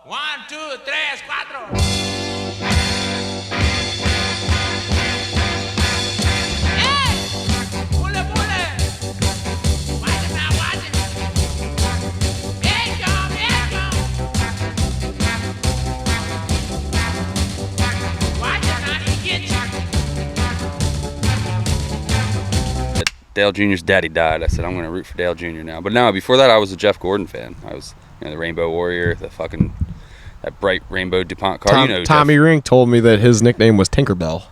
1, 2, 3, 4. Dale Jr.'s daddy died. I said, I'm going to root for Dale Jr. now. But no, before that, I was a Jeff Gordon fan. I was the Rainbow Warrior, that bright rainbow DuPont car. Tommy Rink told me that his nickname was Tinkerbell.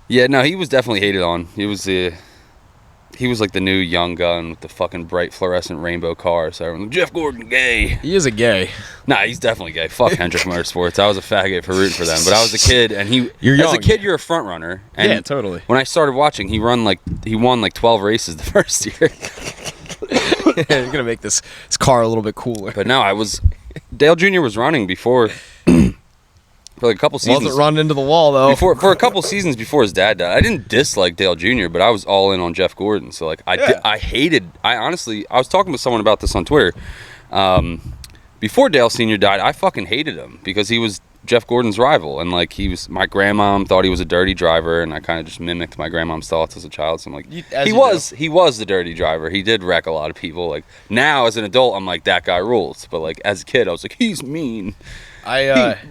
Yeah, no, he was definitely hated on. He was like the new young gun with the fucking bright fluorescent rainbow car. So everyone, Jeff Gordon, gay. He is a gay. Nah, he's definitely gay. Fuck Hendrick Motorsports. I was a faggot for rooting for them. But I was a kid, and You're young. as a kid, you're a front runner. And yeah, totally. when I started watching, he won like 12 races the first year. You're gonna make this car a little bit cooler. But no, Dale Jr. was running before for like a couple seasons. Wasn't running into the wall though. For a couple seasons before his dad died. I didn't dislike Dale Jr., but I was all in on Jeff Gordon. So like I was talking with someone about this on Twitter. Before Dale Sr. died, I fucking hated him because he was Jeff Gordon's rival, and like my grandmom thought he was a dirty driver, and I kind of just mimicked my grandmom's thoughts as a child. So I'm like, he was the dirty driver. He did wreck a lot of people. Like now as an adult, I'm like, that guy rules. But like as a kid, I was like, he's mean.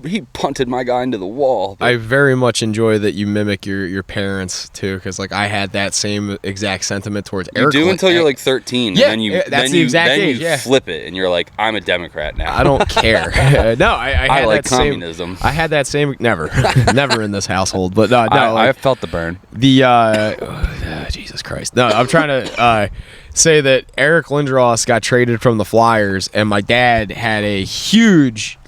He punted my guy into the wall. I very much enjoy that you mimic your parents too, because like I had that same exact sentiment towards Eric. You do until you're like 13, yeah, and then you flip it, and you're like, I'm a Democrat now. I don't care. No, I had like that same, communism. I had that same never in this household, but no, I felt the burn. Jesus Christ. No, I'm trying to say that Eric Lindros got traded from the Flyers, and my dad had a huge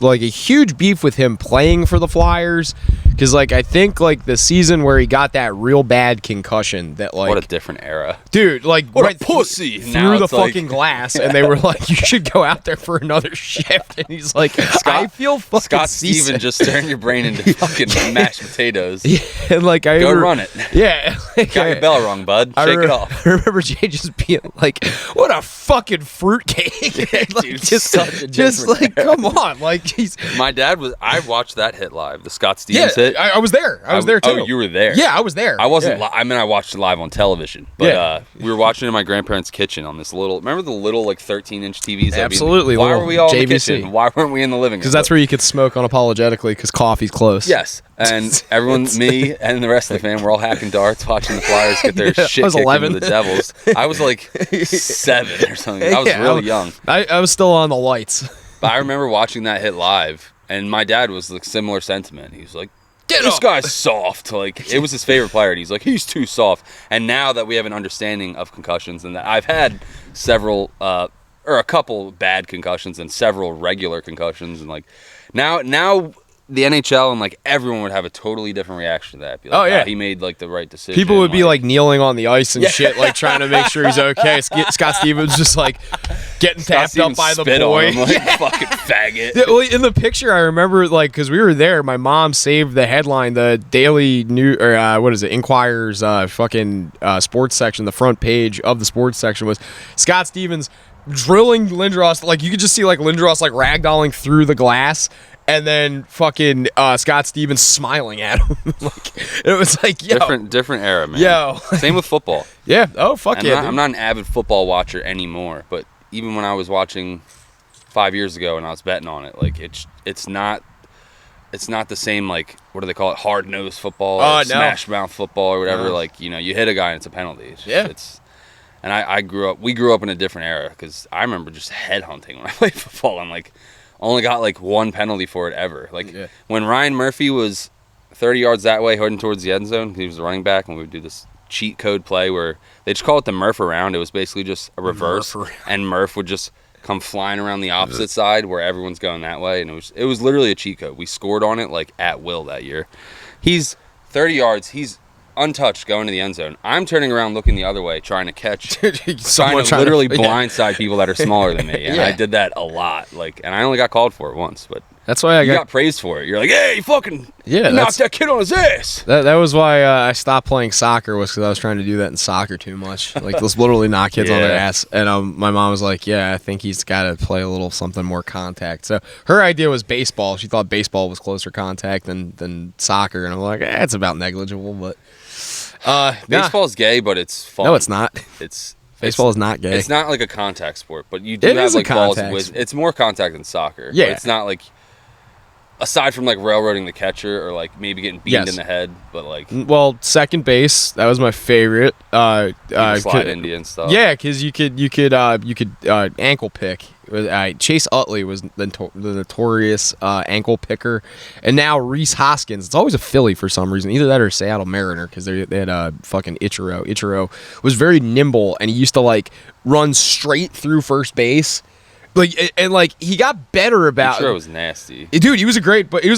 beef with him playing for the Flyers, because like I think like the season where he got that real bad concussion that like, what a different era, dude, like what right a pussy through the fucking glass, and they were like, you should go out there for another shift, and he's like, I feel fucking Scott seasick. Steven just turned your brain into fucking mashed potatoes. Yeah, and like go run it. Yeah, like, got your bell wrong, bud. Shake it off. I remember Jay just being like, "What a fucking fruitcake!" Yeah, like, dude, just like come on, like he's. My dad was. I watched that hit live, the Scott Stevens hit. I was there. I was there too. Oh, you were there. Yeah, I was there. I wasn't. Yeah. I mean, I watched it live on television, but we were watching it in my grandparents' kitchen on this little. Remember the little like 13-inch TVs? Absolutely. Why were we all JVC. in the kitchen? Why weren't we in the living room? Because that's where you could smoke unapologetically, because coffee's close. Yes, and everyone, me and the rest of the fam, were all hacking darts, watching the Flyers get their shit kicked 11. into the Devils. I was like 7 or something. I was really young. I was still on the lights. But I remember watching that hit live, and my dad was like similar sentiment. He was like, this guy's soft. Like, it was his favorite player, and he's like, he's too soft. And now that we have an understanding of concussions, and that I've had several or a couple bad concussions and several regular concussions, and like now the NHL and like everyone would have a totally different reaction to that. Be like, oh yeah, he made like the right decision. People would be like kneeling on the ice and shit, like trying to make sure he's okay. Scott Stevens just like getting tapped up by the boy. Him, like, fucking faggot. Yeah, well, in the picture, I remember like because we were there. My mom saved the headline, the Daily News or what is it, Inquirer's sports section. The front page of the sports section was Scott Stevens drilling Lindros. Like you could just see like Lindros like ragdolling through the glass. And then fucking Scott Stevens smiling at him. Like, it was like, yo. Different era, man. Yo. Same with football. Yeah. Oh, fuck yeah. I'm not an avid football watcher anymore, but even when I was watching 5 years ago and I was betting on it, like it's not the same, like, what do they call it? Hard-nosed football or smash-mouth football or whatever. No. Like, you hit a guy and it's a penalty. And we grew up in a different era because I remember just headhunting when I played football. I'm like, only got like one penalty for it ever. Like when Ryan Murphy was 30 yards that way heading towards the end zone, he was the running back, and we would do this cheat code play where they just call it the Murph around. It was basically just a reverse, and Murph would just come flying around the opposite side where everyone's going that way, and it was literally a cheat code. We scored on it like at will that year. He's 30 yards. He's untouched going to the end zone. I'm turning around looking the other way trying to catch trying to literally blindside people that are smaller than me, and I did that a lot, like, and I only got called for it once, but That's why you got praised for it. You're like, hey, you fucking knocked that kid on his ass. That was why I stopped playing soccer, was because I was trying to do that in soccer too much. Like, let's literally knock kids on their ass. And my mom was like, yeah, I think he's got to play a little something more contact. So her idea was baseball. She thought baseball was closer contact than soccer. And I'm like, it's about negligible. But baseball's gay, but it's fun. No, it's not. Baseball is not gay. It's not like a contact sport, but you do have like balls with. It's more contact than soccer. Yeah, it's not like, aside from like railroading the catcher or like maybe getting beamed in the head, but like. Well, second base, that was my favorite. Slide Indian stuff. Yeah, because you could ankle pick. Chase Utley was the notorious ankle picker, and now Rhys Hoskins. It's always a Philly for some reason. Either that or Seattle Mariner, because they had fucking Ichiro. Ichiro was very nimble, and he used to like run straight through first base. Like he got better about. Ichiro was nasty. Dude, he was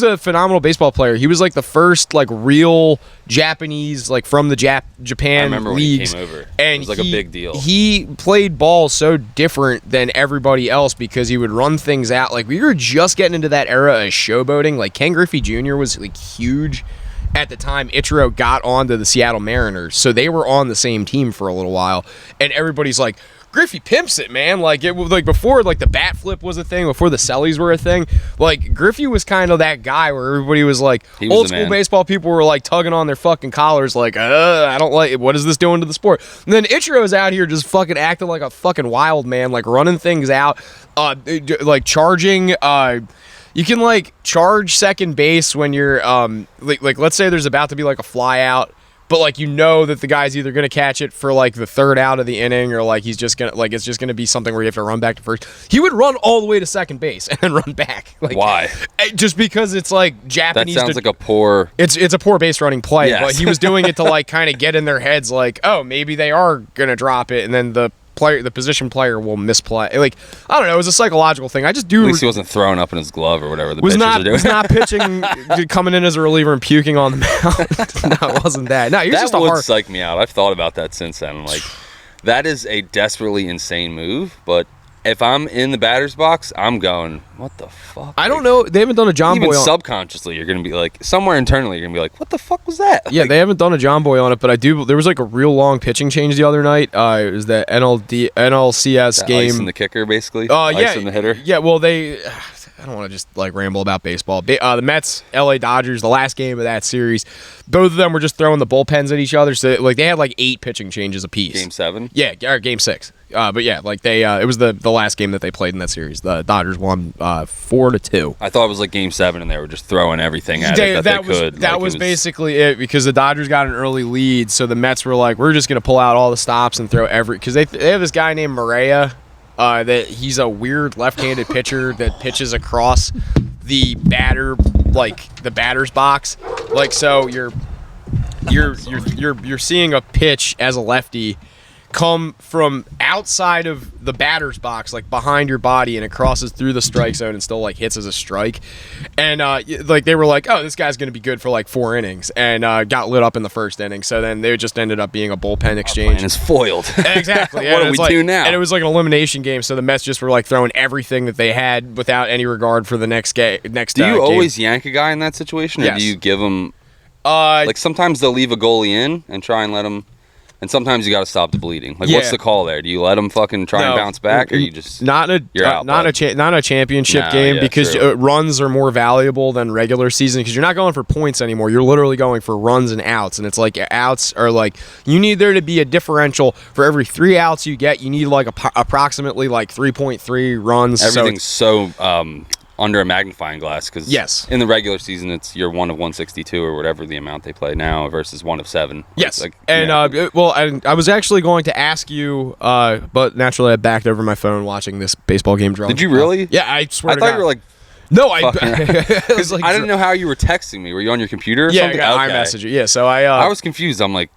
a phenomenal baseball player. He was like the first like real Japanese, like from the Japan I remember leagues. when he came over. And it was like a big deal. He played ball so different than everybody else because he would run things out. Like, we were just getting into that era of showboating. Like, Ken Griffey Jr. was like huge at the time Ichiro got onto the Seattle Mariners. So they were on the same team for a little while. And everybody's like, Griffey pimps it, man. Like, it was like before, like the bat flip was a thing, before the Sellies were a thing. Like, Griffey was kind of that guy where everybody was like, old school baseball people were like tugging on their fucking collars, like, I don't like it. What is this doing to the sport? And then Ichiro's out here just fucking acting like a fucking wild man, like running things out, like charging. You can like charge second base when you're like let's say there's about to be like a fly out. But, like, you know that the guy's either going to catch it for, like, the third out of the inning or, like, he's just going to, like, it's just going to be something where you have to run back to first. He would run all the way to second base and then run back. Like, why? Just because it's, like, Japanese. That sounds like a poor. It's a poor base running play. Yes. But he was doing it to, like, kind of get in their heads, like, oh, maybe they are going to drop it. And then the position player will misplay. Like, I don't know. It was a psychological thing. I just do. At least he wasn't throwing up in his glove or whatever the was pitchers not are doing. was not pitching, coming in as a reliever and puking on the mound. No, it wasn't that. No, you're just a hard. Psych me out. I've thought about that since then. Like, that is a desperately insane move. But if I'm in the batter's box, I'm going, what the fuck? I don't know. They haven't done a John Boy on it. Even subconsciously, you're going to be like, somewhere internally, you're going to be like, what the fuck was that? Yeah, like, they haven't done a John Boy on it, but I do. There was like a real long pitching change the other night. It was the NLCS game. Ice in the kicker, basically? Yeah. Ice in the hitter? Yeah, well, I don't want to just like ramble about baseball. The Mets, LA Dodgers, the last game of that series, both of them were just throwing the bullpens at each other. So like they had like 8 pitching changes apiece. Game 7? Yeah, or Game 6. But yeah, like they, it was the last game that they played in that series. The Dodgers won 4-2. I thought it was like Game 7, and they were just throwing everything at it that they could. That was basically it, because the Dodgers got an early lead, so the Mets were like, we're just gonna pull out all the stops and throw because they have this guy named Maria. That he's a weird left-handed pitcher that pitches across the batter's box. Like, so you're seeing a pitch as a lefty come from outside of the batter's box, like behind your body, and it crosses through the strike zone and still like hits as a strike. And like they were like, oh, this guy's gonna be good for like 4 innings, and got lit up in the first inning. So then they just ended up being a bullpen exchange. And it's foiled. Exactly. What do we do now? And it was like an elimination game, so the Mets just were like throwing everything that they had without any regard for the next game. Do you always yank a guy in that situation, or yes. do you give him? Like sometimes they'll leave a goalie in and try and let him. And sometimes you got to stop the bleeding. Like, what's the call there? Do you let them fucking try and bounce back, or you just not a championship game, because runs are more valuable than regular season, because you're not going for points anymore. You're literally going for runs and outs, and it's like outs are like, you need there to be a differential for every 3 outs you get. You need like approximately like 3.3 runs. Everything's so under a magnifying glass, because in the regular season you're 1 of 162 or whatever the amount they play now versus 1 of 7. Yes, like, and I was actually going to ask you, but naturally I backed over my phone watching this baseball game drunk. Did you really? Yeah, I swear. I thought you were like. No, I was like, I didn't know how you were texting me. Were you on your computer or something? Yeah, I messaged you. Yeah, so I was confused. I'm like,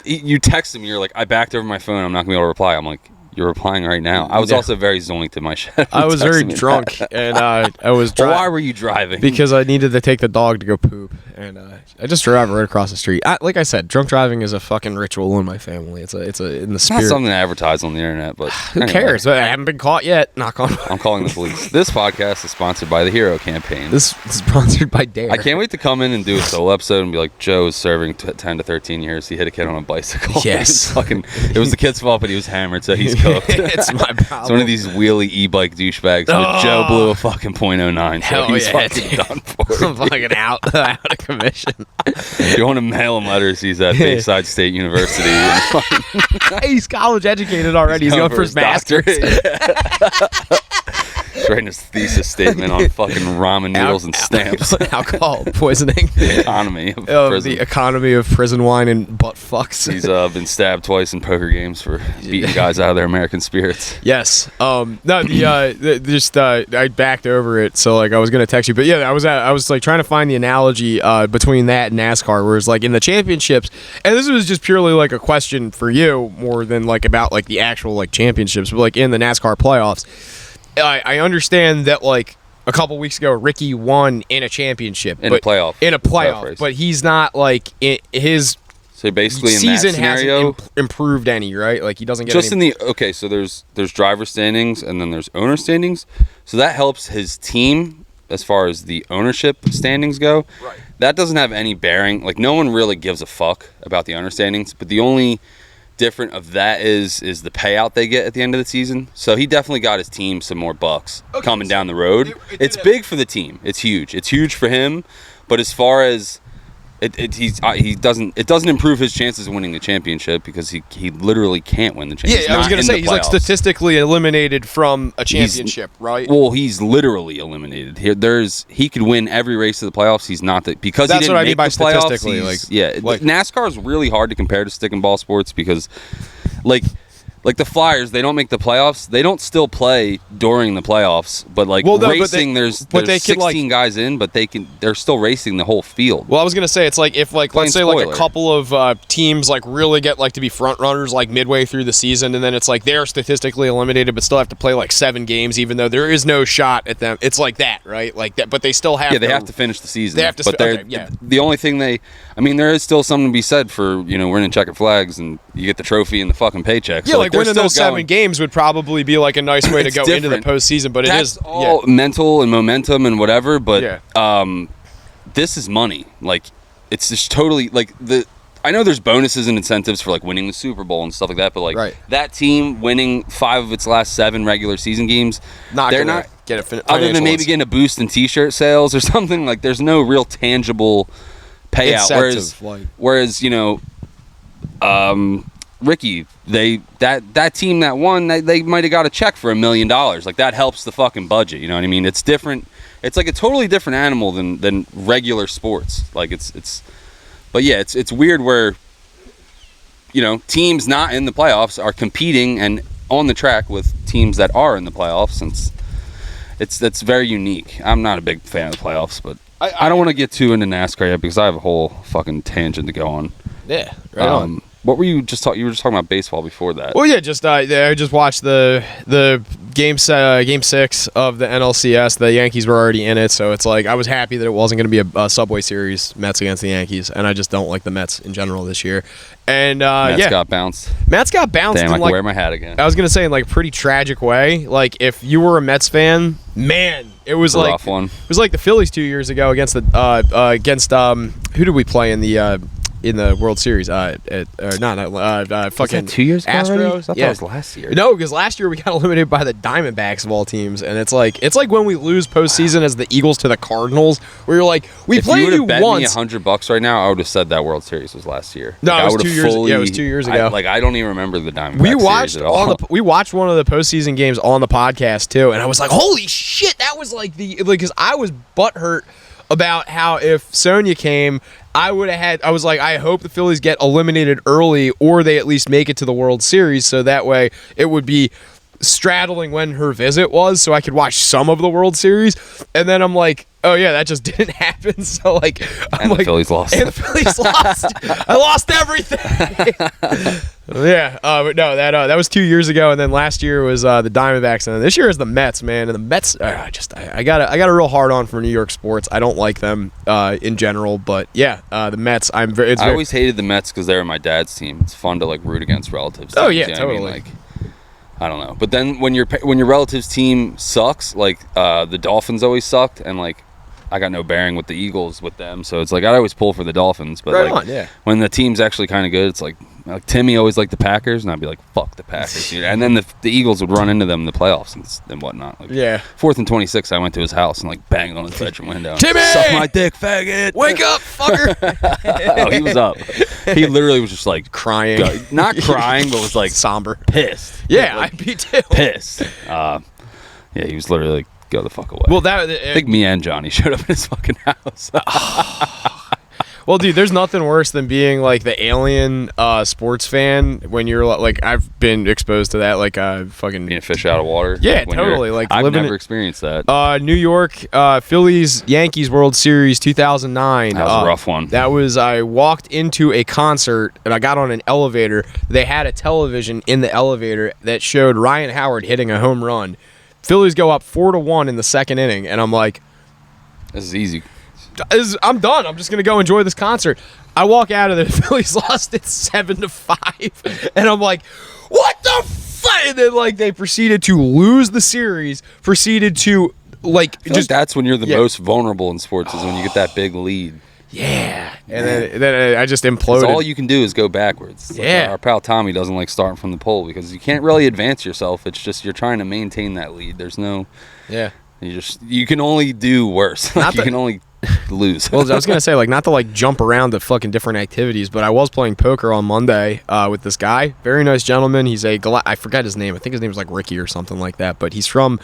you texted me. You're like, I backed over my phone. I'm not gonna be able to reply. I'm like, You're replying right now. I was also very zoinked in my shed. I was very drunk, and I was driving. Why were you driving? Because I needed to take the dog to go poop, and I just drove right across the street. Like I said, drunk driving is a fucking ritual in my family. It's in the spirit. Not something to advertise on the internet, but who cares? I haven't been caught yet. Knock on. I'm calling the police. This podcast is sponsored by the Hero Campaign. This is sponsored by Dare. I can't wait to come in and do a solo episode and be like, Joe was serving 10 to 13 years. He hit a kid on a bicycle. Yes. It was the kid's fault, but he was hammered, so he's cooked. It's my problem. It's one of these wheelie e-bike douchebags. But Joe blew a fucking .09, so he's fucking done for. I'm fucking out of commission. If you want to mail him letters, he's at Bayside State University. He's college educated already. He's going for his master's. He's writing his thesis statement on fucking ramen noodles and stamps. Alcohol poisoning. The economy of prison. The economy of prison wine and butt fucks. He's been stabbed twice in poker games for beating guys out of their American spirits. Yes. No. I backed over it, so like I was gonna text you, but yeah, I was like trying to find the analogy between that and NASCAR, where it's like in the championships, and this was just purely like a question for you more than like about like the actual like championships, but like in the NASCAR playoffs. I understand that like a couple weeks ago Ricky won in a championship in a playoff, but he's not like his so basically in season that scenario hasn't improved any, right? Like he doesn't get just any... in the so there's driver standings and then there's owner standings, so that helps his team as far as the ownership standings go. Right. That doesn't have any bearing. Like no one really gives a fuck about the owner standings, but the only different of that is the payout they get at the end of the season. So he definitely got his team some more bucks coming down the road. It's big for the team. It's huge. It's huge for him. But as far as it doesn't improve his chances of winning the championship because he literally can't win the championship. Yeah, I was going to say he's like statistically eliminated from a championship, right? Well, he's literally eliminated. He could win every race of the playoffs. He's not that because that's he didn't what I mean make by the playoffs. Statistically, NASCAR is really hard to compare to stick and ball sports because, like the Flyers, they don't make the playoffs. They don't still play during the playoffs, but racing, there's 16 guys in, but they're still racing the whole field. Well, I was gonna say it's like if like let's say like a couple of teams like really get like to be front runners like midway through the season, and then it's like they're statistically eliminated, but still have to play like 7 games, even though there is no shot at them. It's like that, right? Like that, but they still have. Yeah, they have to finish the season. They have to. But the only thing there is still something to be said for winning checkered flags and you get the trophy and the fucking paycheck. Yeah, so, like winning those 7 games would probably be like a nice way to go into the postseason, but that's all mental and momentum and whatever. But this is money. Like it's just totally like I know there's bonuses and incentives for like winning the Super Bowl and stuff like that, but like that team winning 5 of its last 7 regular season games, they're not get it other than maybe getting a boost in T-shirt sales or something. Like there's no real tangible payout. Incentive, whereas Ricky, that team that won, they might have got a check for $1 million. Like that helps the fucking budget. You know what I mean? It's different. It's like a totally different animal than regular sports. Like but yeah, it's weird where teams not in the playoffs are competing and on the track with teams that are in the playoffs. And it's very unique. I'm not a big fan of the playoffs, but I don't want to get too into NASCAR yet because I have a whole fucking tangent to go on. Yeah, right on. What were you just talking? You were just talking about baseball before that. Well, yeah, I just watched the game 6 of the NLCS. The Yankees were already in it, so it's like I was happy that it wasn't going to be a Subway Series, Mets against the Yankees, and I just don't like the Mets in general this year. And Mets got bounced. Mets got bounced. Damn, I can wear my hat again. I was going to say in like a pretty tragic way. Like if you were a Mets fan, man, it was like rough one. It was like the Phillies 2 years ago against who did we play in the World Series? Fucking was that 2 years ago Astros. Already? I thought that was last year. No, because last year we got eliminated by the Diamondbacks of all teams, and it's like when we lose postseason as the Eagles to the Cardinals, where you're like, we played you bet once. Me $100 right now, I would have said that World Series was last year. No, it was 2 years. Yeah, it was 2 years ago. I don't even remember the Diamondbacks series at all. We watched one of the postseason games on the podcast too, and I was like, holy shit, that was because I was butthurt about how if Sonya came, I was like, I hope the Phillies get eliminated early or they at least make it to the World Series, so that way it would be straddling when her visit was so I could watch some of the World Series. And then I'm like, oh yeah, that just didn't happen. So like, I'm And the Phillies lost. And the Phillies lost. I lost everything. Yeah, but no, that was 2 years ago, and then last year was the Diamondbacks, and then this year is the Mets, man. And the Mets, I got a real hard on for New York sports. I don't like them in general, but yeah, the Mets. I always hated the Mets because they were my dad's team. It's fun to like root against relatives. Oh teams, yeah, you know totally. what I mean? Like, I don't know, but then when your relative's team sucks, like the Dolphins always sucked, and like I got no bearing with the Eagles with them, so it's like I always pull for the Dolphins. But right like on, yeah. when the team's actually kind of good, it's like Timmy always liked the Packers, and I'd be like, "Fuck the Packers," dude. And then the Eagles would run into them in the playoffs and whatnot. Like, Yeah. 4th and 26, I went to his house and like banged on his bedroom window. Timmy! Suck my dick, faggot! Wake up, fucker! Oh, he was up. He literally was just like Crying, not crying, but was like somber. pissed. Yeah, Like, I'd be too. pissed. Yeah, he was literally like, "Go the fuck away." Well, I think me and Johnny showed up in his fucking house. well, dude, there's nothing worse than being like the alien sports fan when you're like, I've been exposed to that, like fucking Being a fish out of water. Yeah, when totally, you're- like, I've living never it- experienced that. New York, Phillies, Yankees World Series 2009. That was a rough one. That was, I walked into a concert and I got on an elevator. They had a television in the elevator that showed Ryan Howard hitting a home run. Phillies go up 4-1 in the second inning, and I'm like, This is easy. I'm done. I'm just gonna go enjoy this concert. I walk out of there. The Phillies lost it 7-5, and I'm like, what the fuck? And then like they proceeded to lose the series. Proceeded to like Just just that's when you're the yeah. most vulnerable in sports is when you get that big lead. yeah. And then I just 'Cause imploded. all you can do is go backwards. It's like, Yeah. our pal Tommy doesn't like starting from the pole because you can't really advance yourself. It's just you're trying to maintain that lead. There's no. yeah. You can only do worse. Not You that- can only lose. Well, I was gonna say like not to like jump around to fucking different activities, but I was playing poker on Monday with this guy. Very nice gentleman. He's I forgot his name. I think his name was like Ricky or something like that. But he's from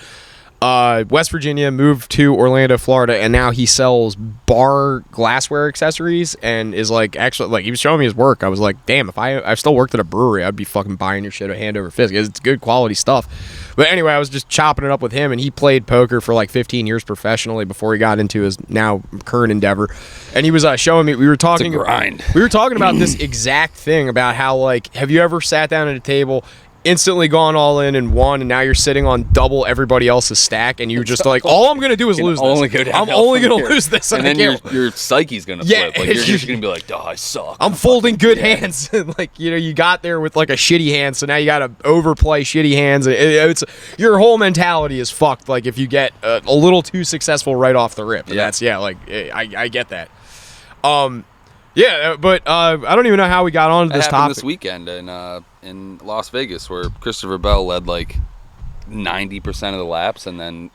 West Virginia, moved to Orlando, Florida, and now he sells bar glassware accessories and is like actually like he was showing me his work. I was like, damn, if I still worked at a brewery, I'd be fucking buying your shit hand over fist. It's good quality stuff. But anyway, I was just chopping it up with him, and he played poker for like 15 years professionally before he got into his now current endeavor. And he was showing me. We were talking. It's a grind. We were talking about this exact thing about how like, have you ever sat down at a table, instantly gone all in and won, and now you're sitting on double everybody else's stack, and you're just like, all I'm gonna do is lose this. Only go I'm downhill only from gonna here. lose this, and I then can't. your psyche's gonna Yeah, flip. Like you're just gonna be like, "Oh, I suck." I'm folding good hands. Like, you know, you got there with like a shitty hand, so now you got to overplay shitty hands. And it's your whole mentality is fucked. Like if you get a little too successful right off the rip. And Yeah. that's like I get that. Yeah, but I don't even know how we got onto It this happened topic. this weekend in Las Vegas, where Christopher Bell led like 90% of the laps, and then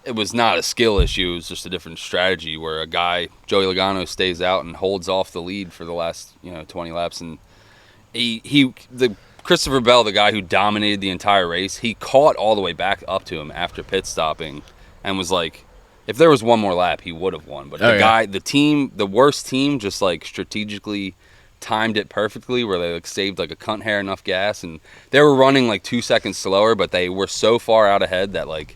it was not a skill issue. It was just a different strategy where a guy, Joey Logano, stays out and holds off the lead for the last 20 laps, and the Christopher Bell, the guy who dominated the entire race, he caught all the way back up to him after pit stopping, and was like, if there was one more lap, he would have won. But the worst team, just like strategically timed it perfectly, where they like saved like a cunt hair enough gas, and they were running like 2 seconds slower, but they were so far out ahead that like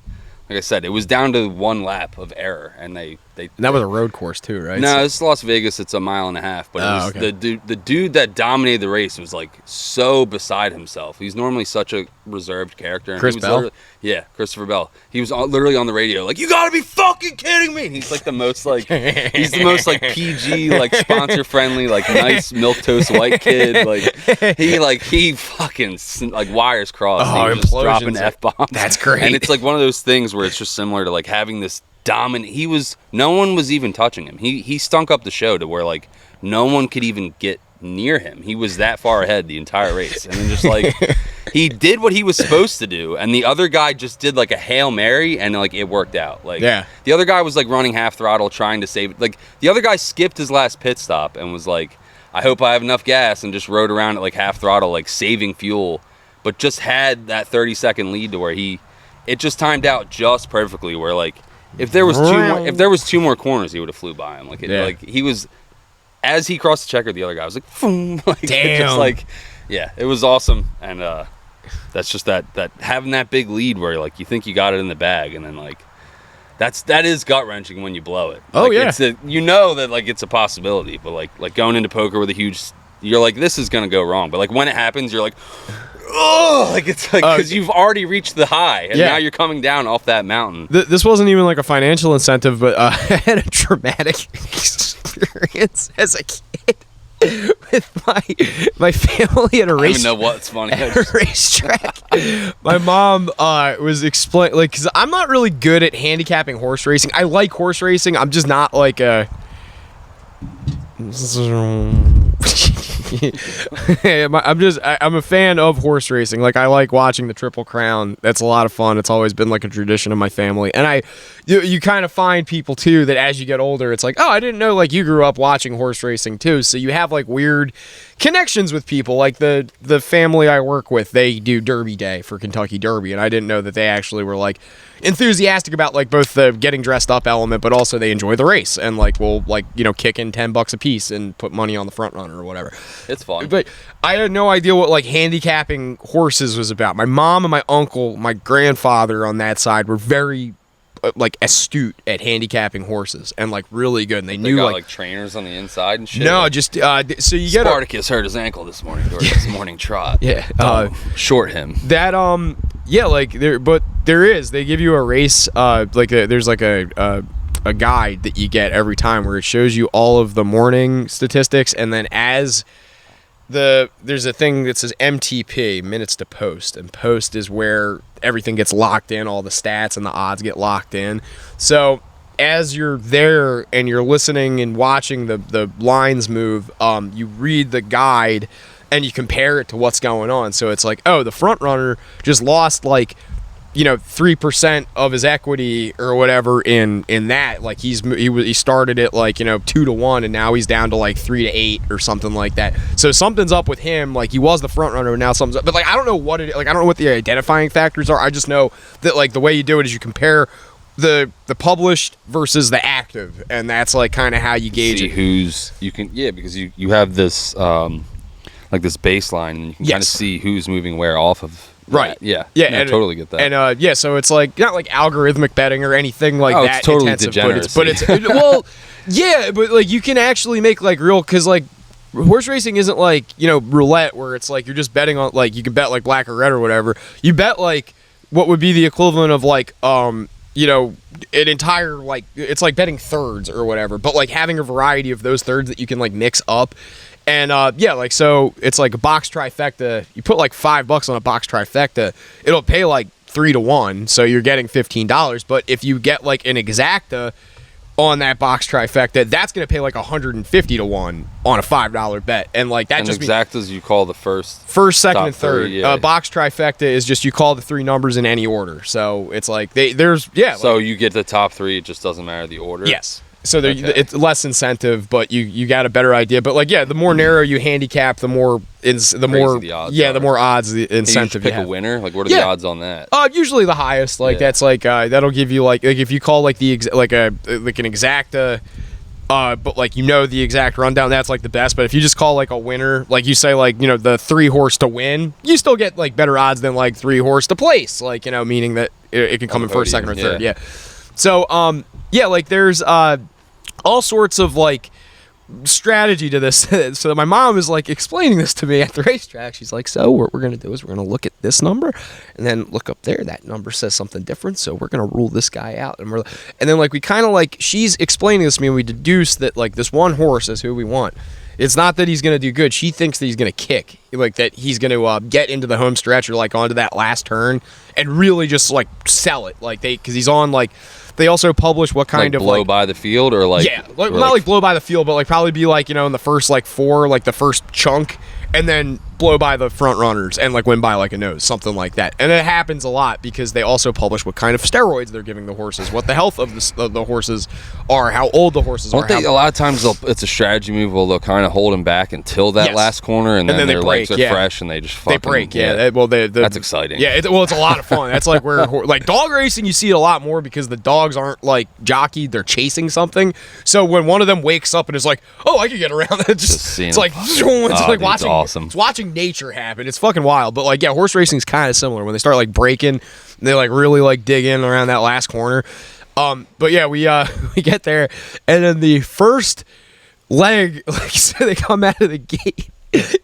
I said, it was down to one lap of error, and they And that was a road course too, right? No, this is Las Vegas. It's a mile and a half, but it was the dude that dominated the race was like so beside himself. He's normally such a reserved character. And Chris he was Bell? Yeah, Christopher Bell. He was literally on the radio like, "You gotta be fucking kidding me!" And he's like the most like he's the most like PG, like sponsor friendly, like nice milquetoast white kid. Like he fucking like wires crossed. Oh, he was just implosions. dropping F-bombs. That's great. And it's like one of those things where it's just similar to like having this dominant. No one was even touching him. He stunk up the show to where like no one could even get near him. He was that far ahead the entire race, and then just like he did what he was supposed to do, and the other guy just did like a Hail Mary, and like it worked out. Like the other guy was like running half throttle trying to save it. Like the other guy skipped his last pit stop and was like, "I hope I have enough gas," and just rode around at like half throttle, like saving fuel, but just had that 30-second lead to where it just timed out just perfectly, where like if there was two more corners, he would have flew by him. Like he was, as he crossed the checker, the other guy was like, boom, like damn, just like, yeah, it was awesome. And that's just that having that big lead where like you think you got it in the bag, and then like that is gut wrenching when you blow it. Oh, like, yeah. You know that like it's a possibility, but like going into poker with a huge, you're like, this is gonna go wrong. But like when it happens, you're like, oh, like it's like because you've already reached the high, and now you're coming down off that mountain. This wasn't even like a financial incentive, but I had a traumatic experience as a kid with my family at a I don't even know what's funny. At a racetrack. My mom was explaining, like, because I'm not really good at handicapping horse racing. I like horse racing. I'm just not like a. I'm a fan of horse racing. Like, I like watching the Triple Crown. That's a lot of fun. It's always been like a tradition of my family. And you kind of find people too that as you get older, it's like, oh, I didn't know like you grew up watching horse racing too. So you have like weird connections with people. Like the family I work with, they do Derby Day for Kentucky Derby, and I didn't know that they actually were like enthusiastic about like both the getting dressed up element, but also they enjoy the race and like will like, you know, kick in $10 a piece and put money on the front runner or whatever. It's fun. But I had no idea what like handicapping horses was about. My mom and my uncle, my grandfather on that side were very like astute at handicapping horses and like really good. And they knew got, like trainers on the inside and shit. No, like, just so you get Spartacus hurt his ankle this morning during his morning trot. Yeah, short him. That yeah, like there is. They give you a race. There's like a guide that you get every time where it shows you all of the morning statistics, and then as there's a thing that says MTP, minutes to post, and post is where everything gets locked in, all the stats and the odds get locked in. So as you're there and you're listening and watching the lines move, you read the guide and you compare it to what's going on. So it's like, oh, the front runner just lost like, you know, 3% of his equity or whatever in that. Like he started at like, you know, 2-1 and now he's down to like 3-8 or something like that. So something's up with him. Like he was the front runner and now something's up. But like I don't know what I don't know what the identifying factors are. I just know that like the way you do it is you compare the published versus the active, and that's like kind of how you gauge it. Because you have this like this baseline, and you can kind of see who's moving where off of. Right. Yeah. Yeah. No, I totally get that. And so it's like not like algorithmic betting or anything like that. It's totally intensive, degeneracy. but it's well, yeah, but like you can actually make like real, because like horse racing isn't like, you know, roulette where it's like you're just betting on like you can bet like black or red or whatever. You bet like what would be the equivalent of like you know, an entire like it's like betting thirds or whatever, but like having a variety of those thirds that you can like mix up. And yeah, like so it's like a box trifecta. You put like $5 on a box trifecta, it'll pay like 3-1, so you're getting $15. But if you get like an exacta on that box trifecta, that's gonna pay like 150-1 on a $5 bet. And like that, and just exactas you call the first, second, and third. Three, yeah. Box trifecta is just you call the three numbers in any order. So it's like So you get the top three. It just doesn't matter the order. Yes. So it's less incentive, but you got a better idea. But like, yeah, the more narrow you handicap, the more the odds the more odds the incentive. You pick a winner. Like, what are the odds on that? Usually the highest. Like that's like that'll give you like if you call like an exacta, but like you know the exact rundown, that's like the best. But if you just call like a winner, like you say like, you know, the 3 horse to win, you still get like better odds than like 3 horse to place. Like, you know, meaning that it can come in first, second, or third. Yeah. So yeah, like there's all sorts of like strategy to this. So my mom is like explaining this to me at the racetrack. She's like, so what we're gonna do is we're gonna look at this number and then look up there, that number says something different, so we're gonna rule this guy out. And then like we kind of like, she's explaining this to me and we deduce that like this one horse is who we want. It's not that he's going to do good. She thinks that he's going to kick, like that he's going to get into the home stretch or like onto that last turn and really just like sell it. Like because he's on like, they also publish what kind like of blow like by the field or like, yeah, like, not like blow by the field, but like probably be like, you know, in the first like 4, like the first chunk, and then blow by the front runners and like win by like a nose, something like that. And it happens a lot because they also publish what kind of steroids they're giving the horses, what the health of the horses are, how old the horses are. A lot of times it's a strategy move where they'll kind of hold them back until that last corner, and then their legs are fresh and they just fucking, they break. That's exciting. Yeah, it's a lot of fun. That's like where like dog racing, you see it a lot more because the dogs aren't like jockeyed; they're chasing something. So when one of them wakes up and is like, "Oh, I can get around," it's like watching. Awesome. It's watching nature happen. It's fucking wild. But like, yeah, horse racing is kind of similar when they start like breaking. They like really like dig in around that last corner. But yeah, we we get there, and then the first leg, like so they come out of the gate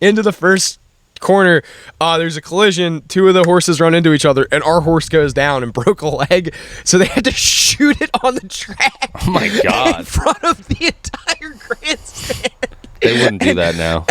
into the first corner. There's a collision. Two of the horses run into each other, and our horse goes down and broke a leg. So they had to shoot it on the track. Oh my God! In front of the entire grandstand. They wouldn't do that now.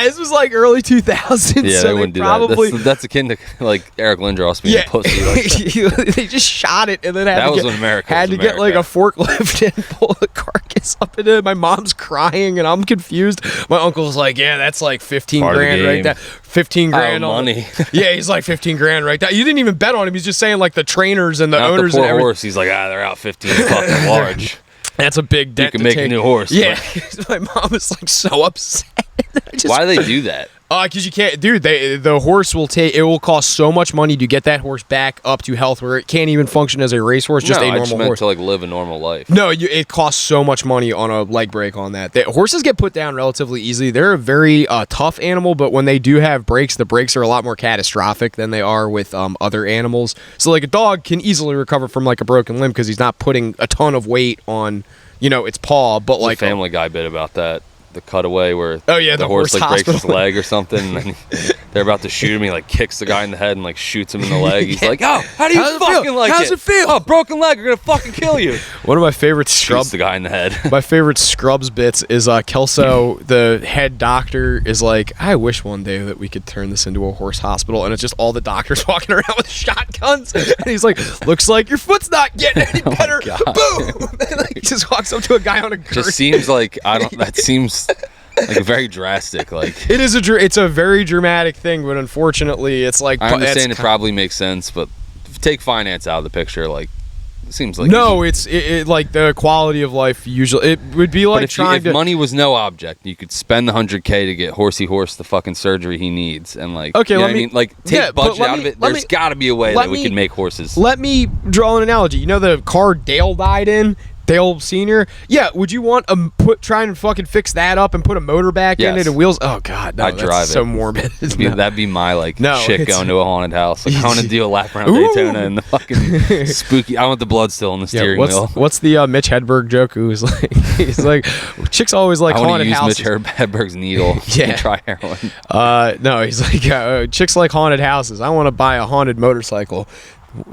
This was like early 2000s. Yeah, so they wouldn't do probably, that. That's akin to like Eric Lindros being a pussy. Like they just shot it and then had that to was get, when America had was to get like a America. forklift and pull the carcass up into it. My mom's crying and I'm confused. My uncle's like, yeah, that's like 15 Part of the grand right game. there. 15 grand Oh, on money. Yeah, he's like 15 grand right there. You didn't even bet on him. He's just saying like the trainers and the Not owners the poor and everything. horse. He's like, they're out 15 fucking large. That's a big dent. can to make a take. new horse, Yeah, my mom was like so upset. Why do they do that? Because you can't, dude. The horse will take. It will cost so much money to get that horse back up to health where it can't even function as a racehorse, just no, a I normal meant horse. to like live a normal life. No, it costs so much money on a leg break on that. Horses get put down relatively easily. They're a very tough animal, but when they do have breaks, the breaks are a lot more catastrophic than they are with other animals. So like a dog can easily recover from like a broken limb because he's not putting a ton of weight on, its paw. But There's like a Family Guy bit about that. The cutaway where the horse like breaks his hospital. leg or something, and they're about to shoot him. He like kicks the guy in the head and like shoots him in the leg. He's like, "Oh, how do you How's it fucking feel? like How's it feel?" Oh, broken leg. We're gonna fucking kill you." One of my favorite Shoots the guy in the head. My favorite Scrubs bits is Kelso, the head doctor, is like, I wish one day that we could turn this into a horse hospital. And it's just all the doctors walking around with shotguns. And he's like, looks like your foot's not getting any better. Boom! And like, he just walks up to a guy on a girth. Just seems like that seems like very drastic. Like It's a very dramatic thing, but unfortunately, it's like I understand it it's probably makes sense, but take finance out of the picture. Like it seems like no, it's like the quality of life. Usually, it would be like But if money was no object, you could spend the $100K to get Horsey Horse the fucking surgery he needs, and like, Okay, you know let what me- I mean, like take yeah, but budget let out me- of it. let There's me- got to be a way let that we me- can make horses. Let me draw an analogy. You know the car Dale died in? Dale Sr.? Yeah, would you want try and fucking fix that up and put a motor back in Yes. it and wheels? Oh, God, no, I'd that's drive so it. morbid. That'd be my like No, chick it's- going to a haunted house. Like I want to do a lap around Ooh. Daytona and the fucking spooky. I want the blood still in the steering wheel. What's the Mitch Hedberg joke? Who's like, he's like, chicks always like I want to haunted use houses. Mitch Hedberg's needle. Yeah. And try heroin. No, he's like, chicks like haunted houses. I want to buy a haunted motorcycle.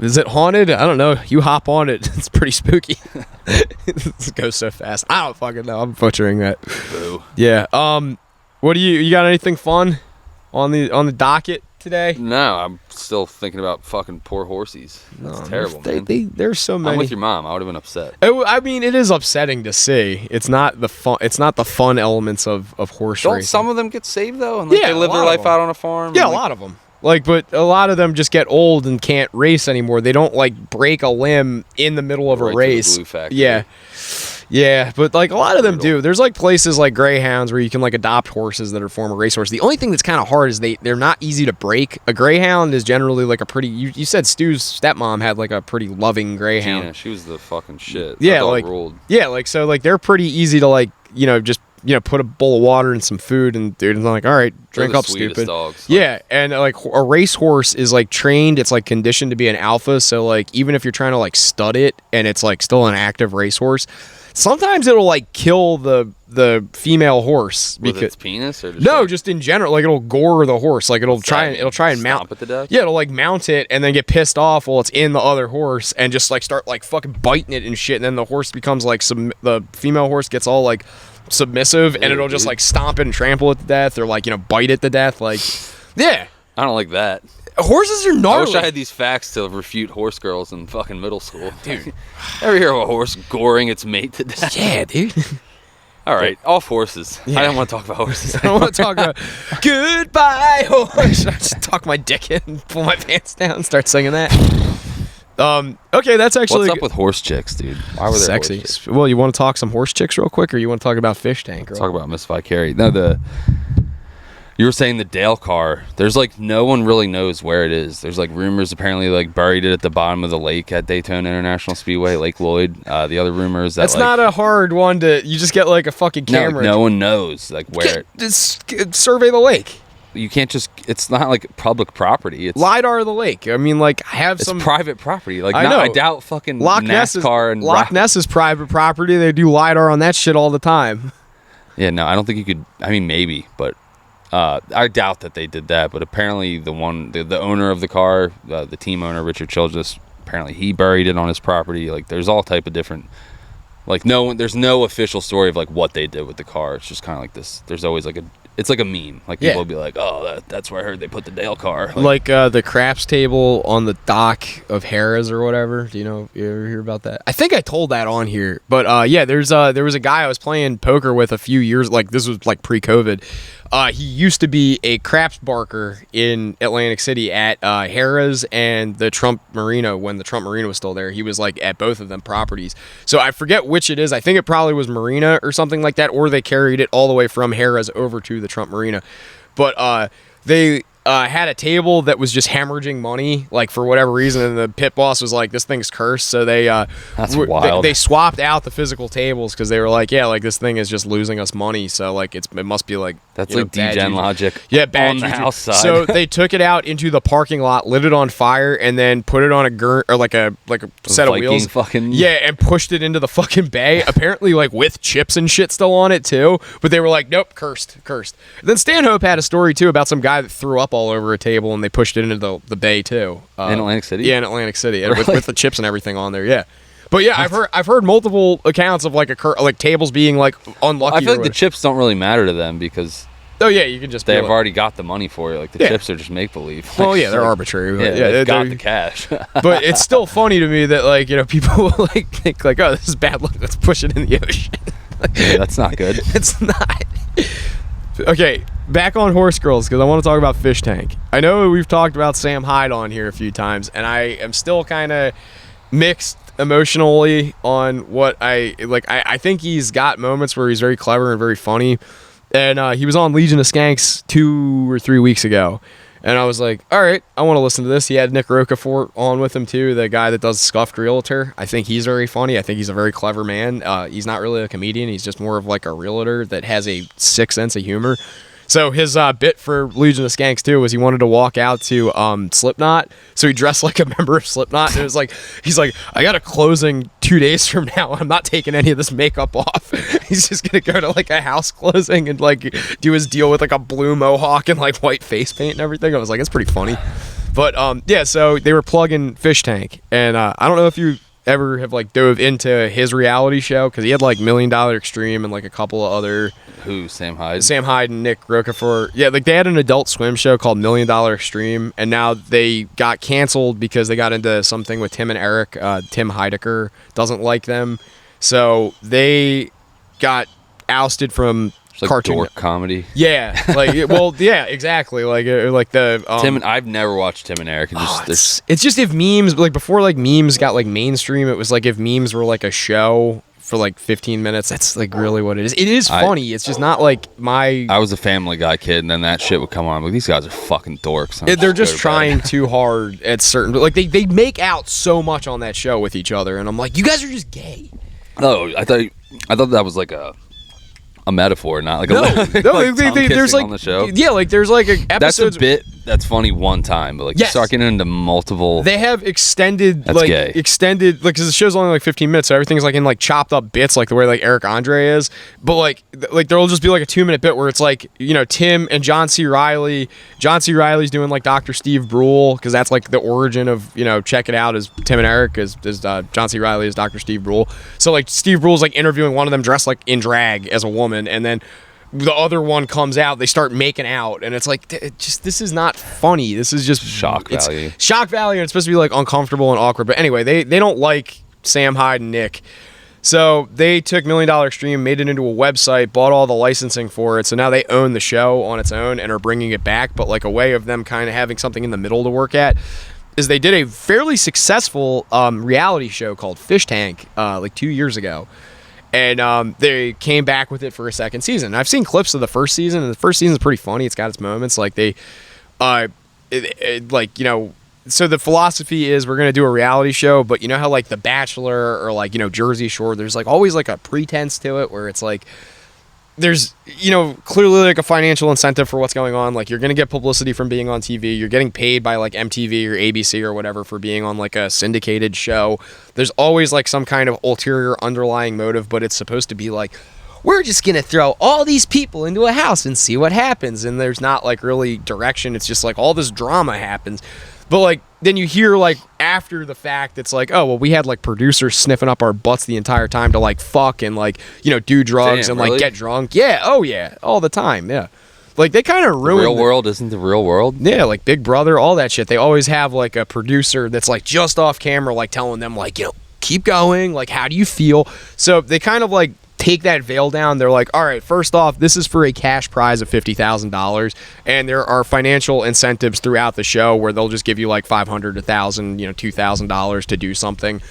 Is it haunted? I don't know. You hop on it. It's pretty spooky. It goes so fast. I don't fucking know. I'm butchering that. Boo. Yeah. What do you got anything fun on the docket today? No, I'm still thinking about fucking poor horsies. That's terrible, man. There's so many. I'm with your mom. I would have been upset. I mean, it is upsetting to see. It's not the fun. It's not the fun elements of horse Don't racing. some of them get saved though, and like, Yeah, they live a their lot of life them. out on a farm? Yeah, a and, like, lot of them. But a lot of them just get old and can't race anymore. They don't like break a limb in the middle of Right a to the race. glue factory. Yeah, but like a lot of them Brutal. do. There's like places like greyhounds where you can like adopt horses that are former racehorses. The only thing that's kind of hard is they're not easy to break. A greyhound is generally like a pretty. You said Stu's stepmom had like a pretty loving greyhound. Gina, she was the fucking shit. Yeah, That dog like ruled. yeah, like so like they're pretty easy to like just put a bowl of water and some food and dude and like all right, They're drink the up, sweetest stupid. dogs. Yeah, and like a racehorse is like trained. It's like conditioned to be an alpha. So like even if you're trying to like stud it and it's like still an active racehorse, sometimes it'll like kill the female horse With because its penis or just no, like, just in general, like it'll gore the horse. Like it'll try and mount. Stomp it to death? Yeah, it'll like mount it and then get pissed off while it's in the other horse and just like start like fucking biting it and shit. And then the horse becomes like the female horse gets all like submissive and Ew, it'll just dude. like stomp it and trample it to death or like bite it to death. Like yeah, I don't like that. horses are I gnarly. wish I had these facts to refute horse girls in fucking middle school. Dude. Ever hear of a horse goring its mate to death? Yeah, dude. All right, off horses. Yeah. I don't want to talk about horses. I don't want to talk about goodbye horse. I just tuck my dick in, pull my pants down, and start singing that. Okay, that's actually What's up with horse chicks, dude? Why were there sexy. horse chicks? Well, you want to talk some horse chicks real quick, or you want to talk about fish tank? Talk about Miss Vicari. No, you were saying the Dale car. There's like no one really knows where it is. There's like rumors apparently like buried it at the bottom of the lake at Daytona International Speedway, Lake Lloyd. The other rumor is that That's like, not a hard one to. You just get like a fucking camera. No one knows like where it. Just survey the lake. you can't just. It's not like public property. It's LiDAR the lake. I mean, like, have it's some private property. Like, I know. I doubt fucking Loch Ness NASCAR Ness is private property. They do LiDAR on that shit all the time. Yeah, no, I don't think you could. I mean, maybe, but I doubt that they did that. But apparently, the owner of the car, the team owner, Richard Childress, apparently he buried it on his property. Like, there's all type of different. Like, there's no official story of like what they did with the car. It's just kind of like this. There's always like it's like a meme. Like, people will be like, oh, that's where I heard they put the Dale car. Like the craps table on the dock of Harrah's or whatever. Do you ever hear about that? I think I told that on here. But yeah, there was a guy I was playing poker with a few years, like this was like pre-COVID. He used to be a craps barker in Atlantic City at Harrah's and the Trump Marina when the Trump Marina was still there. He was like at both of them properties. So I forget which it is. I think it probably was Marina or something like that, or they carried it all the way from Harrah's over to the Trump Marina. But they had a table that was just hemorrhaging money, like for whatever reason, and the pit boss was like, "This thing's cursed." So that's wild. They swapped out the physical tables because they were like, "Yeah, like this thing is just losing us money." So like it must be like that's like degen logic. Yeah, bad on the juju. house side. So they took it out into the parking lot, lit it on fire, and then put it on a or like a set of wheels. Yeah, and pushed it into the fucking bay. Apparently, like with chips and shit still on it too. But they were like, "Nope, cursed." Then Stanhope had a story too about some guy that threw up all over a table and they pushed it into the bay too. In Atlantic City? Yeah, in Atlantic City. Really? with the chips and everything on there, yeah. But yeah, I've heard multiple accounts of like tables being like unlucky. I feel like the chips don't really matter to them because you can just they've already got the money for it. Like the chips are just make believe. Well, yeah, they're arbitrary. Yeah, they've got the cash. But it's still funny to me that like people will like think like, oh, this is bad luck. Let's push it in the ocean. Yeah, that's not good. It's not. Okay, back on Horse Girls because I want to talk about Fish Tank. I know we've talked about Sam Hyde on here a few times, and I am still kind of mixed emotionally on what I like. I think he's got moments where he's very clever and very funny, and he was on Legion of Skanks 2 or 3 weeks ago, and I was like, all right, I want to listen to this. He had Nick Rocafort on with him too, the guy that does Scuffed Realtor. I think he's very funny. I think he's a very clever man. He's not really a comedian. He's just more of like a realtor that has a sick sense of humor. So his bit for Legion of Skanks too was he wanted to walk out to Slipknot, so he dressed like a member of Slipknot, and it was like he's like, I got a closing 2 days from now. I'm not taking any of this makeup off. He's just gonna go to like a house closing and like do his deal with like a blue mohawk and like white face paint and everything. I was like, it's pretty funny. But yeah, so they were plugging Fish Tank, and I don't know if you ever have like dove into his reality show because he had like $1 Million Extreme and like a couple of other. Who? Sam Hyde and Nick Rocafort. Yeah, like they had an Adult Swim show called $1 Million Extreme, and now they got canceled because they got into something with Tim and Eric. Tim Heidecker doesn't like them, so they got ousted from like cartoon dork comedy. Yeah, like well, yeah, exactly. Like the Tim and I've never watched Tim and Eric. And it's just if memes like before like memes got like mainstream. It was like if memes were like a show for like 15 minutes. That's like really what it is. It is funny. It's just not like my. I was a Family Guy kid, and then that shit would come on. I'm like, these guys are fucking dorks. They're just trying too hard at certain. Like they make out so much on that show with each other, and I'm like, you guys are just gay. Oh, I thought that was like a metaphor, not like there's like on the show. Yeah, like there's like episodes. That's a bit that's funny one time, but like you start getting into multiple. They have extended that's like gay. Extended like because the show's only like 15 minutes, so everything's like in like chopped up bits, like the way like Eric Andre is. But like there'll just be like a 2-minute bit where it's like Tim and John C. Reilly. John C. Reilly's doing like Dr. Steve Brule because that's like the origin of check it out as Tim and Eric is John C. Reilly is Dr. Steve Brule. So like Steve Brule's like interviewing one of them dressed like in drag as a woman, and then the other one comes out, they start making out, and it's like this is not funny. This is just shock value. Shock value, and it's supposed to be like uncomfortable and awkward. But anyway, they don't like Sam Hyde and Nick. So they took $1 Million Extreme, made it into a website, bought all the licensing for it. So now they own the show on its own and are bringing it back. But like a way of them kind of having something in the middle to work at is they did a fairly successful reality show called Fish Tank like 2 years ago. And they came back with it for a second season. I've seen clips of the first season, and the first season is pretty funny. It's got its moments. Like they, so the philosophy is we're going to do a reality show, but you know how like The Bachelor or like, Jersey Shore, there's like always like a pretense to it where it's like, there's, clearly like a financial incentive for what's going on. Like, you're going to get publicity from being on TV. You're getting paid by like MTV or ABC or whatever for being on like a syndicated show. There's always like some kind of ulterior underlying motive, but it's supposed to be like, we're just going to throw all these people into a house and see what happens. And there's not like really direction. It's just like all this drama happens. But like, then you hear like after the fact, it's like, oh, well, we had like producers sniffing up our butts the entire time to like fuck and like, do drugs and like really? get drunk. Yeah. Oh yeah. All the time. Yeah. Like they kind of ruined real world isn't the real world. Yeah. Like Big Brother, all that shit. They always have like a producer that's like just off camera, like telling them like, keep going. Like, how do you feel? So they kind of like take that veil down. They're like, all right, first off, this is for a cash prize of $50,000, and there are financial incentives throughout the show where they'll just give you like $500, $1,000, $2,000 to do something.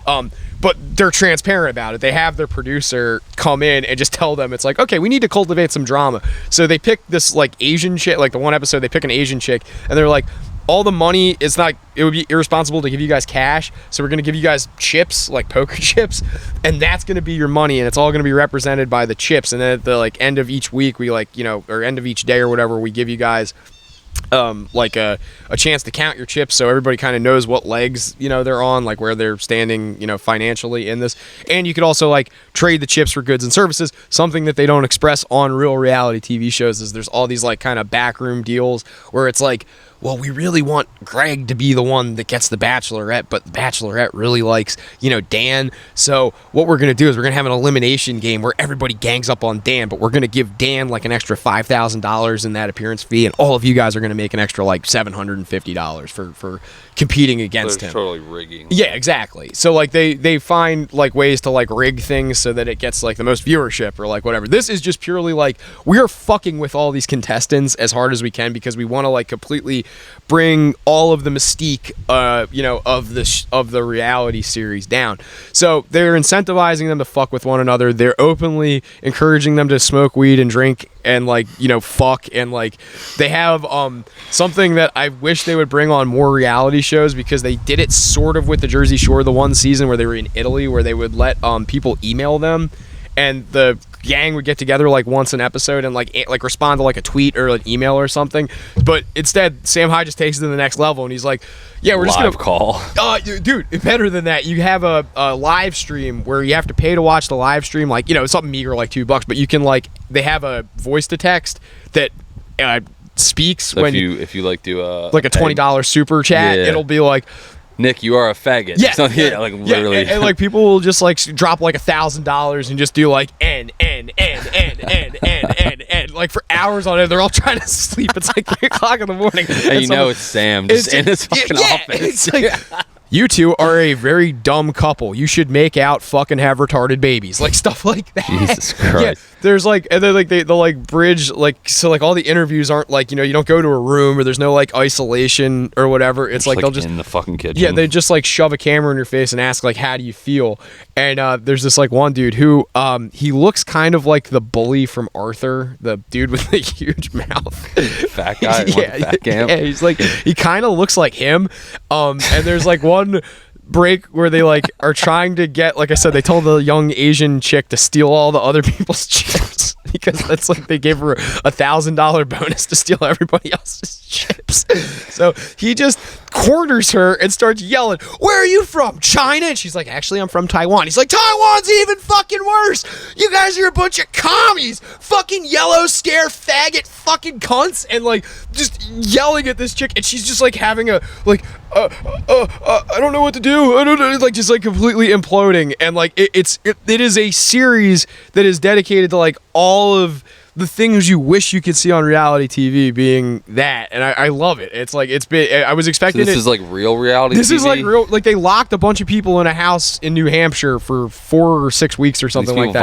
But they're transparent about it. They have their producer come in and just tell them, it's like, okay, we need to cultivate some drama. So they pick this like Asian chick, like the one episode they pick an Asian chick, and they're like, all the money, it would be irresponsible to give you guys cash, so we're going to give you guys chips, like poker chips, and that's going to be your money, and it's all going to be represented by the chips. And then at the like end of each week, we like, or end of each day or whatever, we give you guys like a chance to count your chips, so everybody kind of knows what legs they're on, like where they're standing financially in this. And you could also like trade the chips for goods and services. Something that they don't express on real reality TV shows is there's all these like kind of backroom deals where it's like, well, we really want Greg to be the one that gets the Bachelorette, but the Bachelorette really likes, Dan. So what we're going to do is we're going to have an elimination game where everybody gangs up on Dan, but we're going to give Dan like an extra $5,000 in that appearance fee, and all of you guys are going to make an extra like $750 for competing against him. Totally rigging. Yeah, exactly. So like they find like ways to like rig things so that it gets like the most viewership or like whatever. This is just purely like we're fucking with all these contestants as hard as we can because we want to like completely bring all of the mystique of the reality series down. So they're incentivizing them to fuck with one another. They're openly encouraging them to smoke weed and drink and like fuck, and like they have something that I wish they would bring on more reality shows, because they did it sort of with the Jersey Shore, the one season where they were in Italy, where they would let people email them, and the gang would get together like once an episode and like respond to like a tweet or an email or something. But instead, Sam Hyde just takes it to the next level, and he's like, yeah, we're just gonna call. Dude, better than that. You have a live stream where you have to pay to watch the live stream, like it's something meager like $2, but you can like, they have a voice to text that speaks so when if you like do like a $20 super chat. Yeah. It'll be like, Nick, you are a faggot. Yeah, yeah, like literally. And like people will just like drop like $1,000 and just do like and like for hours on it. They're all trying to sleep. It's like 3:00 in the morning, and it's Sam just in his fucking office. It's like, you two are a very dumb couple. You should make out, fucking have retarded babies, like stuff like that. Jesus Christ. Yeah, there's like, and then like they'll like bridge like, so like all the interviews aren't like, you don't go to a room or there's no like isolation or whatever. It's like they'll just in the fucking kitchen. Yeah, they just like shove a camera in your face and ask like, how do you feel? And there's this like one dude who he looks kind of like the bully from Arthur, the dude with the huge mouth. Fat guy. Fat camp. Yeah, he's like, he kind of looks like him. And there's like one break where they like are trying to get, like I said, they told the young Asian chick to steal all the other people's chips because that's like they gave her $1,000 bonus to steal everybody else's chips. So he just corners her and starts yelling, "Where are you from? China?" And she's like, "Actually, I'm from Taiwan." He's like, "Taiwan's even fucking worse. You guys are a bunch of commies, fucking yellow scare faggot fucking cunts," and like just yelling at this chick, and she's just like having a like I don't know what to do. I don't know, like just like completely imploding. And like it is a series that is dedicated to like all of the things you wish you could see on reality TV being that, and I love it. It's like, it's been, I was expecting so this is like real reality This TV? is like real, like they locked a bunch of people in a house in New Hampshire for 4 or 6 weeks or something like that.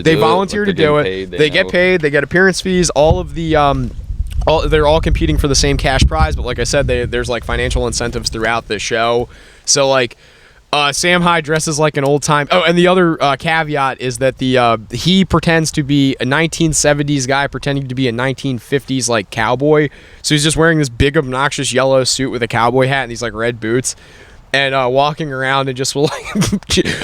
They volunteer to do it. They get paid, they get appearance fees, all of the they're all competing for the same cash prize, but like I said, there's like financial incentives throughout the show. So like Sam Hyde dresses like an old time. Oh, and the other caveat is that he pretends to be a 1970s guy pretending to be a 1950s like cowboy. So he's just wearing this big obnoxious yellow suit with a cowboy hat and these like red boots. and walking around and just will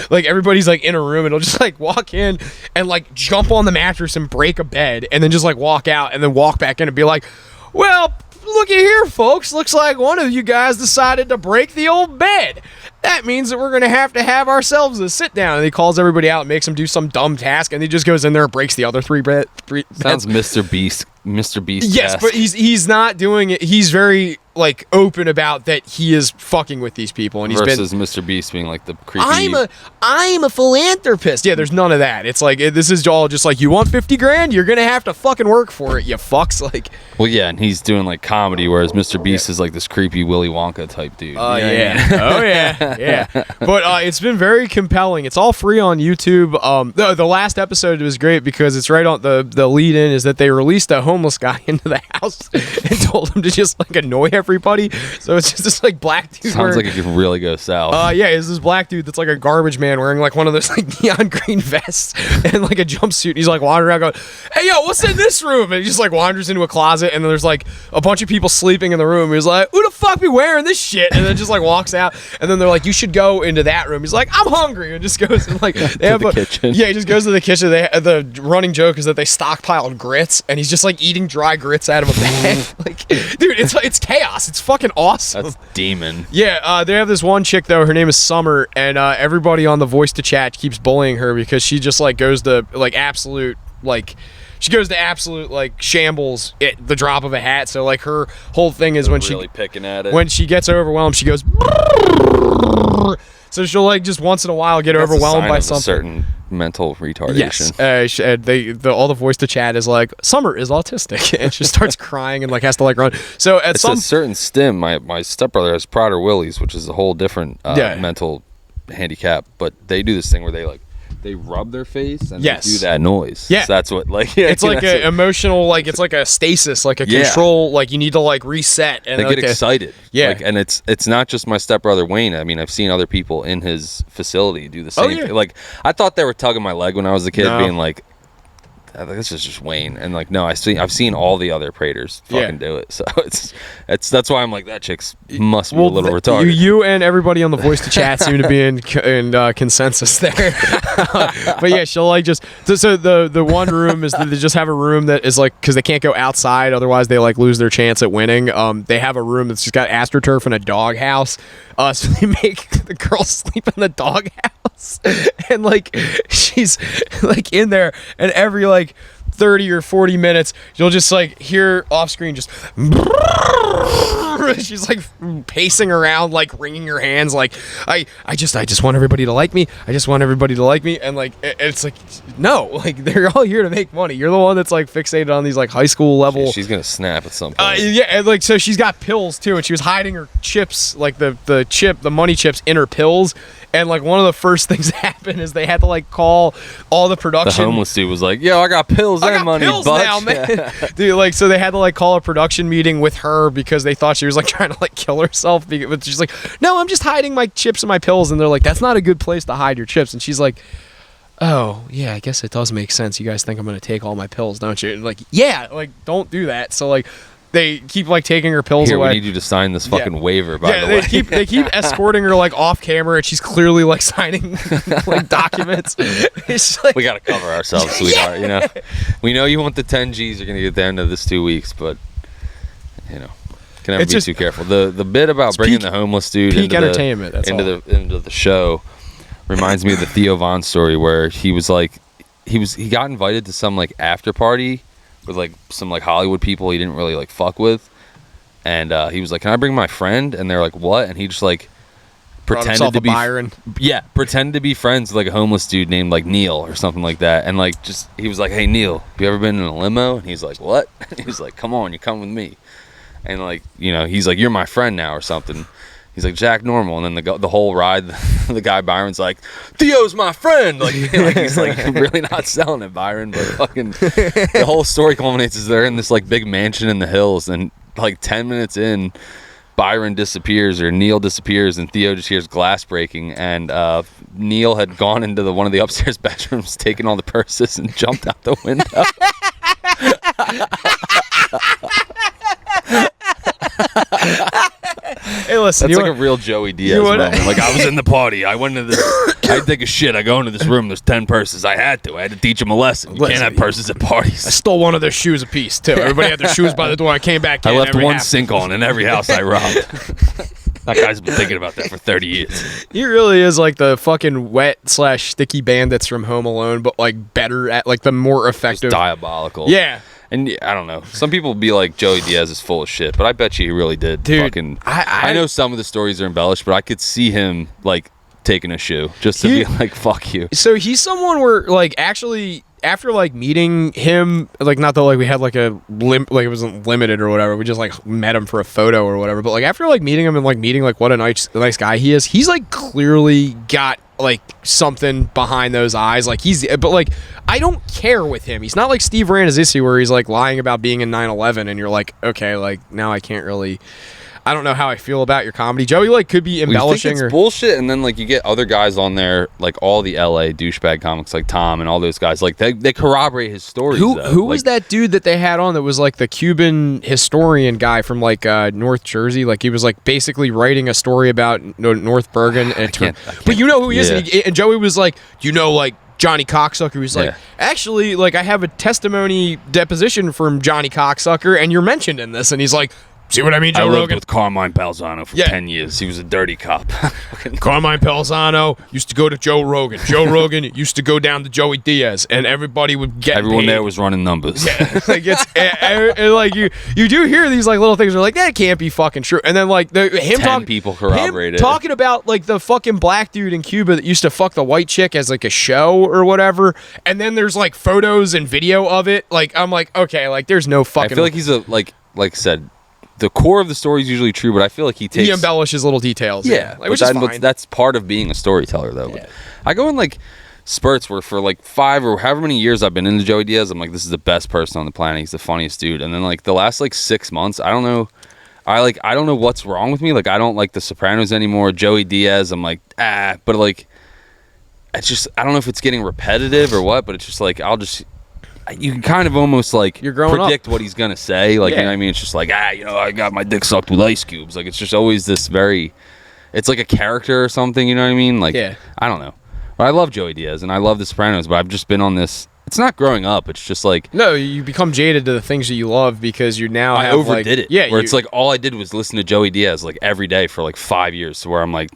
like everybody's like in a room and he'll just like walk in and like jump on the mattress and break a bed and then just like walk out and then walk back in and be like, well, looky here, folks. Looks like one of you guys decided to break the old bed. That means that we're going to have ourselves a sit down. And he calls everybody out and makes them do some dumb task, and he just goes in there and breaks the other three beds. Sounds Mr. Beast. Yes, but he's not doing it. He's very like open about that he is fucking with these people, and versus Mr. Beast being like the creepy. I'm a philanthropist. Yeah, there's none of that. It's like this is all just like, you want 50 grand, you're gonna have to fucking work for it, you fucks. Like, well, yeah, and he's doing like comedy, whereas Mr. Beast is like this creepy Willy Wonka type dude. Oh yeah, oh yeah. But it's been very compelling. It's all free on YouTube. The last episode was great because it's right on the lead in is that they released a homeless guy into the house and told him to just like annoy everybody. So it's just this like black dude. Sounds like it could really go south. Yeah, it's this black dude that's like a garbage man wearing like one of those like neon green vests and like a jumpsuit. And he's like wandering around going, hey yo, what's in this room? And he just like wanders into a closet and then there's like a bunch of people sleeping in the room. He's like, who the fuck be wearing this shit? And then just like walks out and then they're like, you should go into that room. He's like, I'm hungry, and just goes and like they have the kitchen. Yeah, he just goes to the kitchen. The running joke is that they stockpiled grits and he's just like eating dry grits out of a bag. Like, dude, it's chaos. It's fucking awesome. That's demon. Yeah, they have this one chick though. Her name is Summer, and everybody on the voice to chat keeps bullying her because she just like goes to like absolute like. She goes to absolute like shambles at the drop of a hat. So like her whole thing is when really picking at it. When she gets overwhelmed, she goes. So she'll like just once in a while get overwhelmed by something. A certain mental retardation. Yes, all the voice to chat is like, Summer is autistic, and she starts crying and like has to like run. So at it's a certain stim. My stepbrother has Prader-Willi's, which is a whole different mental handicap. But they do this thing where they rub their face and they do that noise. Yeah, so that's what like. It's like an emotional, like it's like a stasis, like a control, like you need to like reset. And they get excited. Yeah, like, and it's not just my stepbrother Wayne. I mean, I've seen other people in his facility do the same. Yeah. Like I thought they were tugging my leg when I was a kid, being like, I think this is just Wayne, and like no, I've seen all the other Praters fucking do it. So that's why I'm like, that chick's must be a little retarded. You and everybody on the voice to chat seem to be in consensus there. But yeah, she'll like just so the one room is that they just have a room that is like, because they can't go outside, otherwise they like lose their chance at winning. They have a room that's just got AstroTurf and a dog house. So they make the girl sleep in the dog house, and like she's like in there, and every like 30 or 40 minutes you'll just like hear off screen just she's like pacing around, like wringing her hands, like I just want everybody to like me. I just want everybody to like me. And like it's like, no, like they're all here to make money. You're the one that's like fixated on these like high school level. She's gonna snap at some point. Yeah, and like so she's got pills too, and she was hiding her chips, like the money chips in her pills. And like one of the first things that happened is they had to like call all the production. The homeless dude was like, "Yo, I got pills and money, pills now, man." Dude, like so they had to like call a production meeting with her because they thought she was like trying to like kill herself. But she's like, "No, I'm just hiding my chips and my pills." And they're like, "That's not a good place to hide your chips." And she's like, "Oh yeah, I guess it does make sense. You guys think I'm gonna take all my pills, don't you?" And like, yeah, like don't do that. So like. They keep like taking her pills away. We need you to sign this fucking waiver. By the way, they keep escorting her like off camera, and she's clearly like signing like documents. It's like, we gotta cover ourselves, sweetheart. You know, we know you want the 10 G's. You're gonna get at the end of this 2 weeks, but you know, can never be too careful. The bit about bringing the homeless dude into entertainment into the show reminds me of the Theo Von story, where he was like, he got invited to some like after party with like some like Hollywood people he didn't really like fuck with, and he was like, "Can I bring my friend?" And they're like, "What?" And he just like pretended to be Byron. Yeah, pretended to be friends with like a homeless dude named like Neil or something like that, and like just he was like, "Hey Neil, have you ever been in a limo?" And he's like, "What?" And he was like, "Come on, you come with me." And like, you know, he's like, "You're my friend now" or something. He's like, "Jack Normal," and then the whole ride, the guy Byron's like, "Theo's my friend." Like he's like really not selling it, Byron. But fucking the whole story culminates is they're in this like big mansion in the hills, and like 10 minutes in, Byron disappears or Neil disappears, and Theo just hears glass breaking, and Neil had gone into one of the upstairs bedrooms, taken all the purses, and jumped out the window. listen. That's like a real Joey Diaz moment. Like, I was in the party. I went into this. I take a shit. I go into this room. There's 10 purses. I had to teach them a lesson. You can't have purses at parties. I stole one of their shoes a piece too. Everybody had their shoes by the door. I came back. I left one sink on in every house I robbed. That guy's been thinking about that for 30 years. He really is like the fucking wet/sticky bandits from Home Alone, but like better at like the more effective. Just diabolical. Yeah. And I don't know. Some people be like, Joey Diaz is full of shit, but I bet you he really did. Dude, fucking, I know some of the stories are embellished, but I could see him like taking a shoe just to be like, fuck you. So he's someone where like actually after like meeting him, like not that like we had like a like it wasn't limited or whatever, we just like met him for a photo or whatever, but like after like meeting him and like meeting like what a nice guy he is, he's like clearly got like something behind those eyes. Like but like I don't care with him. He's not like Steve Rannazzisi where he's like lying about being in 9/11 and you're like, okay, like now I can't really. I don't know how I feel about your comedy. Joey like could be embellishing it's bullshit, and then like you get other guys on there, like all the LA douchebag comics like Tom and all those guys, like they corroborate his stories. Who was that dude that they had on that was like the Cuban historian guy from like North Jersey? Like he was like basically writing a story about North Bergen and but you know who he is, and Joey was like, you know, like Johnny Cocksucker. He's like, actually, like I have a testimony deposition from Johnny Cocksucker, and you're mentioned in this, and he's like. See what I mean, Joe Rogan? I lived with Carmine Palzano for 10 years. He was a dirty cop. Carmine Palzano used to go to Joe Rogan. Joe Rogan used to go down to Joey Diaz, and everybody would get Everyone paid. there was running numbers. Yeah, like it's and like you do hear these like little things. Are like that can't be fucking true. And then like him 10 people corroborate it. Talking about like the fucking black dude in Cuba that used to fuck the white chick as like a show or whatever. And then there's like photos and video of it. Like I'm like okay, like there's no fucking. I feel like he's a like I said. The core of the story is usually true, but I feel like he embellishes little details. Yeah, like, which is fine. But that's part of being a storyteller, though. Yeah. I go in like spurts where for like 5 or however many years I've been into Joey Diaz, I'm like, this is the best person on the planet. He's the funniest dude. And then like the last like 6 months, I don't know. I don't know what's wrong with me. Like I don't like The Sopranos anymore. Joey Diaz, I'm like but like it's just I don't know if it's getting repetitive or what, but it's just like you can kind of almost like You're growing predict what he's gonna say, like you know what I mean. It's just like I got my dick sucked with ice cubes. Like it's just always this it's like a character or something. You know what I mean? Like I don't know. But I love Joey Diaz and I love The Sopranos, but I've just been on this. It's not growing up. It's just like no, you become jaded to the things that you love because you now I have overdid like, it. Yeah, where it's like all I did was listen to Joey Diaz like every day for like 5 years, to where I'm like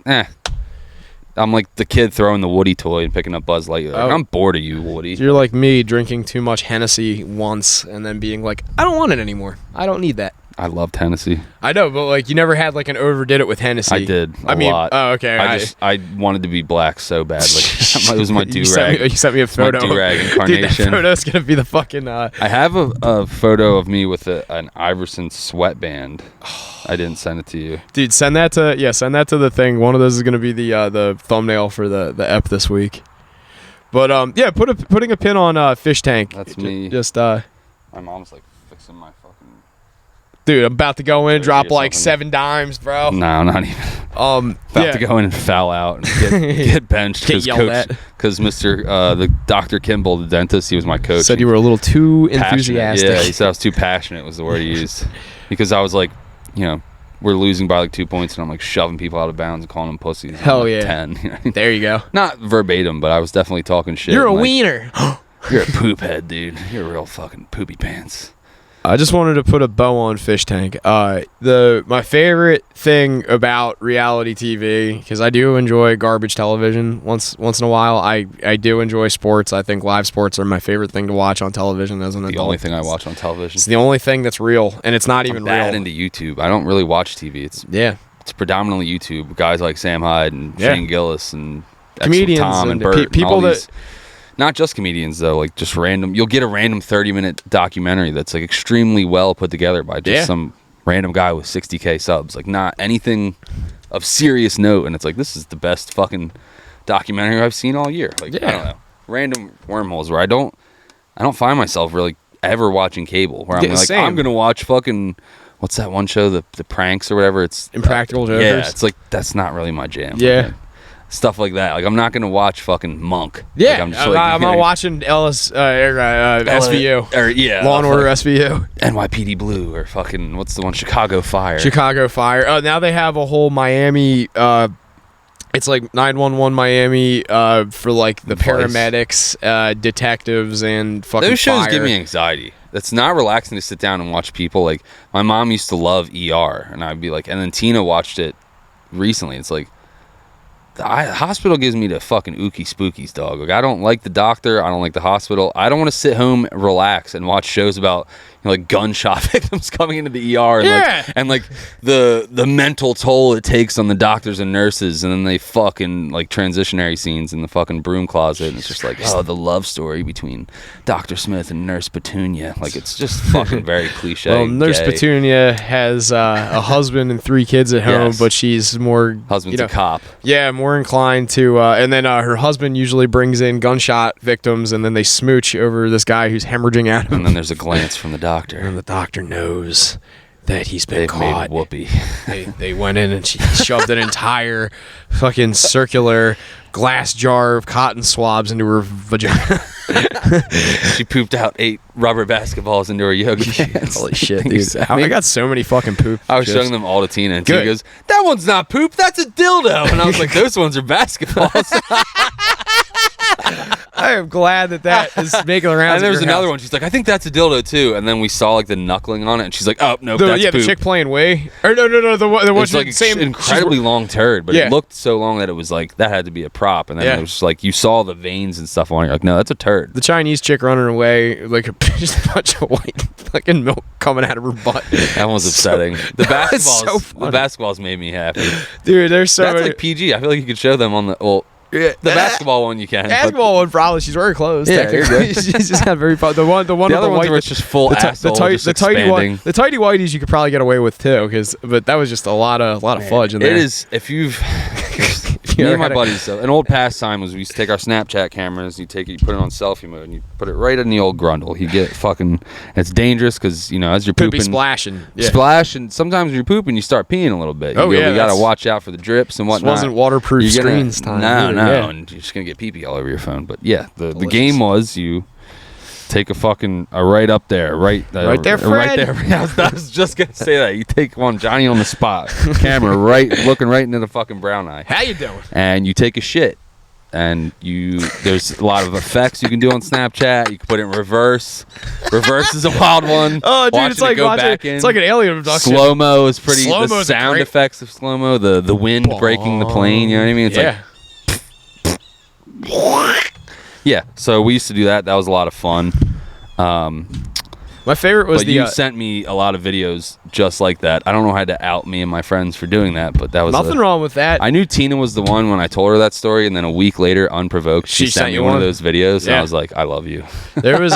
I'm like the kid throwing the Woody toy and picking up Buzz Lightyear. Like, I'm bored of you, Woody. You're like me drinking too much Hennessy once and then being like, I don't want it anymore. I don't need that. I loved Hennessy. I know, but like you never had like an overdid it with Hennessy. I did. I mean, lot. Oh, okay. I wanted to be black so bad. Like it was my do-rag. You sent me a photo. My do-rag incarnation. Dude, that photo's gonna be the fucking. I have a photo of me with an Iverson sweatband. I didn't send it to you. Dude, send that to the thing. One of those is gonna be the thumbnail for the ep this week. But putting a pin on Fish Tank. That's me. Just my mom's like fixing my fucking. Dude, I'm about to go in, drop like 7 dimes, bro. No, not even. About to go in and foul out and get benched because Mr. The Dr. Kimball, the dentist, he was my coach. Said you were a little too passionate. enthusiastic. Yeah, he said I was too passionate was the word he used. Because I was like, we're losing by like 2 points and I'm like shoving people out of bounds and calling them pussies. Hell like yeah. 10. There you go. Not verbatim, but I was definitely talking shit. You're a wiener. You're a poop head, dude. You're a real fucking poopy pants. I just wanted to put a bow on Fish Tank. My favorite thing about reality TV, because I do enjoy garbage television once in a while. I do enjoy sports. I think live sports are my favorite thing to watch on television as an adult. The only thing I watch on television. It's the only thing that's real, and it's not even real. I'm bad into YouTube. I don't really watch TV. It's predominantly YouTube. Guys like Sam Hyde and Shane Gillis and comedians Tom and Bert people and all these. that. Not just comedians though, like just random. You'll get a random 30-minute documentary that's like extremely well put together by just some random guy with 60K subs. Like not anything of serious note, and it's like this is the best fucking documentary I've seen all year. Like I don't know, random wormholes where I don't find myself really ever watching cable. Where I'm like I'm gonna watch fucking what's that one show the pranks or whatever. It's Impractical Jokers. Yeah, it's like that's not really my jam. Yeah. stuff like that. Like I'm not gonna watch fucking Monk. Yeah, like, I'm, just I'm not watching SVU. Or yeah, Law and Order SVU. NYPD Blue or fucking what's the one? Chicago Fire. Chicago Fire. Oh, now they have a whole Miami. It's like 911 Miami for like the Vice. paramedics, detectives, and fucking Those shows fire. give me anxiety. It's not relaxing to sit down and watch people. Like my mom used to love ER, and I'd be like, and then Tina watched it recently. It's like the hospital gives me the fucking ookie spookies, dog. Like I don't like the doctor. I don't like the hospital. I don't want to sit home, relax, and watch shows about like gunshot victims coming into the ER and like the mental toll it takes on the doctors and nurses, and then they fucking like transitionary scenes in the fucking broom closet, and it's just like, oh, the love story between Dr. Smith and Nurse Petunia. Like it's just fucking very cliche. Well, Nurse gay. Petunia has a husband and 3 kids at home, Yes. but she's more Husband's a cop. Yeah, more inclined to, and then her husband usually brings in gunshot victims, and then they smooch over this guy who's hemorrhaging at him. And then there's a glance from the doctor. And the doctor knows that he's been They've caught. made whoopee. They went in and she shoved an entire fucking circular glass jar of cotton swabs into her vagina. She pooped out 8 rubber basketballs into her yogi pants. Holy shit, You dude. said I me? got so many fucking poop. I was jokes. showing them all to Tina, and Good. Tina goes, "That one's not poop, that's a dildo." And I was like, "Those ones are basketballs." I am glad that is making the rounds. And there was at your another house. one. She's like, "I think that's a dildo too." And then we saw like the knuckling on it, and she's like, "Oh nope, that's The poop." chick playing way. Or no, the one It's like same incredibly long turd, but Yeah. it looked so long that it was like that had to be a prop. And then Yeah. it was just like you saw the veins and stuff on it. You're like, no, that's a turd. The Chinese chick running away, like just a bunch of white fucking milk coming out of her butt. That one's So- upsetting. The It's so basketballs, funny. the basketballs made me happy. Dude, there's so That's many. like PG. I feel like you could show them on the the basketball one you can. but Basketball one probably. She's wearing clothes. Yeah, you're technically. good. She's just not very fun. The one the with other the ones white, where it's just full asshole, just tighty expanding. the tighty whities you could probably get away with too, but that was just a lot of fudge in there. It is if you've. Me ever and my had a- buddies, an old pastime was we used to take our Snapchat cameras, you put it on selfie mode, and you put it right in the old grundle. You get fucking, it's dangerous because as you're Could be pooping, splashing. Yeah. splash, and sometimes when you're pooping, you start peeing a little bit. Oh, yeah, you gotta that's- watch out for the drips and This whatnot. wasn't waterproof You're gonna- screens time. No, either, no, yeah. and you're just gonna get pee all over your phone. But yeah, the Delicious. game was you take a fucking right up there, right there, Right there, right Fred. there. I was just gonna say that. You take one Johnny on the spot, camera looking right into the fucking brown eye, How you doing? and you take a shit. And there's a lot of effects you can do on Snapchat. You can put it in reverse. Reverse is a wild one. Oh, dude, Watching it's like it go watching, back in. it's like an alien abduction. Slow mo is pretty. Slow-mo's The a sound great- effects of slow mo, the wind breaking the plane. You know what I mean? It's yeah. yeah. So we used to do that. That was a lot of fun. My favorite was But the. you sent me a lot of videos just like that. I don't know how to out me and my friends for doing that, but that was nothing wrong with that. I knew Tina was the one when I told her that story, and then a week later, unprovoked, she sent me one of those videos, and Yeah. I was like, "I love you." There was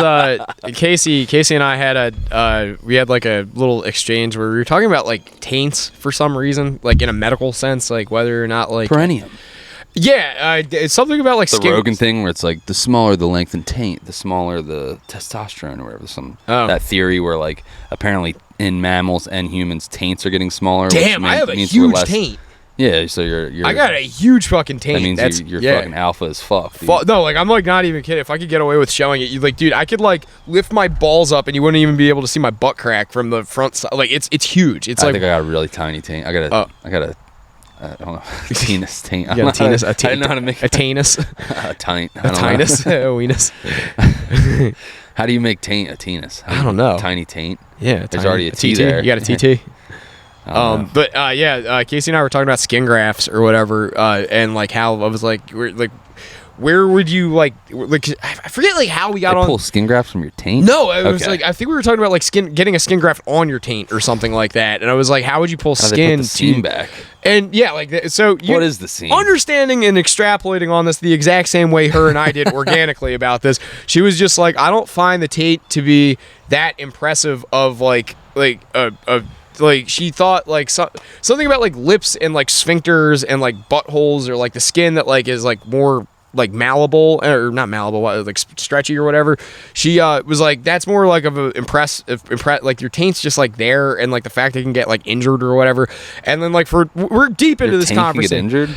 Casey and I had we had like a little exchange where we were talking about like taints for some reason, like in a medical sense, like whether or not like Perennium. it's something about like The skin. Rogan thing where it's like the smaller the length and taint, the smaller the testosterone or whatever. That theory where like apparently in mammals and humans taints are getting smaller. which Damn, I have a means we're huge less- taint. Yeah, so you're. I got a huge fucking taint. That means That's you're yeah. fucking alpha as fuck. dude. No, like I'm like not even kidding. If I could get away with showing it, you like, dude, I could like lift my balls up and you wouldn't even be able to see my butt crack from the front side. Like it's huge. It's I like think I got a really tiny taint. I got a. I don't know. Tennis taint. you got a tennis. I didn't know how to make a tennis. a taint. A tinus. A weenus. How do you make taint a tennis? I don't know. Tiny taint. Yeah, There's already a T there. You got a TT. I don't know. But Casey and I were talking about skin grafts or whatever, and like how I was like, where would you like I forget like how we got They on. pull skin grafts from your taint? No, it was Okay. like I think we were talking about like getting a skin graft on your taint or something like that, and I was like, how would you pull How do they skin put the seam to back? And yeah, like so. What is the seam? Understanding and extrapolating on this the exact same way her and I did organically about this. She was just like, I don't find the taint to be that impressive of like she thought like something about like lips and like sphincters and like buttholes or like the skin that like is like more like malleable or not malleable, like stretchy or whatever. She was like, that's more like of a impress like your taint's just like there, and like the fact they can get like injured or whatever. And then like we're deep into Your this taint can get conversation. injured?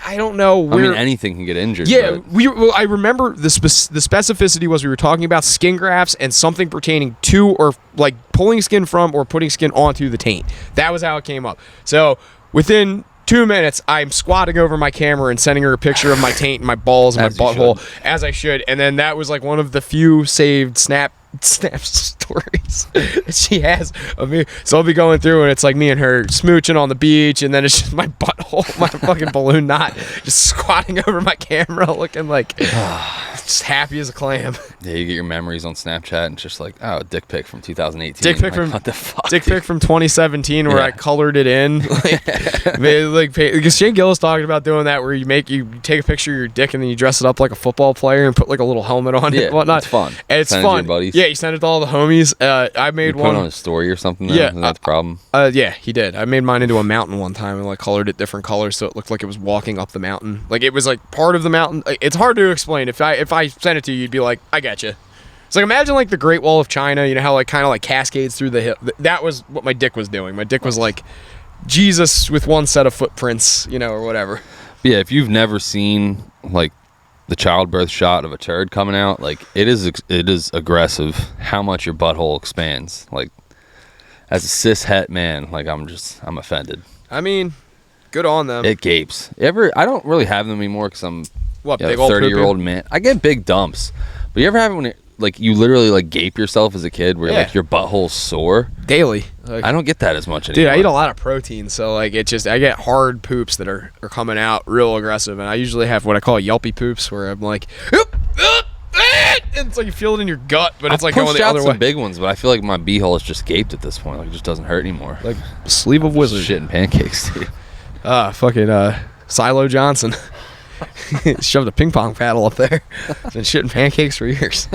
I don't know I where. mean, anything can get injured. Yeah, but I remember the specificity was we were talking about skin grafts and something pertaining to or like pulling skin from or putting skin onto the taint. That was how it came up. So within 2 minutes, I'm squatting over my camera and sending her a picture of my taint and my balls and my As you butthole, as I should. And then that was like one of the few saved snap stories that she has of me. So I'll be going through and it's like me and her smooching on the beach, and then it's just my butthole, my fucking balloon knot, just squatting over my camera, looking like just happy as a clam. yeah, you get your memories on Snapchat and it's just like, oh, dick pic from 2018. Dick pic Like, from what the fuck, Dick dude? pic from 2017 where Yeah. I colored it in. Because Shane Gillis talking about doing that, where you take a picture of your dick and then you dress it up like a football player and put like a little helmet on it Yeah, and whatnot. it's fun. And it's Send it to your fun. buddies. Yeah, you send it to all the homies. I made You put one. it on a story or something. Though? Yeah, Isn't that the problem? Yeah, he did. I made mine into a mountain one time and like colored it different colors so it looked like it was walking up the mountain. Like it was like part of the mountain. It's hard to explain. If I sent it to you, you'd be like, I got you. It's like imagine like the Great Wall of China. You know how like kind of like cascades through the hill. That was what my dick was doing. My dick was like Jesus with one set of footprints, or whatever. Yeah, if you've never seen like the childbirth shot of a turd coming out, like it is aggressive how much your butthole expands. Like as a cis het man, like I'm offended. I mean, good on them. It gapes. I don't really have them anymore because I'm What, a big old 30-year-old poo-poo? man. I get big dumps, but you ever have it when like you literally like gape yourself as a kid, where Yeah. like your butthole's sore? Daily. Like, I don't get that as much anymore. dude, I eat a lot of protein, so like I get hard poops that are coming out real aggressive, and I usually have what I call yelpy poops, where I'm like, and it's like you feel it in your gut, but it's like going pushed the out other some way. big ones, but I feel like my beehole is just gaped at this point. Like it just doesn't hurt anymore. Like sleeve of wizard. Shit and pancakes, dude. Fucking Silo Johnson shoved a ping pong paddle up there. Been shitting pancakes for years.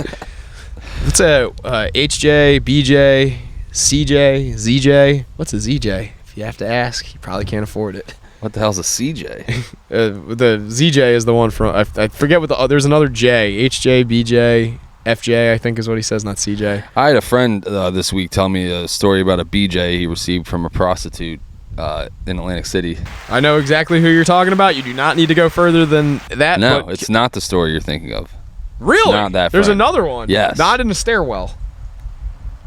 What's a HJ, BJ, CJ, ZJ? What's a ZJ? If you have to ask, you probably can't afford it. What the hell's a CJ? The ZJ is the one from I forget what there's another J. HJ, BJ, FJ, I think is what he says, not CJ. I had a friend this week tell me a story about a BJ he received from a prostitute in Atlantic City. I know exactly who you're talking about. You do not need to go further than that. No, but it's not the story you're thinking of. really not that There's friend. another one. Yes. Not in a stairwell.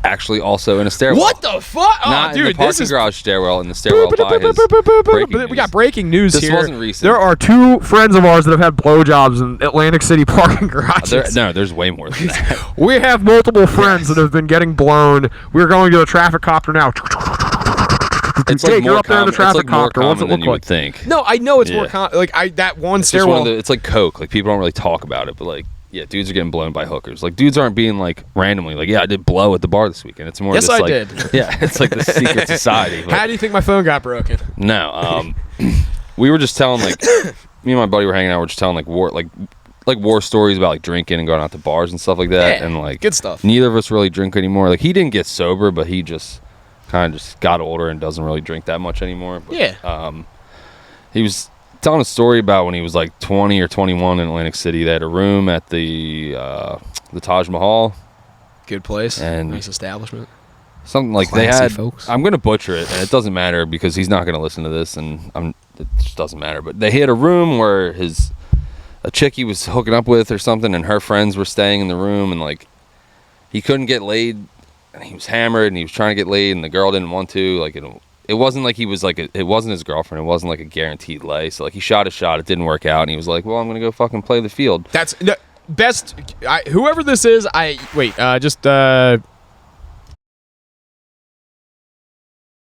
Actually, also in a stairwell. What the fuck? Oh, Not in dude, the parking this is garage stairwell, in the stairwell by his breaking we news. got breaking news This here. wasn't recent. There are two friends of ours that have had blowjobs in Atlantic City parking garages. There's way more than that. We have multiple friends that have been getting blown. We're going to the traffic copter now. It's Jake, like you're more up there in the common. It's like traffic more copter. What's it common than look you like? would think. No, I know it's more Yeah. that one It's just stairwell. it's like coke. Like people don't really talk about it, but like yeah, dudes are getting blown by hookers. Like dudes aren't being like randomly like I did blow at the bar this weekend. It's more Yes, this, I like, did. Yeah, it's like the secret society. But How do you think my phone got broken? no, we were just telling like me and my buddy were hanging out. We're just telling like war stories about like drinking and going out to bars and stuff like that. Yeah, and like good stuff. Neither of us really drink anymore. Like he didn't get sober, but he just kind of just got older and doesn't really drink that much anymore. But, Yeah. he was telling a story about when he was like 20 or 21 in Atlantic City. They had a room at the Taj Mahal, Good place. And- nice establishment. something like Classy they had. folks. I'm gonna butcher it, and it doesn't matter because he's not gonna listen to this, and it just doesn't matter. But they had a room where a chick he was hooking up with or something, and her friends were staying in the room, and like he couldn't get laid, and he was hammered, and he was trying to get laid, and the girl didn't want to. Like it wasn't like he was like it wasn't his girlfriend. It wasn't like a guaranteed lay. So like he shot a shot, it didn't work out, and he was like, "Well, I'm gonna go fucking play the field." That's no, best. Whoever this is,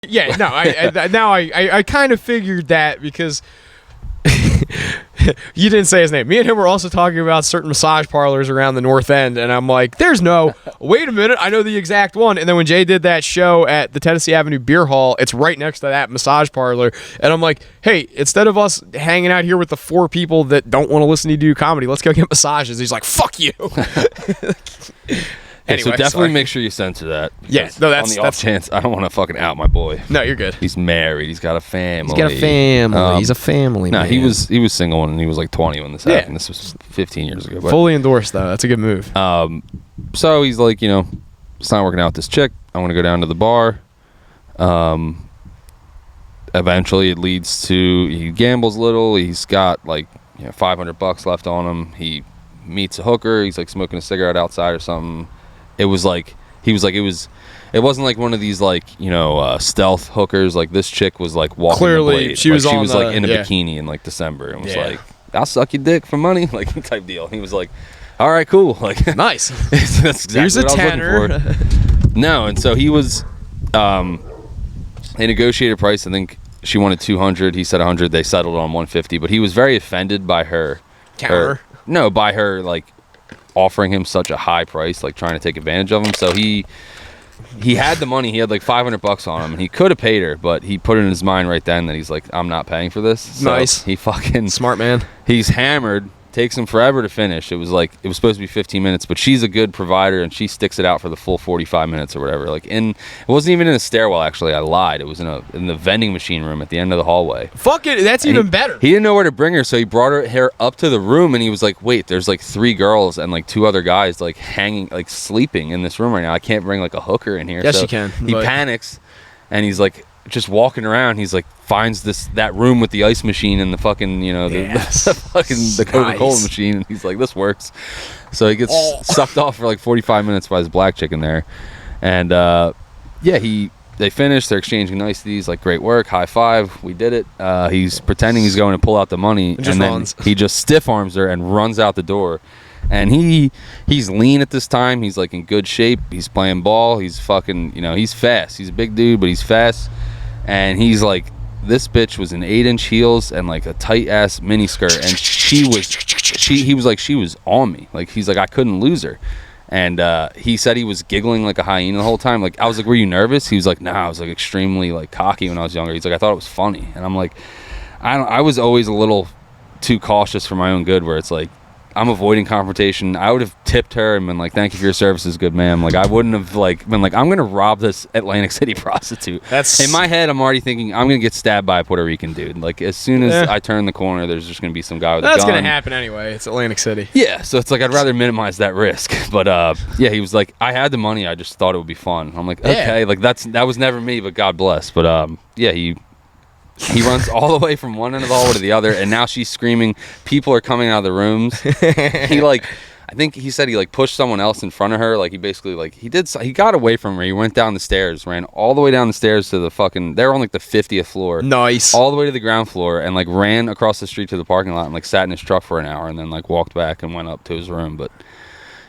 Yeah, no, I kind of figured that because you didn't say his name. Me and him were also talking about certain massage parlors around the North End, and I'm like, wait a minute, I know the exact one. And then when Jay did that show at the Tennessee Avenue Beer Hall, it's right next to that massage parlor, and I'm like, hey, instead of us hanging out here with the 4 people that don't want to listen to you do comedy, let's go get massages. He's like, fuck you. Anyway, so definitely sorry. make sure you censor that. Yeah, because no, that's- on the off chance. I don't want to fucking out my boy. No, you're good. He's married. He's got a family. He's got a family. He's a family No, man. he was single when he was like 20 when this Yeah. happened. This was 15 years ago. But, fully endorsed, though. That's a good move. so he's like, it's not working out with this chick. I want to go down to the bar. eventually it leads to he gambles little. He's got like $500 left on him. He meets a hooker. He's like smoking a cigarette outside or something. It was like he was like it wasn't like one of these like stealth hookers. Like this chick was like walking Clearly, the blade. she was like in a bikini in like December and was like, "I'll suck your dick for money," like type deal. And he was like, "All right, cool." Like nice. That's exactly Here's a what tenner. I was looking for. No, and so he was. They negotiated price. I think she wanted 200. He said 100. They settled on 150. But he was very offended by her. Counter? By her like offering him such a high price, like trying to take advantage of him. So he had the money. He had like $500 on him, and he could have paid her, but he put it in his mind right then that he's like, I'm not paying for this. So nice. He fucking smart man. He's hammered. Takes him forever to finish. It was supposed to be 15 minutes, but she's a good provider and she sticks it out for the full 45 minutes or whatever. It wasn't even in a stairwell. Actually, I lied. It was in the vending machine room at the end of the hallway. Fuck it, that's even better. He didn't know where to bring her, so he brought her up to the room, and he was like, "Wait, there's like 3 girls and like 2 other guys like hanging, like sleeping in this room right now. I can't bring like a hooker in here." Yes, so you can. He panics, and he's like just walking around. He's like finds that room with the ice machine and the fucking the Coca-Cola machine, and he's like, "This works." So he gets sucked off for like 45 minutes by his black chick in there, and they finish. They're exchanging niceties, like, "Great work, high five, we did it." He's pretending he's going to pull out the money, and then he just stiff arms her and runs out the door. And he's lean at this time. He's like in good shape. He's playing ball. He's fucking he's fast. He's a big dude, but he's fast. And he's like, this bitch was in 8-inch heels and like a tight ass mini skirt, and he was like, she was on me. Like, he's like, I couldn't lose her. And he said he was giggling like a hyena the whole time. Like, I was like, were you nervous? He was like, nah, I was like extremely like cocky when I was younger. He's like, I thought it was funny. And I'm like, I was always a little too cautious for my own good, where it's like, I'm avoiding confrontation. I would have tipped her and been like, "Thank you for your services, good ma'am." Like, I wouldn't have like been like, "I'm gonna rob this Atlantic City prostitute." That's in my head. I'm already thinking I'm gonna get stabbed by a Puerto Rican dude. Like, as soon as I turn the corner, there's just gonna be some guy with a gun. That's gonna happen anyway. It's Atlantic City. Yeah, so it's like I'd rather minimize that risk. But he was like, I had the money. I just thought it would be fun. I'm like, okay, like that was never me, but God bless. But he runs all the way from one end of the hallway to the other, and now she's screaming. People are coming out of the rooms. I think he said he like pushed someone else in front of her. Like, he basically like he got away from her. He went down the stairs, ran all the way down the stairs to the fucking. They're on like the 50th floor. Nice. All the way to the ground floor, and like ran across the street to the parking lot and like sat in his truck for an hour, and then like walked back and went up to his room. But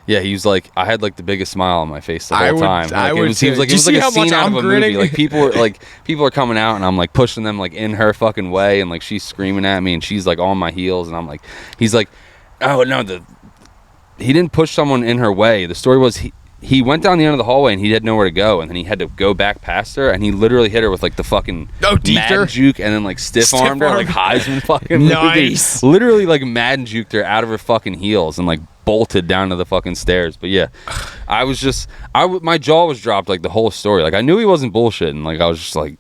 yeah, he was like, I had like the biggest smile on my face the whole time. Like, it was like a scene out of a movie. Like, people are coming out, and I'm like pushing them like in her fucking way, and like she's screaming at me, and she's like on my heels, and I'm like, he's like, oh no, he didn't push someone in her way. The story was he went down the end of the hallway and he had nowhere to go, and then he had to go back past her, and he literally hit her with like the fucking mad juke, and then like stiff armed her like Heisman fucking nice. Literally like mad juked her out of her fucking heels and like bolted down to the fucking stairs. But yeah, my jaw was dropped like the whole story. Like, I knew he wasn't bullshitting. Like, I was just like,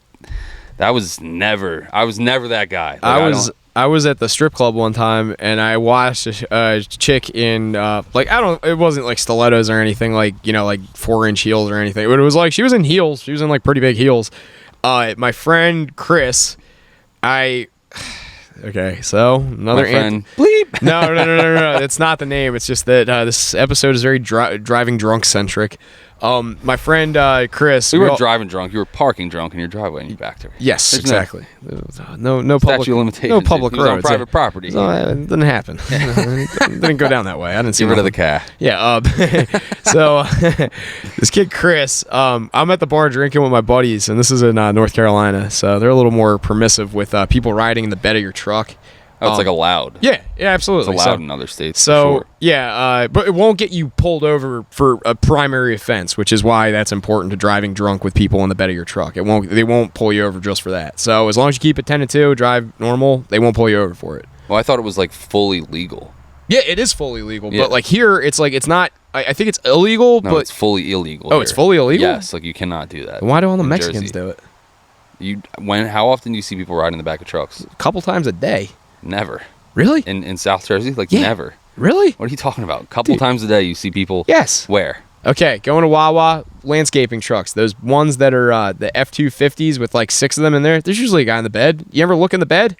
I was never that guy. Like, I was at the strip club one time, and I watched a chick in it wasn't like stilettos or anything, like, like 4-inch heels or anything, but it was like she was in heels. She was in like pretty big heels. My friend Chris, okay, so another friend bleep. No, it's not the name. It's just that this episode is very driving drunk centric. My friend Chris. We were driving drunk. You were parking drunk in your driveway and you backed her. Yes, exactly. No public limitations. No public roads. On private property. So, it didn't happen. It didn't go down that way. I didn't see. Get rid of the car. Yeah. So this kid Chris, I'm at the bar drinking with my buddies, and this is in North Carolina. So they're a little more permissive with people riding in the bed of your truck. Oh, it's like allowed. Yeah, absolutely. It's allowed in other states. So, sure. Yeah, but it won't get you pulled over for a primary offense, which is why that's important to driving drunk with people in the bed of your truck. They won't pull you over just for that. So as long as you keep it 10-2, drive normal, they won't pull you over for it. Well, I thought it was like fully legal. Yeah, it is fully legal, but like here, it's like it's not. I think it's illegal, no, but it's fully illegal. Oh, here. it's fully illegal. Yes, like you cannot do that. Why do all the Mexicans do it? How often do you see people riding in the back of trucks? A couple times a day. Never. Really? In South Jersey? Like, yeah. Never. Really? What are you talking about? A couple times a day you see people. Yes. Where? Okay, going to Wawa, landscaping trucks. Those ones that are the F-250s with like 6 of them in there. There's usually a guy in the bed. You ever look in the bed?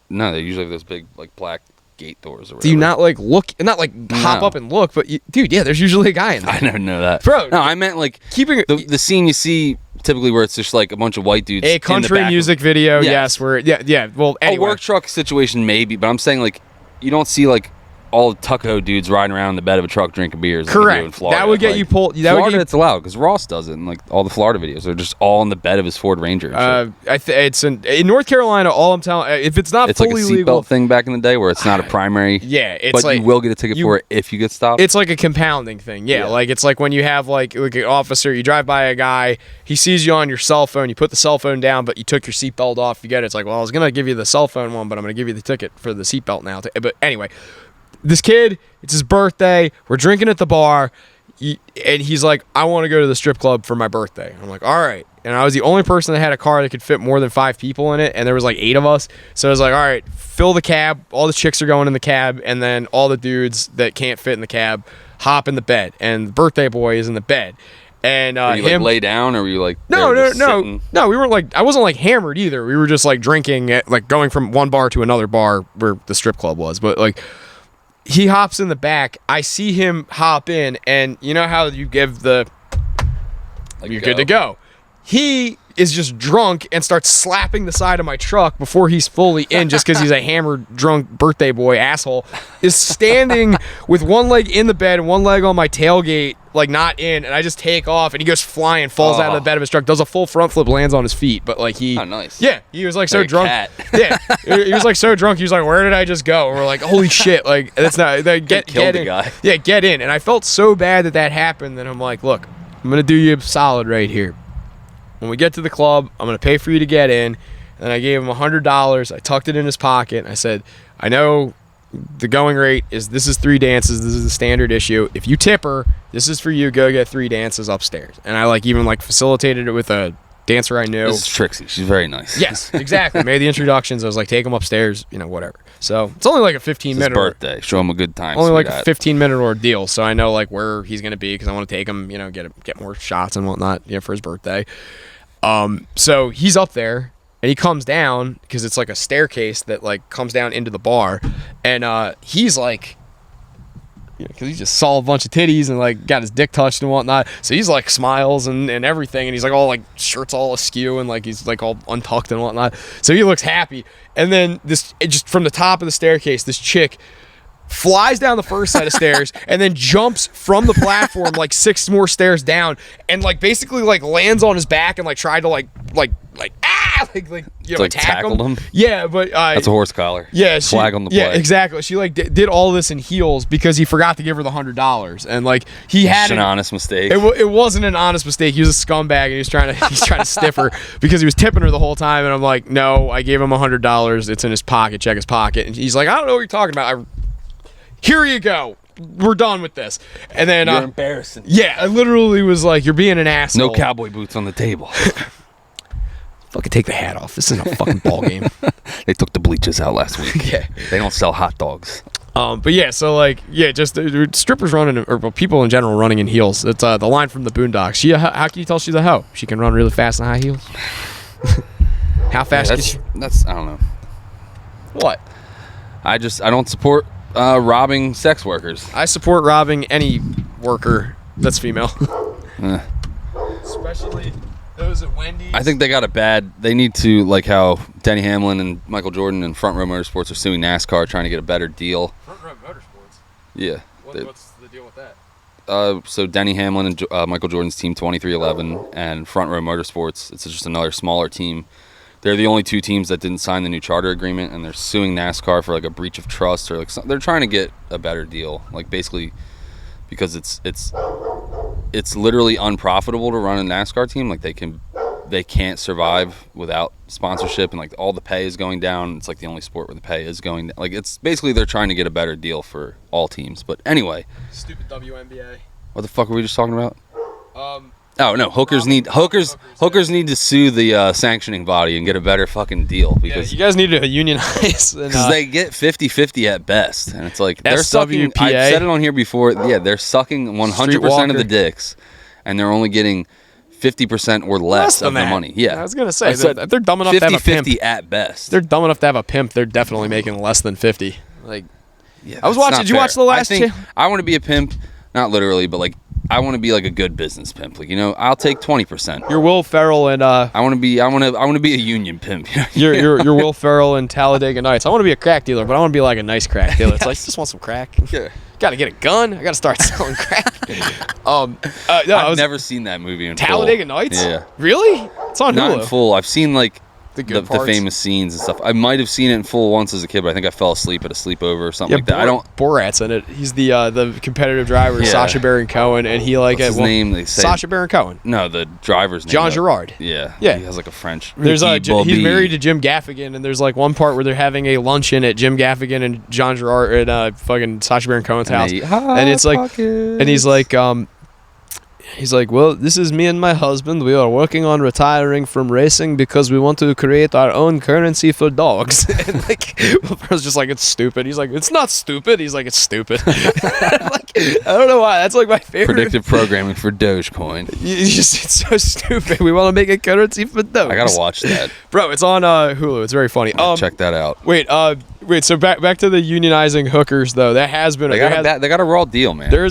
No, they usually have those big like black gate doors or whatever. Do you not like look, not like hop No. up and look, but dude, yeah, there's usually a guy in there. I never know that, Bro, No, I meant like keeping the scene you see typically where it's just like a bunch of white dudes. a in the country back of- music video, Yes. yes, where yeah. Well, A anyway, work truck situation maybe, but I'm saying like you don't see like all the Tuckahoe dudes riding around in the bed of a truck drinking beers. like they do in correct. Florida. That would get Like, you pulled. That Florida, would get you it's allowed because Ross does it, and like all the Florida videos are just all in the bed of his Ford Ranger. And shit. it's in North Carolina. All I'm telling, if it's not It's like a fully seatbelt legal, thing back in the day where it's not a primary. yeah, it's but like you will get a ticket for it if you get stopped. it's like a compounding thing. Yeah, Yeah. like it's like when you have like an officer, you drive by a guy, he sees you on your cell phone, you put the cell phone down, but you took your seatbelt off. You get it. It's like, well, I was gonna give you the cell phone one, but I'm gonna give you the ticket for the seatbelt now. But anyway, this kid, it's his birthday. We're drinking at the bar, and he's like, I want to go to the strip club for my birthday. I'm like, all right. And I was the only person that had a car that could fit more than 5 people in it, and there was like 8 of us. So I was like, all right, fill the cab. All the chicks are going in the cab, and then all the dudes that can't fit in the cab hop in the bed, and the birthday boy is in the bed. And were you him like lay down, or were you like no, there just no. sitting? We weren't like, I wasn't like hammered either. We were just like drinking, like going from one bar to another bar where the strip club was. But like, he hops in the back. I see him hop in, and you know how you give the, Like, you're good to go. He is just drunk and starts slapping the side of my truck before he's fully in, just because he's a hammered, drunk birthday boy asshole. Is standing with one leg in the bed and one leg on my tailgate, like not in, and I just take off, and he goes flying, falls out of the bed of his truck, does a full front flip, lands on his feet. But like Oh, nice. yeah, he was like so Like a drunk. cat. Yeah, he was like so drunk. He was like, "Where did I just go?" And we're like, "Holy shit!" Like that's not get killed the in. guy. Yeah, get in. And I felt so bad that happened. That I'm like, "Look, I'm gonna do you a solid right here. When we get to the club, I'm gonna pay for you to get in." And I gave him $100. I tucked it in his pocket. And I said, "I know the going rate is this is 3 dances. This is the standard issue. If you tip her, this is for you. Go get 3 dances upstairs." And I like even like facilitated it with a dancer I knew. This is Trixie. She's very nice. Yes, exactly. Made the introductions. I was like, take him upstairs, whatever. So it's only like a 15 It's his minute birthday. Show him a good time. only like a sweetheart. 15-minute ordeal. So I know like where he's gonna be because I want to take him, get more shots and whatnot, for his birthday. So he's up there and he comes down because it's like a staircase that like comes down into the bar, and he's like, because he just saw a bunch of titties and like got his dick touched and whatnot. So he's like smiles and everything, and he's like all like shirts all askew and like he's like all untucked and whatnot. So he looks happy. And then just from the top of the staircase, this chick flies down the first set of stairs and then jumps from the platform like 6 more stairs down and like basically like lands on his back and like tried to like like attack tackled him? Yeah, but That's a horse collar. yeah, Flag on the play. Yeah, exactly. She like did all this in heels because he forgot to give her the $100, and like he had It's an honest mistake. it wasn't an honest mistake. He was a scumbag, and he's trying to stiff her because he was tipping her the whole time. And I'm like, no, I gave him $100. It's in his pocket. Check his pocket. And he's like, I don't know what you're talking about. Here you go. We're done with this. And then You're embarrassing. yeah, I literally was like, you're being an asshole. No cowboy boots on the table. Fucking take the hat off. This isn't a fucking ball game. They took the bleachers out last week. Yeah. They don't sell hot dogs. But yeah, so like, yeah, just strippers running, or people in general running in heels. It's the line from the Boondocks. How can you tell she's a hoe? She can run really fast in high heels. How fast can she? That's I don't know. What? I don't support robbing sex workers. I support robbing any worker that's female. Eh. Especially those at Wendy's. I think they got a bad. They need to, like how Denny Hamlin and Michael Jordan and Front Row Motorsports are suing NASCAR, trying to get a better deal. Front Row Motorsports. Yeah. What's the deal with that? So Denny Hamlin and Michael Jordan's team 2311 and Front Row Motorsports. It's just another smaller team. They're the only 2 teams that didn't sign the new charter agreement, and they're suing NASCAR for like a breach of trust or like they're trying to get a better deal. Like basically, because it's literally unprofitable to run a NASCAR team. Like they can't survive without sponsorship, and like all the pay is going down. It's like the only sport where the pay is going down. Like it's basically they're trying to get a better deal for all teams. But anyway, Stupid WNBA. what the fuck were we just talking about? Oh no, hookers need to sue the sanctioning body and get a better fucking deal because you guys need to unionize. Because they get 50-50 at best, and it's like they're sucking. SWPA. I've said it on here before. Yeah, they're sucking 100% of the dicks, and they're only getting 50% or less of the money. Yeah, I was gonna say they're dumb enough to have a pimp. 50-50 at best. They're dumb enough to have a pimp. They're definitely making less than 50. Like, yeah, I was watching. Did you watch the last? I want to be a pimp, not literally, but like I want to be like a good business pimp. Like I'll take 20%. You're Will Ferrell and I want to be a union pimp. you're Will Ferrell and Talladega Nights. I want to be a crack dealer, but I want to be like a nice crack dealer. It's like just want some crack. Yeah. Got to get a gun. I got to start selling crack. No, I've never seen that movie in Talladega full. Nights. Yeah. Really? It's on Hulu. Not in full. I've seen like the famous scenes and stuff. I might have seen it in full once as a kid, but I think I fell asleep at a sleepover or something like that. Borat's in it. He's the competitive driver, Sacha Baron Cohen, and he like what's his name? They say Sacha Baron Cohen. No, the driver's name. John Girard. Yeah. Yeah. He has like a French. He's married to Jim Gaffigan, and there's like one part where they're having a luncheon at Jim Gaffigan and John Girard at fucking Sacha Baron Cohen's house, and it's like, and he's like, well, this is me and my husband. We are working on retiring from racing because we want to create our own currency for dogs. And like, I was just like, it's stupid. He's like, it's not stupid. He's like, it's stupid. Like, I don't know why. That's like my favorite. Predictive programming for Dogecoin. It's so stupid. We want to make a currency for dogs. I gotta watch that, bro. It's on Hulu. It's very funny. Check that out. Wait. So back to the unionizing hookers though. That has been they got a raw deal, man. They're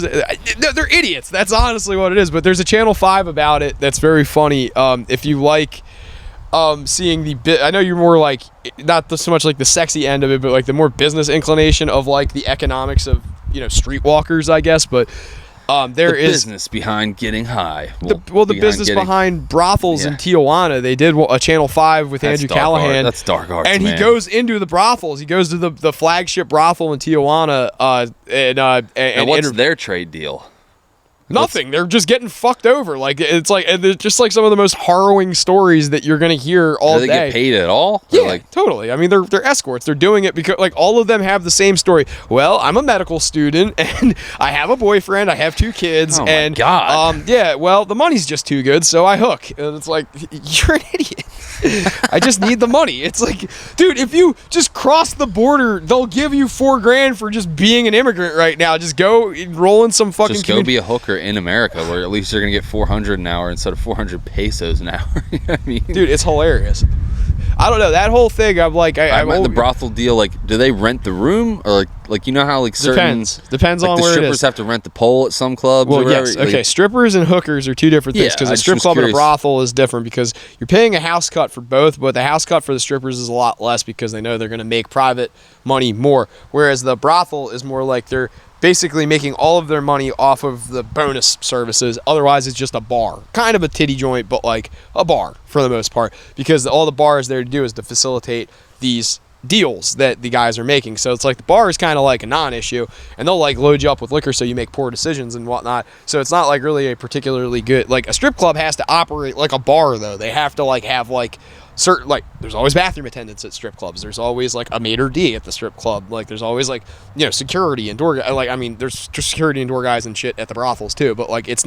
idiots. That's honestly what it is. But there's a Channel 5 about it that's very funny. If you like seeing I know you're more like not so much like the sexy end of it, but like the more business inclination of like the economics of streetwalkers, I guess. But there is business behind getting high. The business behind brothels in Tijuana. They did a Channel 5 with Andrew Callahan. That's dark arts, and man. He goes into the brothels. He goes to the flagship brothel in Tijuana. And what's their trade deal? Nothing. They're just getting fucked over. Like it's just like some of the most harrowing stories that you're gonna hear all day. Do they get paid at all? Yeah, totally. I mean, they're escorts. They're doing it because like all of them have the same story. Well, I'm a medical student and I have a boyfriend. I have 2 kids. Oh and my God. yeah. Well, the money's just too good, so I hook. And it's like you're an idiot. I just need the money. It's like, dude, if you just cross the border, they'll give you $4,000 for just being an immigrant right now. Just go roll in some fucking. Just go be a hooker in America, where at least you're gonna get 400 an hour instead of 400 pesos an hour. You know what I mean? Dude, it's hilarious. I don't know that whole thing. I'm like, the brothel deal. Like, do they rent the room, or like you know how like certain depends on the where it is. Strippers have to rent the pole at some clubs. Well, or yes. Okay, strippers and hookers are 2 different things because a strip club and a brothel is different because you're paying a house cut for both, but the house cut for the strippers is a lot less because they know they're going to make private money more. Whereas the brothel is more like they're basically making all of their money off of the bonus services. Otherwise, it's just a bar. Kind of a titty joint, but like a bar for the most part. Because all the bar is there to do is to facilitate these deals that the guys are making. So it's like the bar is kind of like a non-issue. And they'll like load you up with liquor so you make poor decisions and whatnot. So it's not like really a particularly good... Like a strip club has to operate like a bar though. They have to like have like... certain like there's always bathroom attendants at strip clubs. There's always like a maitre d' at the strip club. Like there's always like security and door like I mean there's security and door guys and shit at the brothels too. But like it's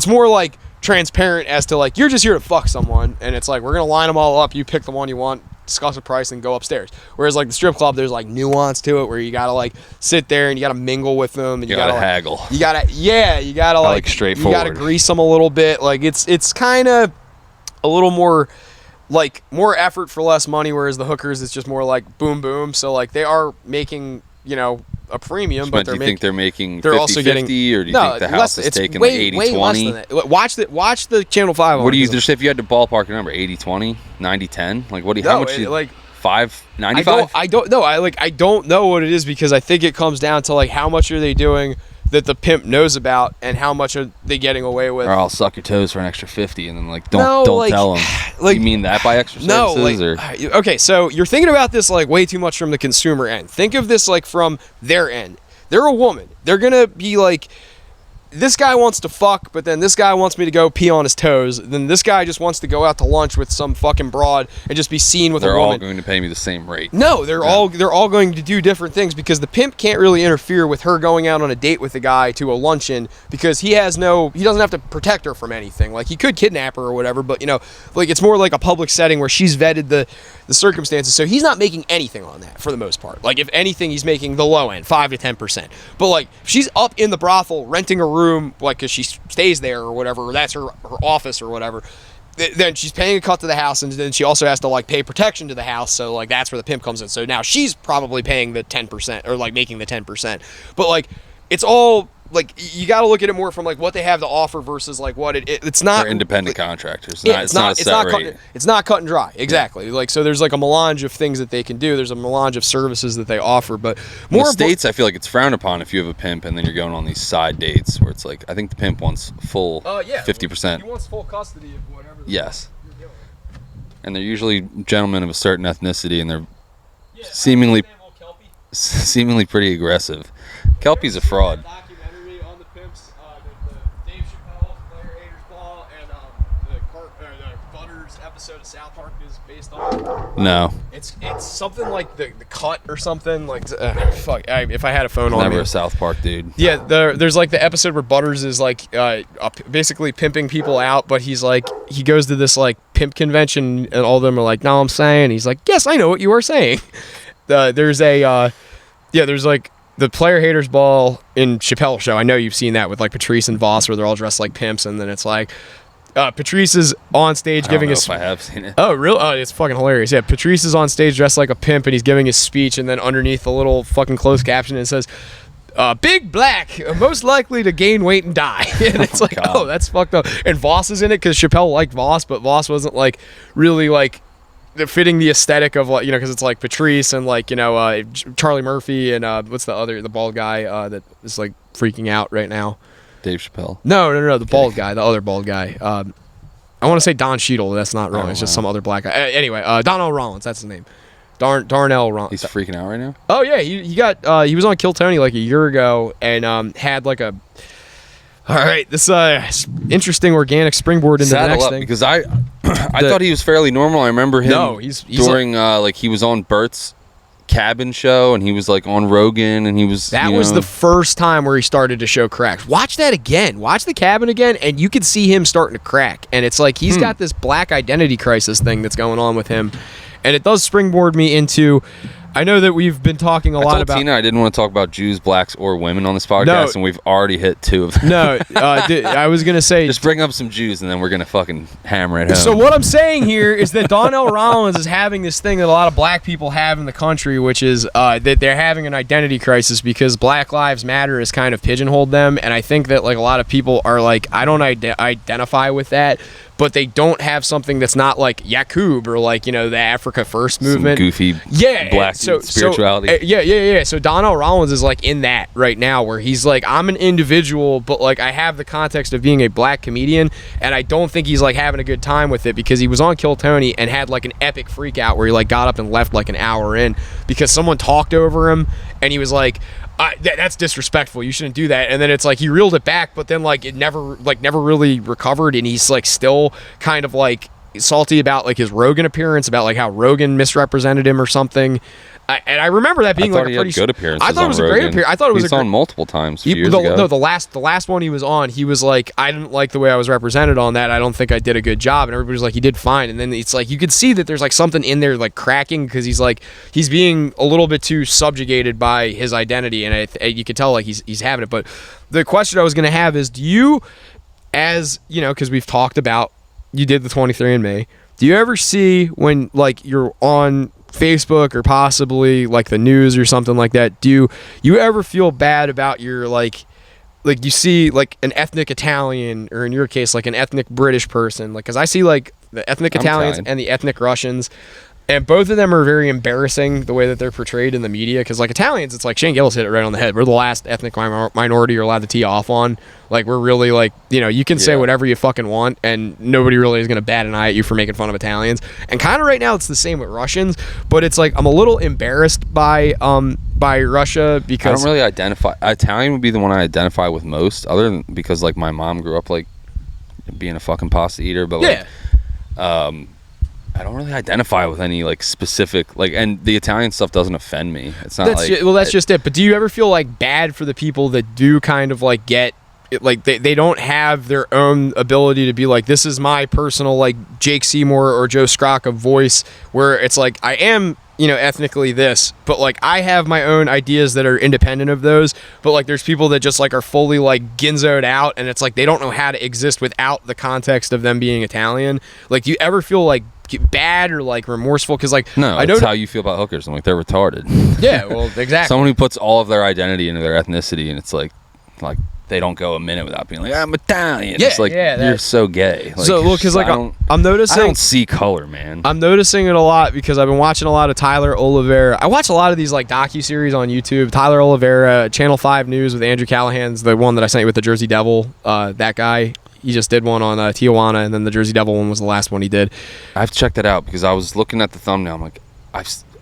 more like transparent as to like you're just here to fuck someone and it's like we're gonna line them all up. You pick the one you want, discuss a price, and go upstairs. Whereas like the strip club, there's like nuance to it where you gotta like sit there and you gotta mingle with them and you gotta haggle. You gotta like straightforward. You gotta grease them a little bit. Like it's kind of a little more. Like more effort for less money, whereas the hookers it's just more like boom boom. So like they are making a premium, but do you think they're making 50-50, also getting, or do you think the house is taking like 80-20? Watch the Channel 5. What do you just if you had to ballpark a number? 80-20, 90-10? Like what do you? How much? Like 5.95? I don't know. I don't know what it is because I think it comes down to like how much are they doing that the pimp knows about and how much are they getting away with. Or I'll suck your toes for an extra 50 and then like don't tell them. Like, you mean that by extra services? Okay, so you're thinking about this like way too much from the consumer end. Think of this like from their end. They're a woman. They're gonna be like this guy wants to fuck, but then this guy wants me to go pee on his toes. Then this guy just wants to go out to lunch with some fucking broad and just be seen with a woman. They're all going to pay me the same rate. No, they're all going to do different things because the pimp can't really interfere with her going out on a date with a guy to a luncheon because he doesn't have to protect her from anything. Like, he could kidnap her or whatever, but like, it's more like a public setting where she's vetted the circumstances. So he's not making anything on that for the most part. Like, if anything, he's making the low end, 5 to 10%. But like, if she's up in the brothel renting a room, like, because she stays there or whatever, or that's her office or whatever, then she's paying a cut to the house, and then she also has to like pay protection to the house. So like, that's where the pimp comes in. So now she's probably paying the 10% or like making the 10%. But like, it's all like, you got to look at it more from like what they have to offer versus like what it's not. They're independent contractors. It's not cut and dry. Exactly. Like, so there's like a melange of things that they can do. There's a melange of services that they offer, but more in the States, I feel like it's frowned upon if you have a pimp and then you're going on these side dates where it's like, I think the pimp wants full 50%. He wants full custody of whatever. Yes. And they're usually gentlemen of a certain ethnicity, and they're seemingly pretty aggressive. Kelpie's a fraud. Documentary on the pimps, the Dave Chappelle, Player Haters Ball, and the Butters episode of South Park is based on. No. It's something like the Cut or something like. Fuck, if I had a phone on me. Never a South Park dude. Yeah, there's like the episode where Butters is like basically pimping people out, but he goes to this like pimp convention, and all of them are like, "No, I'm saying." He's like, "Yes, I know what you are saying." There's like the Player Haters Ball in Chappelle Show. I know you've seen that with like Patrice and Voss, where they're all dressed like pimps, and then it's like Patrice is on stage giving his. If I have seen it. Oh, really? Oh, it's fucking hilarious. Yeah, Patrice is on stage dressed like a pimp, and he's giving his speech, and then underneath a little fucking closed caption, it says, "Big Black, most likely to gain weight and die." And it's like, God. Oh, that's fucked up. And Voss is in it because Chappelle liked Voss, but Voss wasn't like really like fitting the aesthetic of like, because it's like Patrice and like, Charlie Murphy and what's the bald guy that is like freaking out right now. Dave Chappelle. No, the bald guy, the other bald guy. I want to say Don Cheadle, but that's not wrong. It's just some other black guy. Anyway, Donnell Rollins, that's his name. Darnell Rollins. He's freaking out right now? Oh yeah, he was on Kill Tony like a year ago and had like a. All right, this interesting organic springboard into the next thing. Because I thought he was fairly normal. I remember him during like he was on Bert's Cabin show, and he was like on Rogan, and he was was the first time where he started to show cracks. Watch that again. Watch The Cabin again, and you can see him starting to crack. And it's like he's got this black identity crisis thing that's going on with him, and it does springboard me into. I know that we've been talking a lot about. Tina I didn't want to talk about Jews, blacks, or women on this podcast, and we've already hit 2 of them. No, I was gonna say just bring up some Jews, and then we're gonna fucking hammer it home. So what I'm saying here is that Donnell Rollins is having this thing that a lot of black people have in the country, which is that they're having an identity crisis because Black Lives Matter has kind of pigeonholed them, and I think that like a lot of people are like, I don't identify with that. But they don't have something that's not like Yakub or like, the Africa First movement. Some goofy black spirituality. Yeah. So Donnell Rollins is like in that right now where he's like, I'm an individual, but like I have the context of being a black comedian, and I don't think he's like having a good time with it because he was on Kill Tony and had like an epic freak out where he like got up and left like an hour in because someone talked over him, and he was like, that's disrespectful. You shouldn't do that. And then it's like he reeled it back, but then like it never really recovered, and he's like still kind of like salty about like his Rogan appearance, about like how Rogan misrepresented him or something. And I remember that being like a pretty good appearance. I thought it was a great appearance. I thought it was on multiple times. Years ago. No, the last one he was on, he was like, I didn't like the way I was represented on that. I don't think I did a good job. And everybody was like, you did fine. And then it's like you could see that there's like something in there like cracking because he's being a little bit too subjugated by his identity, and you could tell like he's having it. But the question I was gonna have is, do you, as because we've talked about, you did the 23andMe. Do you ever see when like you're on Facebook or possibly like the news or something like that, do you ever feel bad about your like you see like an ethnic Italian, or in your case like an ethnic British person, like because I see like the ethnic Italians and the ethnic Russians, And both of them are very embarrassing the way that they're portrayed in the media. Because like Italians, it's like Shane Gillis hit it right on the head. We're the last ethnic minority you're allowed to tee off on. Like we're really like, you know, you can say whatever you fucking want, and nobody really is gonna bat an eye at you for making fun of Italians. And kind of right now it's the same with Russians, but it's like I'm a little embarrassed by Russia because I don't really identify. Italian would be the one I identify with most, other than because like my mom grew up like being a fucking pasta eater, but like, I don't really identify with any like specific like, and the Italian stuff doesn't offend me. It's not that's just it. But do you ever feel like bad for the people that do kind of like get like they don't have their own ability to be like, this is my personal like Jake Seymour or Joe Straka voice, where it's like I am, you know, ethnically this, but like I have my own ideas that are independent of those, but like there's people that just like are fully like ginzoed out, and it's like they don't know how to exist without the context of them being Italian. Like do you ever feel like bad or like remorseful? Because like no, I know how you feel about hookers. I'm like, they're retarded. Yeah, well, exactly. Someone who puts all of their identity into their ethnicity, and it's like they don't go a minute without being like, I'm Italian. Yeah, it's like, you're so gay. Like, so well, because like I'm noticing, I don't see color, man. I'm noticing it a lot because I've been watching a lot of Tyler Oliveira. I watch a lot of these like docuseries on YouTube. Tyler Oliveira, Channel 5 News with Andrew Callahan's the one that I sent you with the Jersey Devil. That guy, he just did one on Tijuana, and then the Jersey Devil one was the last one he did. I've checked that out because I was looking at the thumbnail. I'm like,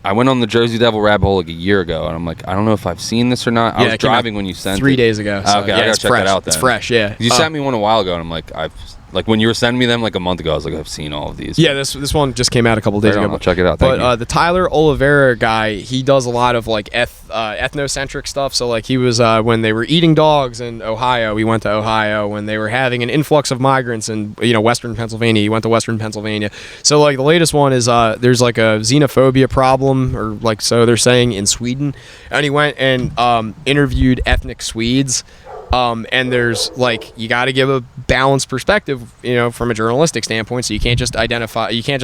I went on the Jersey Devil rabbit hole like a year ago, and I'm like, I don't know if I've seen this or not. I was driving when you sent it. 3 days ago. So okay, I gotta check that out then. It's fresh, yeah. You sent me one a while ago, and I'm like, when you were sending me them like a month ago, I was like, I've seen all of these. Yeah, this one just came out a couple days ago. I'll check it out. But the Tyler Oliveira guy, he does a lot of like ethnocentric stuff. So like he was when they were eating dogs in Ohio, he went to Ohio. When they were having an influx of migrants in Western Pennsylvania, he went to Western Pennsylvania. So like the latest one is there's like a xenophobia problem, or like so they're saying in Sweden, and he went and interviewed ethnic Swedes. And there's like, you got to give a balanced perspective, from a journalistic standpoint. So you can't just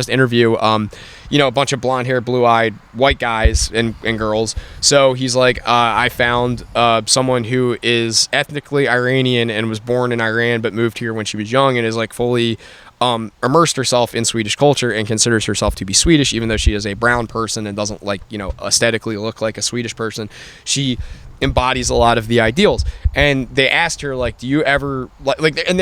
interview, a bunch of blonde haired, blue eyed white guys and girls. So he's like, I found someone who is ethnically Iranian and was born in Iran, but moved here when she was young and is like fully immersed herself in Swedish culture and considers herself to be Swedish, even though she is a brown person and doesn't aesthetically look like a Swedish person. She embodies a lot of the ideals. And they asked her, like, do you ever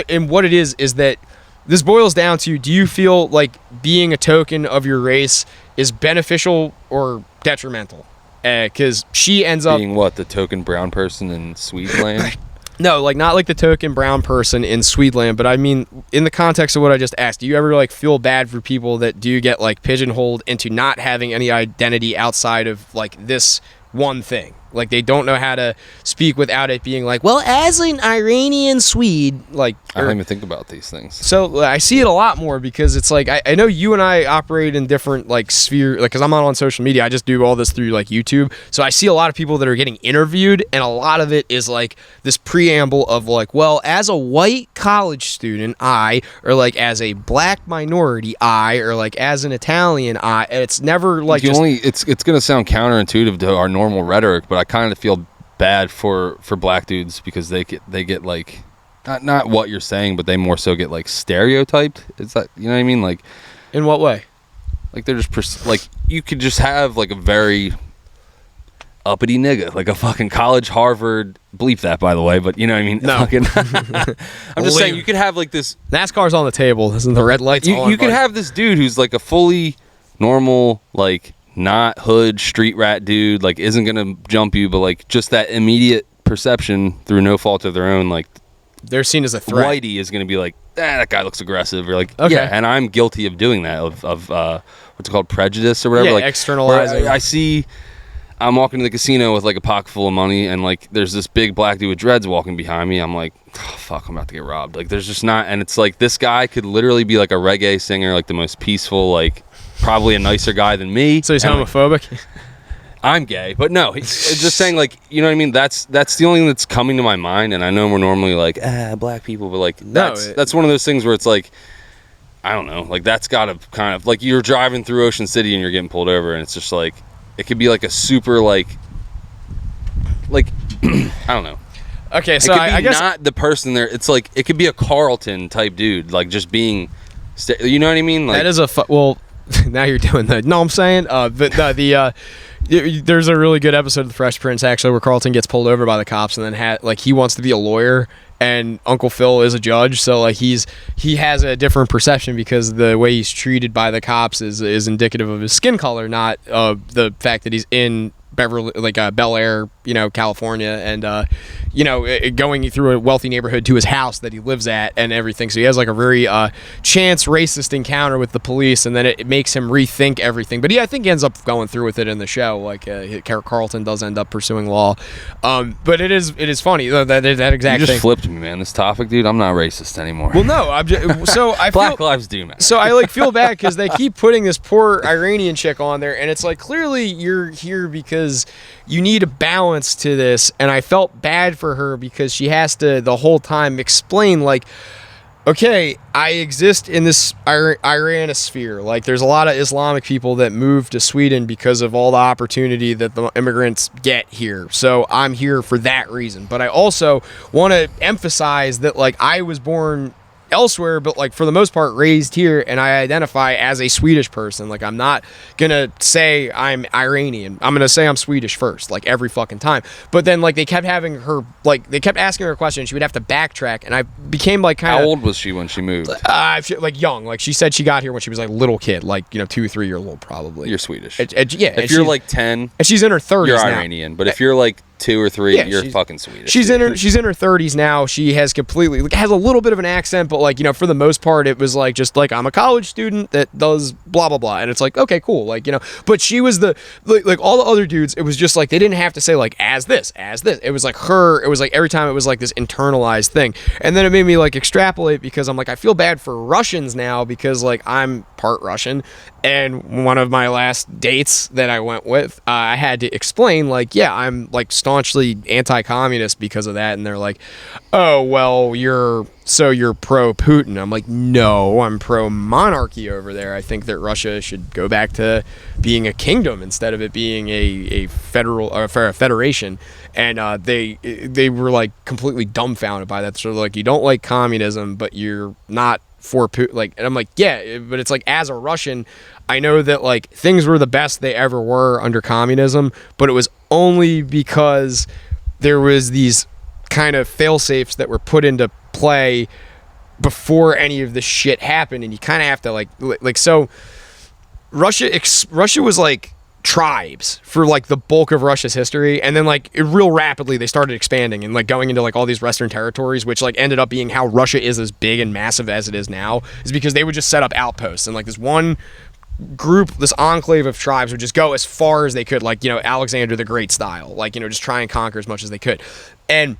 and what it is that this boils down to, do you feel like being a token of your race is beneficial or detrimental? Because she ends up being what, the token brown person in Swedeland? No, like not like the token brown person in Swedeland, but I mean in the context of what I just asked, do you ever like feel bad for people that do get like pigeonholed into not having any identity outside of like this one thing? Like they don't know how to speak without it being like, well, as an Iranian Swede, like I don't even think about these things. So I see it a lot more because it's like I know you and I operate in different like sphere, like because I'm not on social media. I just do all this through like YouTube. So I see a lot of people that are getting interviewed, and a lot of it is like this preamble of like, well, as a white college student, or like as a black minority, or like as an Italian, and it's never like it's gonna sound counterintuitive to our normal rhetoric, but I kind of feel bad for black dudes because they get like not what you're saying, but they more so get like stereotyped. Is that, you know what I mean? Like, in what way? Like they're just like, you could just have like a very uppity nigga, like a fucking college Harvard, bleep that by the way, but you know what I mean? No. I'm just saying you could have like this NASCAR's on the table, isn't the red lights on? You could have this dude who's like a fully normal, like not hood street rat dude, like isn't gonna jump you, but like just that immediate perception through no fault of their own, like they're seen as a threat. Whitey is gonna be like, that guy looks aggressive, or like, okay. Yeah, and I'm guilty of doing that, of what's it called, prejudice or whatever. Yeah, like externalizing. I'm walking to the casino with like a pocket full of money, and like there's this big black dude with dreads walking behind me. I'm like, oh, fuck, I'm about to get robbed. Like there's just not, and it's like this guy could literally be like a reggae singer, like the most peaceful, like probably a nicer guy than me. So he's homophobic? Like, I'm gay, but no, it's just saying, like, you know what I mean? That's the only thing that's coming to my mind, and I know we're normally like, black people, but like that's one of those things where it's like, I don't know, like that's gotta kind of, like you're driving through Ocean City and you're getting pulled over, and it's just like, it could be like a super like I don't know. Okay, so I guess not the person there. It's like it could be a Carlton type dude, like just being, you know what I mean? Like, that is now you're doing that. No, I'm saying, but there's a really good episode of The Fresh Prince actually where Carlton gets pulled over by the cops and then he wants to be a lawyer and Uncle Phil is a judge, so like he has a different perception because the way he's treated by the cops is indicative of his skin color, not the fact that he's in Beverly, like Bel Air, California, and going through a wealthy neighborhood to his house that he lives at and everything. So he has like a very chance racist encounter with the police, and then it makes him rethink everything. But I think he ends up going through with it in the show. Like Carlton does end up pursuing law, but it is funny that exact you just thing. Flipped me, man. This topic, dude. I'm not racist anymore. Well, no, I Black lives do matter. So I feel bad because they keep putting this poor Iranian chick on there, and it's like clearly you're here because you need a balance to this, and I felt bad for her because she has to the whole time explain like, okay, I exist in this Iranosphere. Like, there's a lot of Islamic people that move to Sweden because of all the opportunity that the immigrants get here. So I'm here for that reason. But I also want to emphasize that like I was born elsewhere, but like for the most part raised here, and I identify as a Swedish person. Like, I'm not gonna say I'm Iranian. I'm gonna say I'm Swedish first, like every fucking time. But then like they kept having her, like they kept asking her a question, she would have to backtrack, and I became like kind of. How old was she when she moved? Like young. Like she said she got here when she was like a little kid, like 2 or 3 years old probably. You're Swedish. Yeah. If you're like 10, and she's in her 30s you're now. Iranian. But if you're like 2 or 3, you're fucking Swedish. She's in her 30s now. She has completely has a little bit of an accent, but like for the most part, it was like just like I'm a college student that does blah blah blah, and it's like okay, cool, like But she was the like all the other dudes. It was just like they didn't have to say like as this. It was like her. It was like every time it was like this internalized thing, and then it made me like extrapolate because I'm like I feel bad for Russians now because like I'm part Russian, and one of my last dates that I went with, I had to explain like I'm like staunchly anti-communist because of that, and they're like, oh well, you're pro-Putin. I'm like, no, I'm pro-monarchy over there. I think that Russia should go back to being a kingdom instead of it being a federal or a federation. And they were like completely dumbfounded by that. So like, you don't like communism, but you're not for Putin. Like, and I'm like, yeah, but it's like as a Russian, I know that like things were the best they ever were under communism, but it was only because there was these kind of fail-safes that were put into play before any of this shit happened, and you kind of have to like so Russia was like tribes for like the bulk of Russia's history, and then like real rapidly they started expanding and like going into like all these western territories, which like ended up being how Russia is as big and massive as it is now, is because they would just set up outposts, and like this one group, this enclave of tribes would just go as far as they could, like Alexander the Great style, like just try and conquer as much as they could. And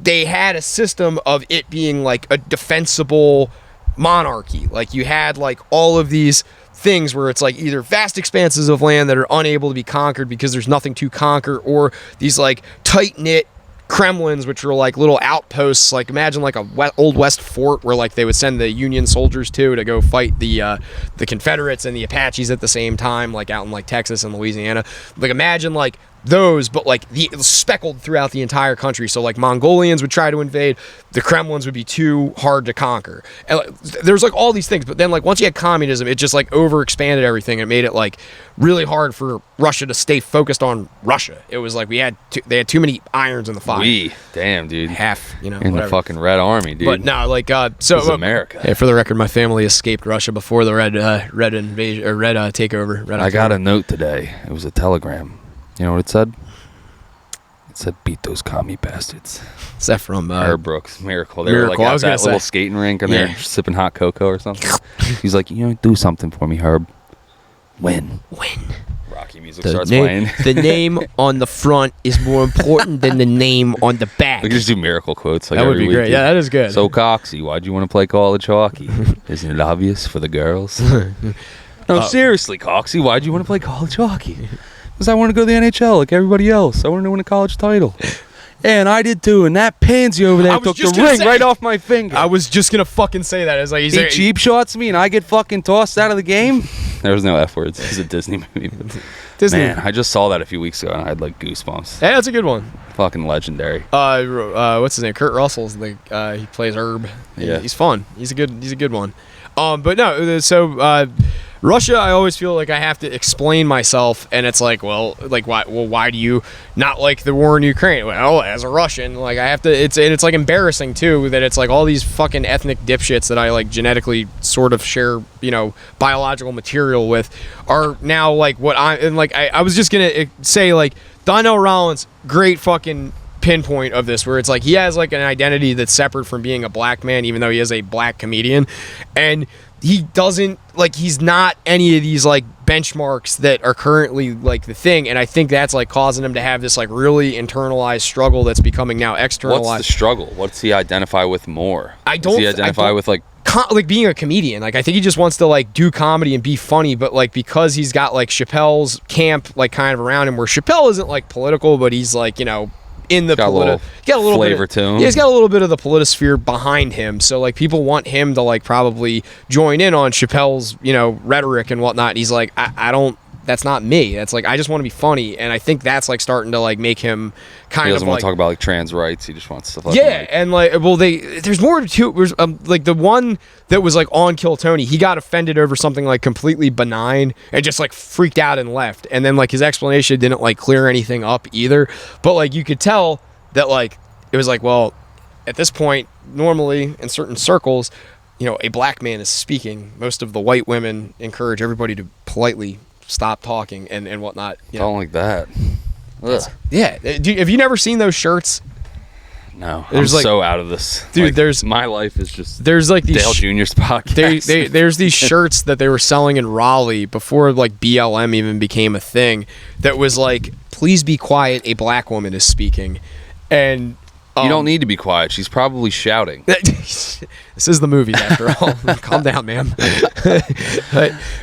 they had a system of it being like a defensible monarchy. Like you had like all of these things where it's like either vast expanses of land that are unable to be conquered because there's nothing to conquer, or these like tight-knit Kremlins, which were like little outposts. Like imagine like a old West fort where like they would send the Union soldiers to go fight the Confederates and the Apaches at the same time, like out in like Texas and Louisiana. Like imagine like those, but like speckled throughout the entire country. So like Mongolians would try to invade, the Kremlins would be too hard to conquer, and like, there's like all these things. But then like once you had communism, it just like overexpanded everything and made it like really hard for Russia to stay focused on Russia. It was like they had too many irons in the fire. Damn, dude, half in whatever. the fucking Red Army, dude. But no, like so this is America. Hey, for the record, my family escaped Russia before the red invasion or red takeover. I got a note today. It was a telegram. You know what it said? It said, "Beat those commie bastards." Is that from Herb Brooks, Miracle? They were like at that little skating rink and they're sipping hot cocoa or something. He's like, do something for me, Herb. When? Rocky music starts playing. The name on the front is more important than the name on the back. We could just do Miracle quotes. Like that would be great. Yeah, that is good. So Coxie, why'd you want to play college hockey? Isn't it obvious for the girls? No, seriously, Coxie, why'd you want to play college hockey? Because I want to go to the NHL like everybody else. I wanted to win a college title. And I did too. And that pansy over there took the ring right off my finger. I was just going to fucking say that. It's like he cheap shots me and I get fucking tossed out of the game. There was no F words. It was a Disney movie. Disney. Man, I just saw that a few weeks ago and I had like goosebumps. Yeah, that's a good one. Fucking legendary. What's his name? Kurt Russell's he plays Herb. Yeah. He's fun. He's a good one. But no, so Russia, I always feel like I have to explain myself, and it's like, well, like why? Well, why do you not like the war in Ukraine? Well, as a Russian, like I have to. It's like embarrassing too that it's like all these fucking ethnic dipshits that I like genetically sort of share, biological material with, are now like what I was just gonna say like Donnell Rollins, great fucking pinpoint of this, where it's like he has like an identity that's separate from being a black man, even though he is a black comedian, and he doesn't like he's not any of these like benchmarks that are currently like the thing, and I think that's like causing him to have this like really internalized struggle that's becoming now externalized. What's the struggle? What's he identify with more? Does he identify with like being a comedian? Like I think he just wants to like do comedy and be funny, but like because he's got like Chappelle's camp like kind of around him, where Chappelle isn't like political, but he's like in the got a little flavor to him. Yeah, he's got a little bit of the politisphere behind him, so like people want him to like probably join in on Chappelle's rhetoric and whatnot. And he's like, I don't. That's not me. That's like I just want to be funny, and I think that's like starting to like make him kind of. He doesn't want to talk about like trans rights. He just wants stuff like yeah, and like there's more to it. There's, like the one that was like on Kill Tony, he got offended over something like completely benign and just like freaked out and left, and then like his explanation didn't like clear anything up either. But like you could tell that like it was like, well, at this point, normally in certain circles, a black man is speaking. Most of the white women encourage everybody to politely stop talking and whatnot. Don't like that. Ugh. Yeah. Have you never seen those shirts? No. I'm so out of this. Dude, my life is just there's like these Dale Jr.'s podcast. There's these shirts that they were selling in Raleigh before like BLM even became a thing that was like, please be quiet, a black woman is speaking. And you don't need to be quiet. She's probably shouting. This is the movie, after all. Calm down, ma'am.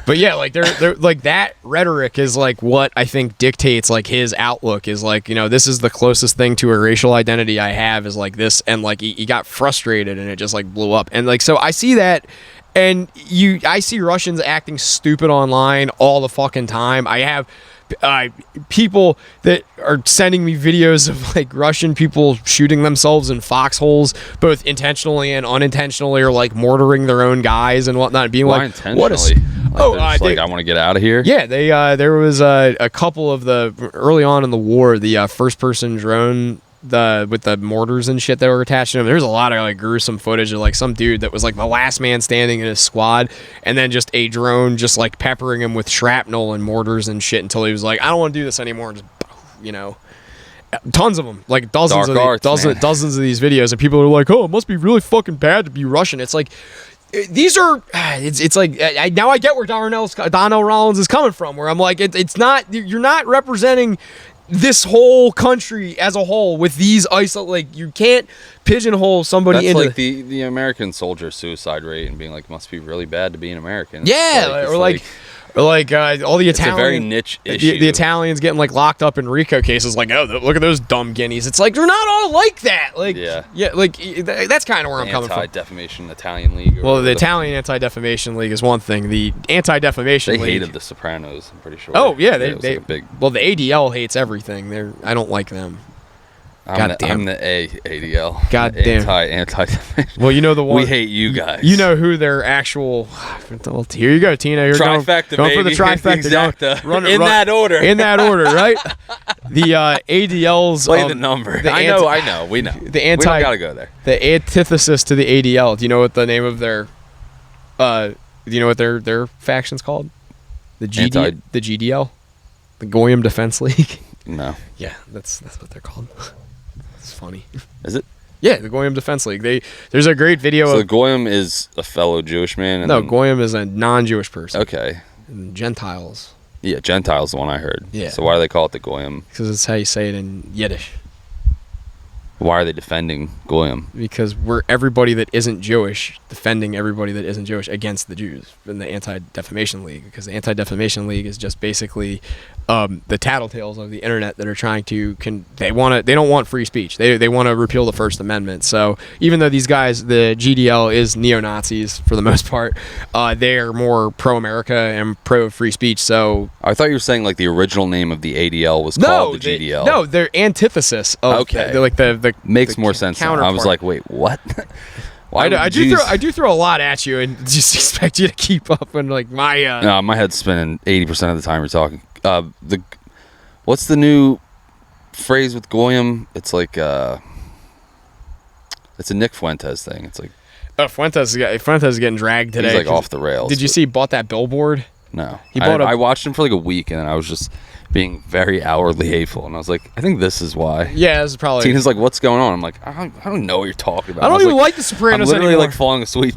but yeah, like they're like that rhetoric is like what I think dictates like his outlook is like, this is the closest thing to a racial identity I have is like this, and like he got frustrated and it just like blew up. And like so I see that, and I see Russians acting stupid online all the fucking time. I have people that are sending me videos of like Russian people shooting themselves in foxholes, both intentionally and unintentionally, or like mortaring their own guys and whatnot. Being why like, intentionally? what is? I want to get out of here. Yeah, they there was a couple of the early on in the war, the first person drone. With the mortars and shit that were attached to him, there's a lot of like gruesome footage of like some dude that was like the last man standing in his squad, and then just a drone just like peppering him with shrapnel and mortars and shit until he was like, I don't want to do this anymore. And just tons of them, like dozens of these videos, and people are like, oh, it must be really fucking bad to be Russian. It's like these are it's like now I get where Donnell Rollins is coming from, where I'm like, it's not, you're not representing this whole country as a whole with these you can't pigeonhole somebody into like the American soldier suicide rate and being like, must be really bad to be an American. Yeah, all the Italians. It's a very niche issue. The Italians getting like locked up in RICO cases, like, oh, look at those dumb guineas. It's like they're not all like that. Like, yeah, like that's kind of where I'm coming from. Anti-Defamation Italian League. Well, the Italian Anti-Defamation League is one thing. The Anti-Defamation League. They hated The Sopranos, I'm pretty sure. Oh yeah, they well, the ADL hates everything. I don't like them. I'm the ADL. God damn. Anti-defamation. Well, the one. We hate you guys. You know who their actual. Well, here you go, Tina. You're trifecta, going for the trifecta. That order. In that order, right? The ADLs. Play the number. I know. We know. We don't gotta go there. The antithesis to the ADL. Do you know what the name of their? Do you know what their faction's called? The GDL, the Goyim Defense League. No. Yeah, that's what they're called. It's funny. Is it? Yeah, the Goyim Defense League. There's a great video. So Goyim is a fellow Jewish man. No, Goyim is a non-Jewish person. Okay. And Gentiles. Yeah, Gentiles, the one I heard. Yeah. So why do they call it the Goyim? Because it's how you say it in Yiddish. Why are they defending Goyim? Because we're everybody that isn't Jewish defending everybody that isn't Jewish against the Jews in the Anti-Defamation League. Because the Anti-Defamation League is just basically the tattletales of the internet that are trying to they don't want free speech. They want to repeal the First Amendment. So even though these guys, the GDL is neo-Nazis for the most part, they're more pro-America and pro-free speech. So I thought you were saying like the original name of the ADL was called the GDL. No, they're antithesis of okay. The makes more sense. I was like, wait, what? I do throw a lot at you and just expect you to keep up. And like no, my head's spinning 80% of the time you're talking. What's the new phrase with Goyim? It's like it's a Nick Fuentes thing. It's like Fuentes is getting dragged today. He's like off the rails. Did you see he bought that billboard? No. I watched him for like a week, and then I was just being very outwardly hateful, and I was like, I think this is why. Yeah, this is probably. Tina's like, what's going on? I'm like, I don't know what you're talking about. I don't even like The Sopranos I'm literally anymore. like falling asleep.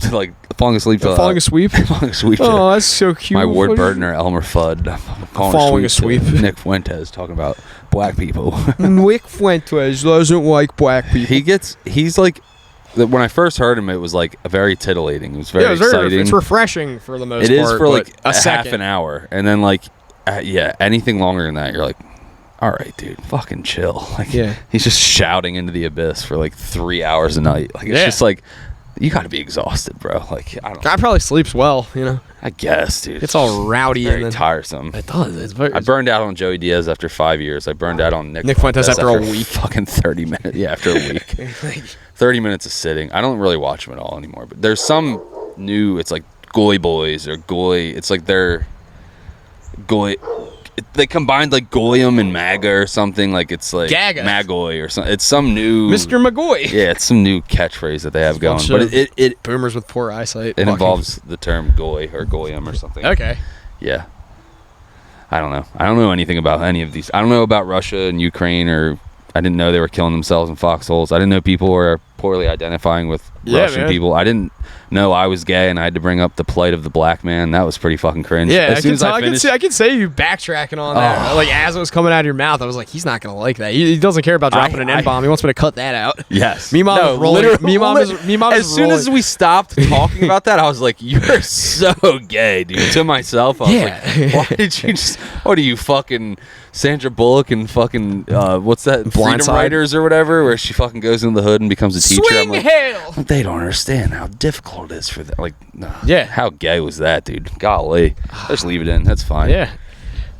Falling asleep. Falling asleep. Oh, that's so cute. My Ward Burton or Elmer Fudd. Falling asleep. Nick Fuentes talking about black people. Nick Fuentes doesn't like black people. He's like. When I first heard him, it was like very titillating. It was very exciting. It's refreshing for the most part. It is for like a half an hour, and then like, anything longer than that, you're like, all right, dude, fucking chill. Like, he's just shouting into the abyss for like 3 hours a night. Like, it's just like, you got to be exhausted, bro. Like, I don't. Guy probably sleeps well, you know. I guess, dude. It's all rowdy very and tiresome. It does. I burned out on Joey Diaz after 5 years. I burned out on Nick Fuentes after a week. Fucking 30 minutes. Yeah, after a week. 30 minutes of sitting. I don't really watch them at all anymore. But there's some new. It's like Goy Boys or Goy. It's like they're Goy. They combined like Goyim and MAGA or something. Like it's like Gaga. Magoy or something. It's some new Mr. Magoy. Yeah, it's some new catchphrase that they have going. But it boomers with poor eyesight. It involves the term Goy or Goyim or something. Okay. Yeah. I don't know. I don't know anything about any of these. I don't know about Russia and Ukraine, or I didn't know they were killing themselves in foxholes. I didn't know people were poorly identifying with Russian people. I didn't know I was gay, and I had to bring up the plight of the black man. That was pretty fucking cringe. Yeah, I can say you backtracking on that. Like, as it was coming out of your mouth, I was like, he's not going to like that. He doesn't care about dropping an N-bomb. He wants me to cut that out. Yes. Me mom is rolling. Me mom is as soon as we stopped talking about that, I was like, you're so gay, dude. To myself, I was like, why did you just, what are you, fucking Sandra Bullock and fucking, what's that, Freedom Writers or whatever, where she fucking goes into the hood and becomes a teacher. Swing hell! They don't understand how difficult it is for them. Like, yeah. How gay was that, dude? Golly. Just leave it in. That's fine. Yeah.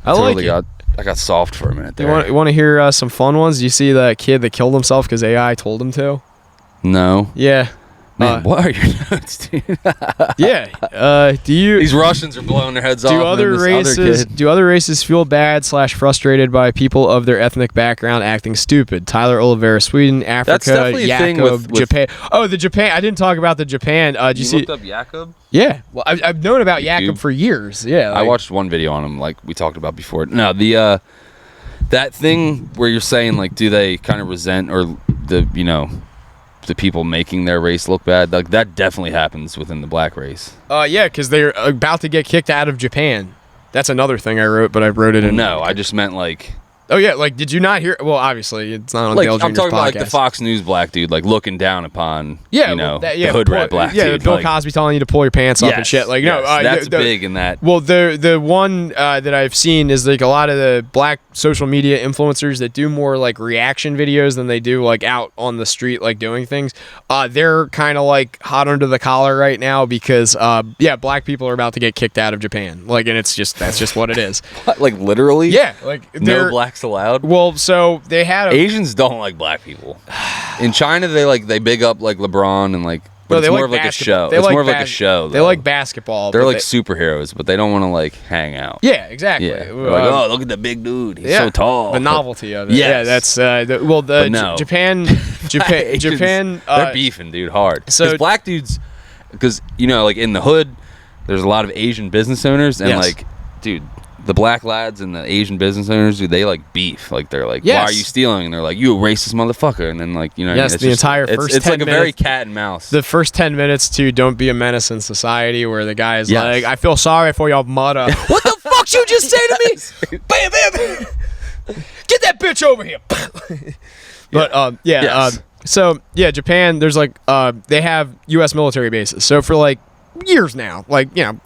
I got soft for a minute there. You want to hear some fun ones? Do you see the kid that killed himself because AI told him to? No. Yeah. Man, what are your notes, dude? Yeah. These Russians are blowing their heads off. Do other races feel bad / frustrated by people of their ethnic background acting stupid? Tyler Oliveira, Sweden, Africa, That's definitely a thing with Japan. Oh, the Japan. I didn't talk about the Japan. Did you see? Looked up Jakob? Yeah. Well, I've known about Jakob for years. Yeah. I watched one video on him, like we talked about before. No, that thing where you're saying, like, do they kind of resent or the people making their race look bad? Like, that definitely happens within the black race. Yeah, because they're about to get kicked out of Japan. That's another thing I wrote, but I wrote it in. No, I just meant like. Oh yeah, like, did you not hear? Well, obviously it's not on Dale Jr.'s I'm talking podcast. about like the Fox News black dude, like looking down upon, the hood rat black dude. Yeah, Bill Cosby telling you to pull your pants up and shit. Like, that's big in that. Well, the one that I've seen is like a lot of the black social media influencers that do more like reaction videos than they do like out on the street like doing things. They're kind of like hot under the collar right now because black people are about to get kicked out of Japan. Like, and that's just what it is. Like, literally? Yeah, like no blacks allowed. Well, so they had Asians don't like black people. In China, they big up like LeBron and like. But it's more of like a show. It's more of like a show. They like basketball. They're like superheroes, but they don't want to like hang out. Yeah, exactly. Yeah. Like, oh, look at the big dude. He's so tall. The novelty of it. Yes. Yeah, that's Japan. They're beefing, dude, hard. So black dudes, because like in the hood, there's a lot of Asian business owners, and like, dude. The black lads and the Asian business owners, dude, they like beef. Like, they're like, why are you stealing? And they're like, you a racist motherfucker. And then, like, yes, the entire first 10 it's like minutes, a very cat and mouse. The first 10 minutes to Don't Be a Menace in Society, where the guy is like, I feel sorry for your mother. What the fuck you just say to me? Bam, bam, bam. Get that bitch over here. But, so, Japan, there's like, they have U.S. military bases. So for like, years now,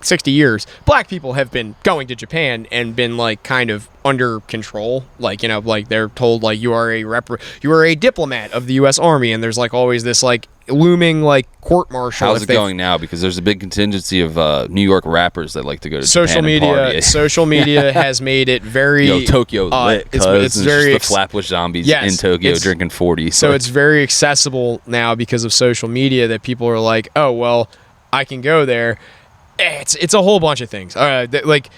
60 years, black people have been going to Japan and been like kind of under control, like they're told like you are a diplomat of the U.S. Army, and there's like always this like looming like court martial. How's it going now? Because there's a big contingency of New York rappers that like to go to social Japan media. and party. Social media has made it very. Yo, Tokyo lit. It's very just the Flatbush Zombies Yes, in Tokyo it's- drinking 40. So it's very accessible now because of social media that people are like, oh well, I can go there. It's a whole bunch of things. Like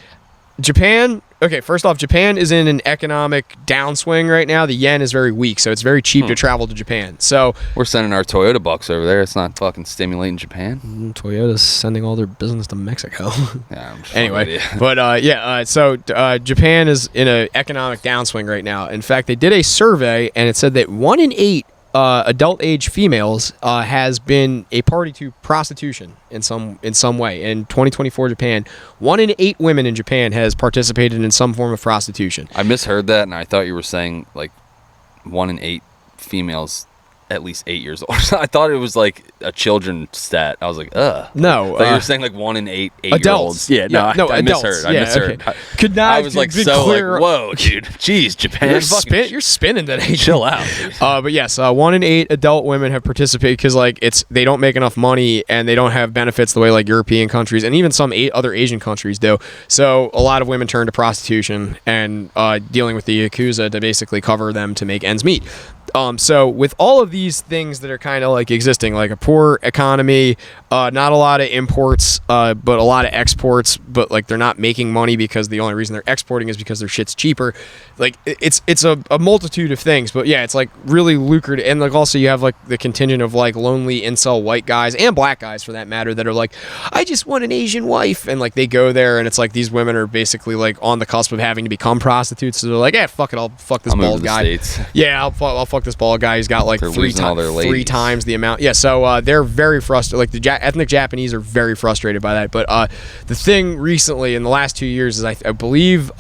Japan. Okay, first off, Japan is in an economic downswing right now. The yen is very weak, so it's very cheap to travel to Japan. So we're sending our Toyota bucks over there. It's not fucking stimulating Japan. Toyota's sending all their business to Mexico. Yeah, I'm just Anyway, fucking but so Japan is in an economic downswing right now. In fact, they did a survey, and it said that 1 in 8 adult age females has been a party to prostitution in some way. In 2024 Japan, 1 in 8 women in Japan has participated in some form of prostitution. I misheard that, and I thought you were saying like 1 in 8 females at least 8 years old. I thought it was like a children stat. I was like, ugh. No, I thought you were saying like 1 in 8 adults. 8-year-olds. Yeah, no, I adults. misheard. I Yeah, misheard. okay. Could not I was like be so clearer. like, whoa, dude. Jeez, Japan. You're spinning today. Chill out, dude. But yes, 1 in 8 adult women have participated because like they don't make enough money and they don't have benefits the way like European countries and even some other Asian countries do. So a lot of women turn to prostitution and dealing with the yakuza to basically cover them to make ends meet. So with all of these things that are kind of like existing, like a poor economy, not a lot of imports, but a lot of exports, but like they're not making money because the only reason they're exporting is because their shit's cheaper. Like it's a multitude of things, but yeah, it's like really lucrative. And like also you have like the contingent of like lonely incel white guys and black guys for that matter that are like, I just want an Asian wife. And like they go there and it's like these women are basically like on the cusp of having to become prostitutes. So they're like, fuck it, I'll fuck this I'll move bald to the guy. States. Yeah, I'll fuck this bald guy. He's got like They're three losing all their times ladies. the amount. Yeah, so they're very frustrated. Like the ethnic Japanese are very frustrated by that. But the thing recently in the last 2 years is I believe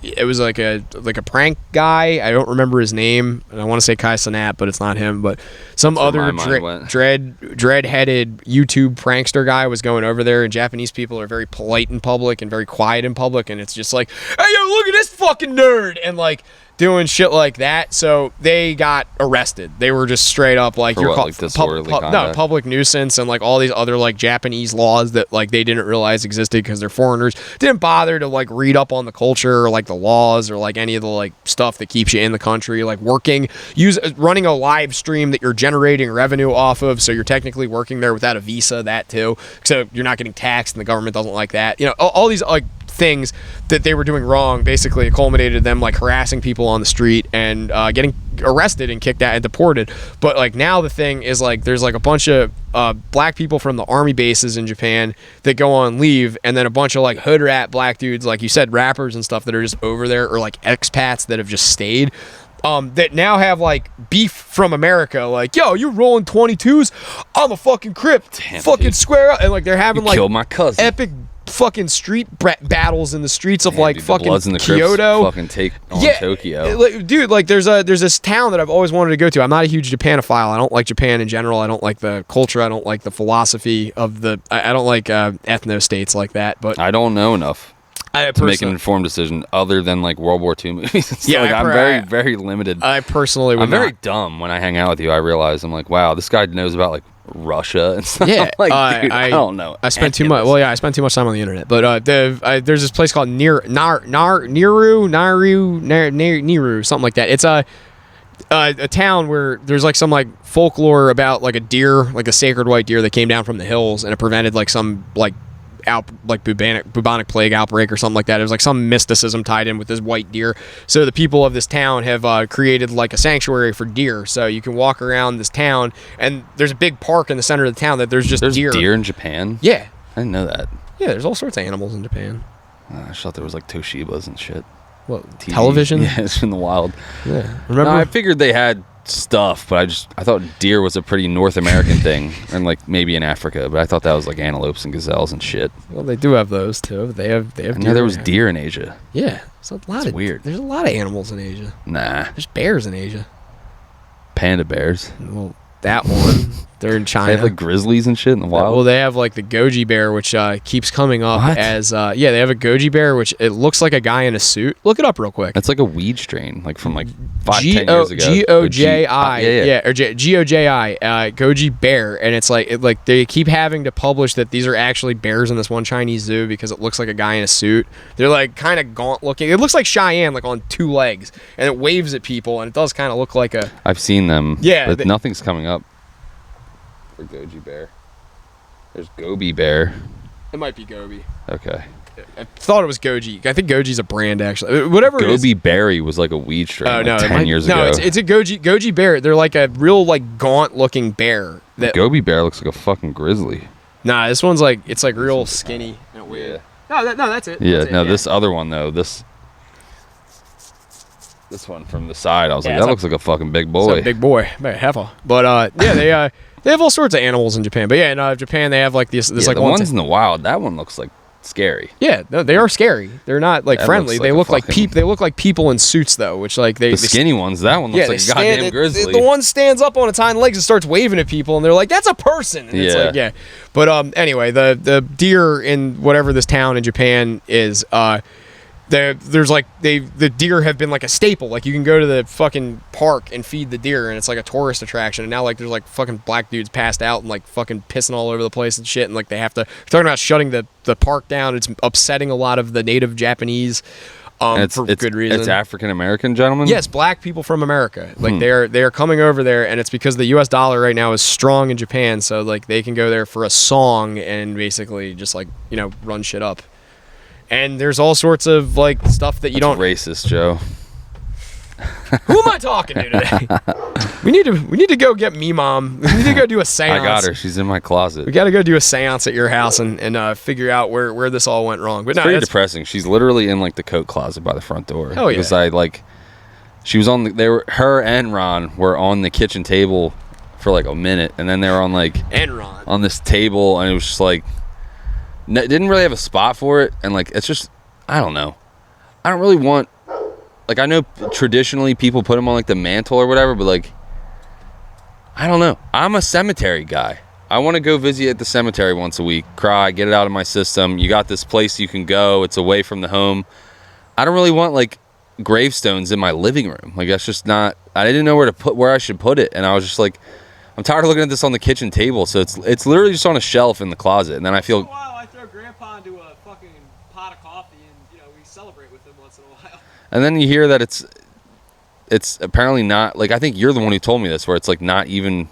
it was like a prank guy. I don't remember his name, and I want to say Kai Cenat, but it's not him. But some That's other where my mind went. dread-headed YouTube prankster guy was going over there, and Japanese people are very polite in public and very quiet in public, and it's just like, hey, yo, look at this fucking nerd, and like doing shit like that. So they got arrested. They were just straight up like, For you're what, called like disorderly conduct? public nuisance and like all these other like Japanese laws that like they didn't realize existed because they're foreigners. Didn't bother to like read up on the culture or like the laws or like any of the like stuff that keeps you in the country, like running a live stream that you're generating revenue off of, so you're technically working there without a visa, that too, so you're not getting taxed and the government doesn't like that. You know, all these like things that they were doing wrong basically culminated them like harassing people on the street and getting arrested and kicked out and deported. But like now the thing is like there's like a bunch of black people from the army bases in Japan that go on leave, and then a bunch of like hood rat black dudes, like you said, rappers and stuff that are just over there, or like expats that have just stayed, that now have like beef from America, like, yo, you rolling 22s, I'm a fucking Crip. Damn, fucking dude. square up. And like they're having like killed my cousin. epic fucking street battles in the streets of like Dude, the fucking Bloods and the Crips Kyoto. fucking take on Tokyo. Dude, like there's this town that I've always wanted to go to. I'm not a huge Japanophile. I don't like Japan in general. I don't like the culture. I don't like the philosophy of I don't like ethno states like that. But I don't know enough I to make an informed decision other than like World War II movies. And stuff. Yeah, like, I'm I- very limited. I personally would I'm very not. dumb when I hang out with you. I realize I'm like, wow, this guy knows about like Russia and stuff. Yeah, I'm like, dude, I don't know. I spent too any much. of Well, yeah, I spent too much time on the internet. But there's this place called Niru, something like that. It's a town where there's like some like folklore about like a deer, like a sacred white deer that came down from the hills and it prevented like some like bubonic plague outbreak or something like that. It was like some mysticism tied in with this white deer. So the people of this town have created like a sanctuary for deer. So you can walk around this town, and there's a big park in the center of the town that there's just There's deer. deer in Japan? Yeah, I didn't know that. yeah. There's all sorts of animals in Japan. I just thought there was like Toshibas and shit. What, TV. television? Yeah, it's in the wild. Yeah. Remember? No, I figured they had stuff, but I thought deer was a pretty North American thing, and like maybe in Africa, but I thought that was like antelopes and gazelles and shit. Well, they do have those too. They have. I know there was deer in Asia. Yeah, there's a lot That's of weird. There's a lot of animals in Asia. Nah, There's bears in Asia. panda bears. Well, that one. They're in China. They have like grizzlies and shit in the wild. Well, they have like the goji bear, which keeps coming up What? as they have a goji bear, which it looks like a guy in a suit. Look it up real quick. That's like a weed strain, like from like 10 years ago. Goji, or Goji, goji bear, and it's like they keep having to publish that these are actually bears in this one Chinese zoo because it looks like a guy in a suit. They're like kind of gaunt looking. It looks like Cheyenne, like on two legs, and it waves at people, and it does kind of look like a. I've seen them. Yeah, but nothing's coming up for goji bear. There's gobi bear. It might be Gobi. Okay. I thought it was Goji. I think Goji's a brand actually. Whatever it is. Gobi berry was like a weed strain Oh, no, 10 years ago. No, it's a Goji bear. They're like a real like gaunt looking bear. That Gobi bear looks like a fucking grizzly. Nah, this one's like it's like real skinny and weird. No, that's it. Yeah, That's it, no, this other one though, this one from the side, I was like, that looks like a fucking big boy. It's a big boy, about heifer. But yeah, they have all sorts of animals in Japan. But yeah, in Japan they have like this like the ones in the wild. That one looks like scary. Yeah, no, they are scary. They're not like That friendly. looks They like look like They look like people in suits though, which like The skinny ones, that one looks like a goddamn grizzly. The one stands up on its hind legs and starts waving at people, and they're like, "That's a person." And it's like, yeah. But anyway, the deer in whatever this town in Japan is, there's like the deer have been like a staple. Like you can go to the fucking park and feed the deer, and it's like a tourist attraction. And now like there's like fucking black dudes passed out and like fucking pissing all over the place and shit. And like they have to talking about shutting the park down. It's upsetting a lot of the native Japanese. For good reason. It's African American gentlemen. Yes, black people from America. Like they're coming over there, and it's because the U.S. dollar right now is strong in Japan, so like they can go there for a song and basically just like run shit up. And there's all sorts of like stuff that you don't. Racist, Joe. Who am I talking to today? we need to go get me mom. We need to go do a seance. I got her. She's in my closet. We got to go do a seance at your house and figure out where this all went wrong. But it's pretty depressing. She's literally in like the coat closet by the front door. Oh yeah. Because she was on her and Ron were on the kitchen table for like a minute, and then they were on Ron on this table, and it was just like didn't really have a spot for it, and like it's just I don't know. I don't really want. Like, I know traditionally people put them on, like, the mantle or whatever, but, like, I don't know. I'm a cemetery guy. I want to go visit at the cemetery once a week, cry, get it out of my system. You got this place you can go. It's away from the home. I don't really want, like, gravestones in my living room. Like, that's just not... I didn't know where I should put it, and I was just like, I'm tired of looking at this on the kitchen table, so it's literally just on a shelf in the closet, and then I feel... Well, I throw Grandpa into a fucking pot of coffee, and, we celebrate with him once in a while. And then you hear that it's apparently not like I think you're the one who told me this, where it's like not even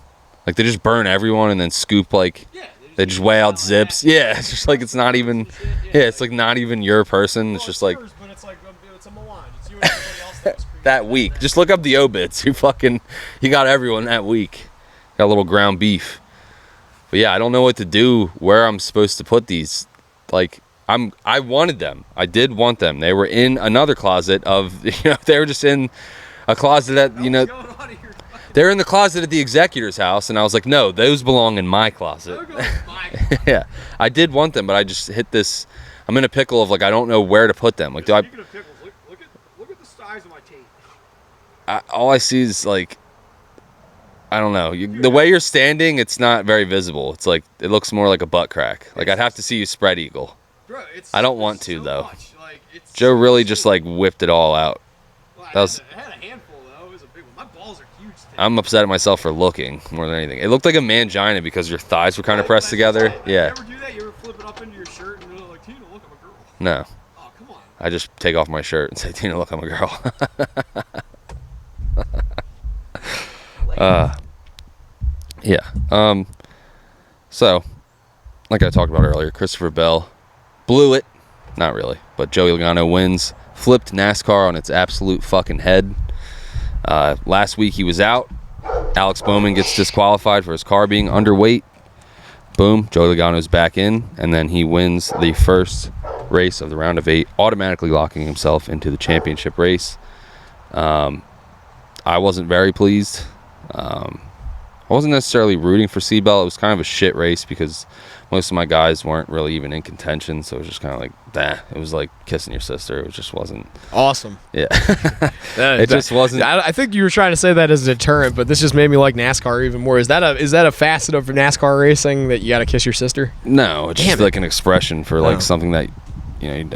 like they just burn everyone and then scoop like they just weigh out zips. Yeah, it's just like it's not even it's like not even your person. It's just like but it's like it's a melange. It's you and everybody else that week. Just look up the obits. You got everyone that week. Got a little ground beef. But yeah, I don't know what to do. Where I'm supposed to put these, like. I wanted them. I did want them. They were in another closet they were just in a closet at, they're in the closet at the executor's house, and I was like, no, those belong in my closet. Yeah. I did want them, but I just hit this, I'm in a pickle of, like, I don't know where to put them. Like, Speaking of pickles, look at the size of my tape. All I see is, like, I don't know. The way you're standing, it's not very visible. It's like, it looks more like a butt crack. Like, I'd have to see you spread eagle. Bro, I don't want to, though. Joe really just, like, whipped it all out. Well, I had a handful, though. It was a big one. My balls are huge. I'm upset at myself for looking more than anything. It looked like a mangina because your thighs were kind of pressed together. Yeah. You ever do that? You ever flip it up into your shirt and you're like, Tina, look, I'm a girl? No. Oh, come on. I just take off my shirt and say, Tina, look, I'm a girl. Yeah. So, like I talked about earlier, Christopher Bell blew it. Not really, but Joey Logano wins. Flipped NASCAR on its absolute fucking head. Last week he was out. Alex Bowman gets disqualified for his car being underweight. Boom, Joey Logano's back in, and then he wins the first race of the round of 8, automatically locking himself into the championship race. I wasn't very pleased. I wasn't necessarily rooting for Seatbelt. It was kind of a shit race because most of my guys weren't really even in contention, so it was just kind of like, it was like kissing your sister. It just wasn't awesome. Yeah. It just wasn't. I think you were trying to say that as a deterrent, but this just made me like NASCAR even more. Is that a facet of NASCAR racing that you got to kiss your sister? No, it's just like an expression for like something that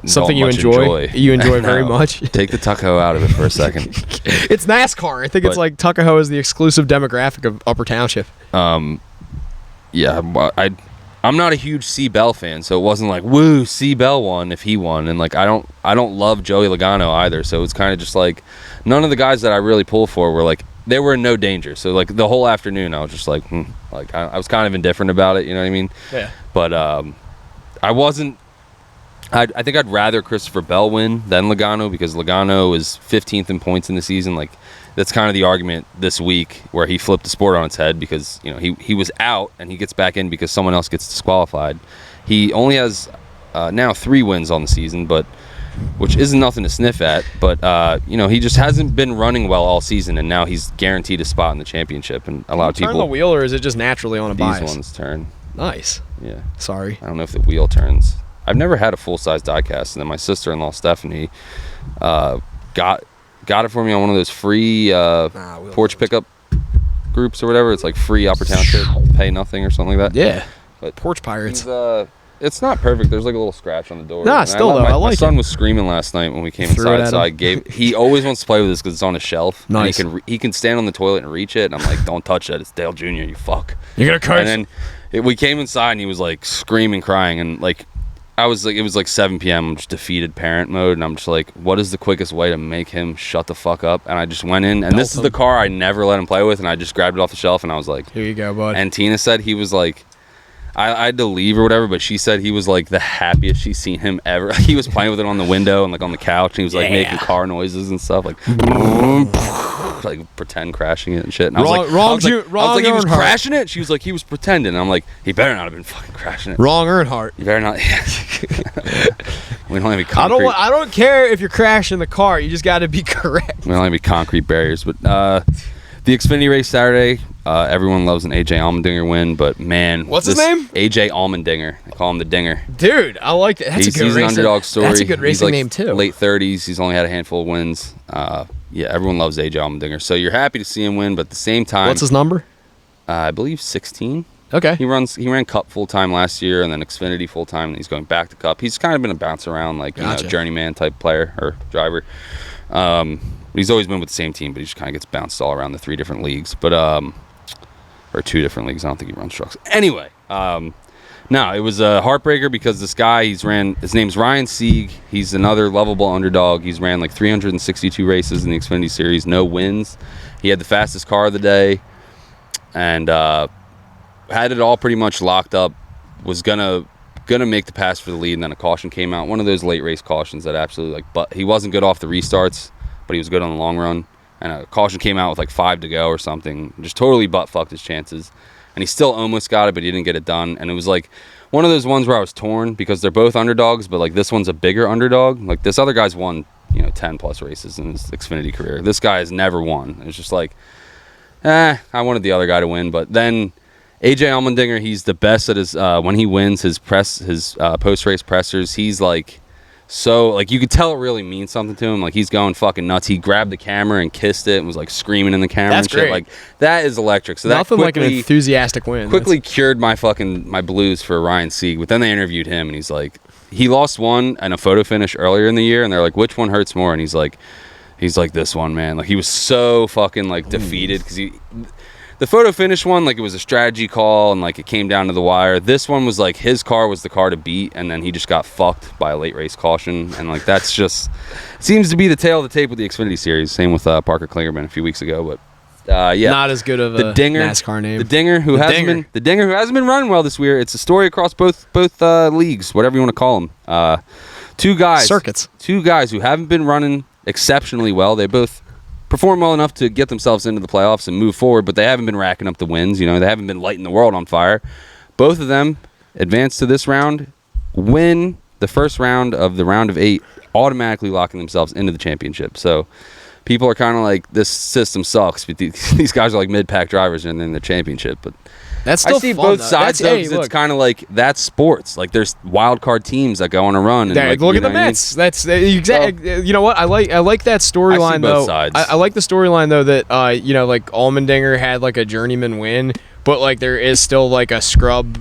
something you enjoy. You enjoy very much. Take the Tuckahoe out of it for a second. It's NASCAR. I think it's like Tuckahoe is the exclusive demographic of Upper Township. Yeah, I'm not a huge C. Bell fan, so it wasn't like, woo, C. Bell won if he won, and like I don't love Joey Logano either, so it's kind of just like none of the guys that I really pull for were like, they were in no danger. So like the whole afternoon, I was just like, like I was kind of indifferent about it, you know what I mean? Yeah. But I wasn't. I think I'd rather Christopher Bell win than Logano, because Logano is 15th in points in the season. Like, that's kind of the argument this week where he flipped the sport on its head, because he was out and he gets back in because someone else gets disqualified. He only has now 3 wins on the season, which isn't nothing to sniff at. But he just hasn't been running well all season, and now he's guaranteed a spot in the championship. And a lot of people turn the wheel, or is it just naturally on a bias? These ones turn. Nice. Yeah. Sorry. I don't know if the wheel turns. I've never had a full-size diecast, and then my sister-in-law Stephanie got it for me on one of those free porch pickup groups or whatever. It's like free Upper Township, pay nothing or something like that. Yeah, but Porch Pirates. It's not perfect. There's like a little scratch on the door. Nah, still though, I like it. My son was screaming last night when we came inside, so he always wants to play with this because it's on a shelf. Nice. And he can stand on the toilet and reach it, and I'm like, don't touch that. It's Dale Jr., you fuck. You're gonna curse. And then we came inside, and he was like screaming, crying, and like, it was like 7 p.m. I'm just defeated parent mode, and I'm just like, what is the quickest way to make him shut the fuck up? And I just went in, and this is the car I never let him play with, and I just grabbed it off the shelf, and I was like, here you go, bud. And Tina said he was like, I had to leave or whatever, but she said he was like the happiest she's seen him ever. He was playing with it on the window and like on the couch, and he was like making car noises and stuff, like like pretend crashing it and shit. And I was like, he was crashing it. She was like, he was pretending. And I'm like, he better not have been fucking crashing it. Wrong Earnhardt. You better not. We don't have any concrete. I don't care if you're crashing the car. You just got to be correct. We don't have any concrete barriers. But the Xfinity race Saturday, everyone loves an AJ Allmendinger win, but man, what's his name? AJ Allmendinger. They call him the Dinger. Dude, I like that. He's an underdog story. That's a good racing name too. Late 30s. He's only had a handful of wins. Yeah, everyone loves AJ Allmendinger. So you're happy to see him win, but at the same time, what's his number? I believe 16. Okay. He ran Cup full time last year, and then Xfinity full time, and he's going back to Cup. He's kind of been a bounce around, like journeyman type player or driver. He's always been with the same team, but he just kind of gets bounced all around the 3 different leagues, or 2 different leagues. I don't think he runs trucks. Anyway, no, it was a heartbreaker because this guy, his name's Ryan Sieg. He's another lovable underdog. He's ran like 362 races in the Xfinity Series, no wins. He had the fastest car of the day, and had it all pretty much locked up. Was gonna make the pass for the lead, and then a caution came out. One of those late race cautions that absolutely but he wasn't good off the restarts, but he was good on the long run. And a caution came out with like 5 to go or something. Just totally butt fucked his chances. And he still almost got it, but he didn't get it done. And it was like one of those ones where I was torn because they're both underdogs, but like this one's a bigger underdog. Like this other guy's won, 10 plus races in his Xfinity career. This guy has never won. It was just like, I wanted the other guy to win. But then AJ Allmendinger, he's the best at his when he wins his post-race pressers. He's like, so like you could tell it really means something to him. Like he's going fucking nuts. He grabbed the camera and kissed it and was like screaming in the camera. That's and shit. Great. Like that is electric. So nothing that like an enthusiastic win. Quickly cured my blues for Ryan Sieg. But then they interviewed him, and he's like, he lost one and a photo finish earlier in the year, and they're like, which one hurts more? And he's like, this one, man. Like he was so fucking like defeated because the photo finish one, like it was a strategy call and like it came down to the wire. This one was like his car was the car to beat, and then he just got fucked by a late race caution. And like that's just seems to be the tail of the tape with the Xfinity Series. Same with Parker Klingerman a few weeks ago, but yeah, not as good of a NASCAR name. The Dinger who hasn't been running well this year. It's a story across both leagues, whatever you want to call them. Two guys who haven't been running exceptionally well. They both perform well enough to get themselves into the playoffs and move forward, but they haven't been racking up the wins. They haven't been lighting the world on fire. Both of them advance to this round, win the first round of the round of 8, automatically locking themselves into the championship. So people are kind of like, this system sucks, but these guys are like mid-pack drivers and they're in the championship. But That's still I see fun, both though. sides. That's, hey, It's look. kind of like that's sports. Like there's wild card teams that go on a run. And There, like, look you at the know what I mean? Mets. That's exactly. You know what? I like that storyline both though. sides. I like the storyline though that like Allmendinger had like a journeyman win, but like there is still like a scrub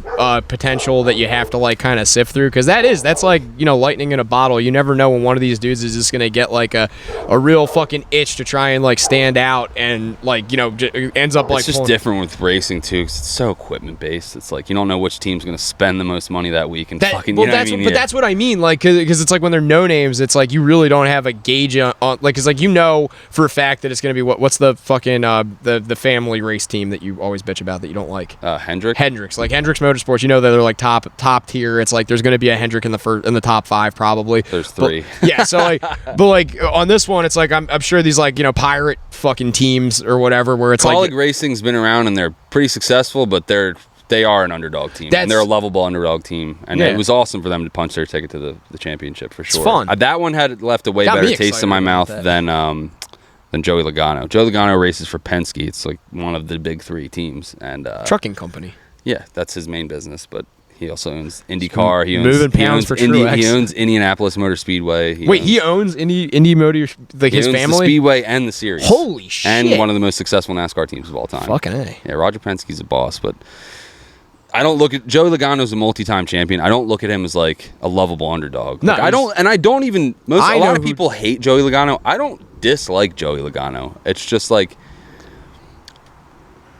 potential that you have to like kind of sift through, because that's like lightning in a bottle. You never know when one of these dudes is just gonna get like a real fucking itch to try and like stand out, and like ends up like It's just pulling- different with racing too, 'cause it's so equipment based. It's like you don't know which team's going to spend the most money that week, and fucking. You know that's what I mean? but that's what I mean. Like, because it's like when they're no names, it's like you really don't have a gauge on like, it's like for a fact that it's gonna be what's the fucking the family race team that you always bitch about that you don't like. Hendrick. Like Hendricks Motorsports, that they're like top tier. It's like there's going to be a Hendrick in the top 5 probably. There's 3. But, yeah, so like, but like on this one, it's like I'm sure these like pirate fucking teams or whatever where it's Colleague like Racing's been around and they're pretty successful, but they are an underdog team, and they're a lovable underdog team, and it was awesome for them to punch their ticket to the championship for sure. It's fun. That one had left a way Got me better taste excited in my about mouth that. than Joey Logano. Joey Logano races for Penske. It's like one of the big 3 teams, and trucking company. yeah, that's his main business, but he also owns IndyCar. He owns moving pounds for Truex. He owns Indianapolis Motor Speedway. He owns Indy Motor, like his owns family. the Speedway and the series. Holy shit! And one of the most successful NASCAR teams of all time. Fucking A. Yeah, Roger Penske's a boss, but I don't look at Joey Logano's a multi-time champion. I don't look at him as like a lovable underdog. No, Like, I don't even. A lot of who- people hate Joey Logano. I don't dislike Joey Logano. It's just like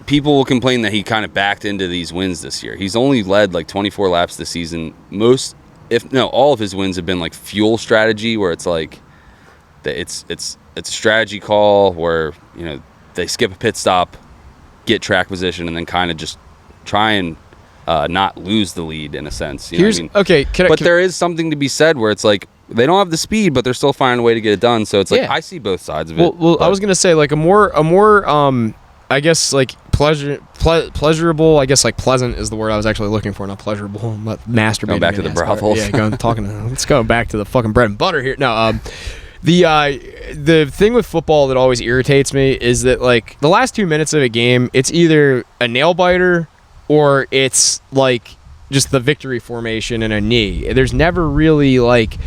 people will complain that he kind of backed into these wins this year. He's only led like 24 laps this season. All of his wins have been like fuel strategy, where it's like it's a strategy call where they skip a pit stop, get track position, and then kind of just try and not lose the lead in a sense. You know what I mean? Okay, But there is something to be said where it's like they don't have the speed, but they're still finding a way to get it done. So it's like Yeah. I see both sides of it. Well, I was gonna say like a more I guess like pleasurable. I guess like pleasant is the word I was actually looking for, not pleasurable. I'm not masturbating. Going back to the NASCAR. brothels. Yeah, let's go back to the fucking bread and butter here. No, the thing with football that always irritates me is that like the last 2 minutes of a game, it's either a nail biter or it's like just the victory formation and a knee. There's never really like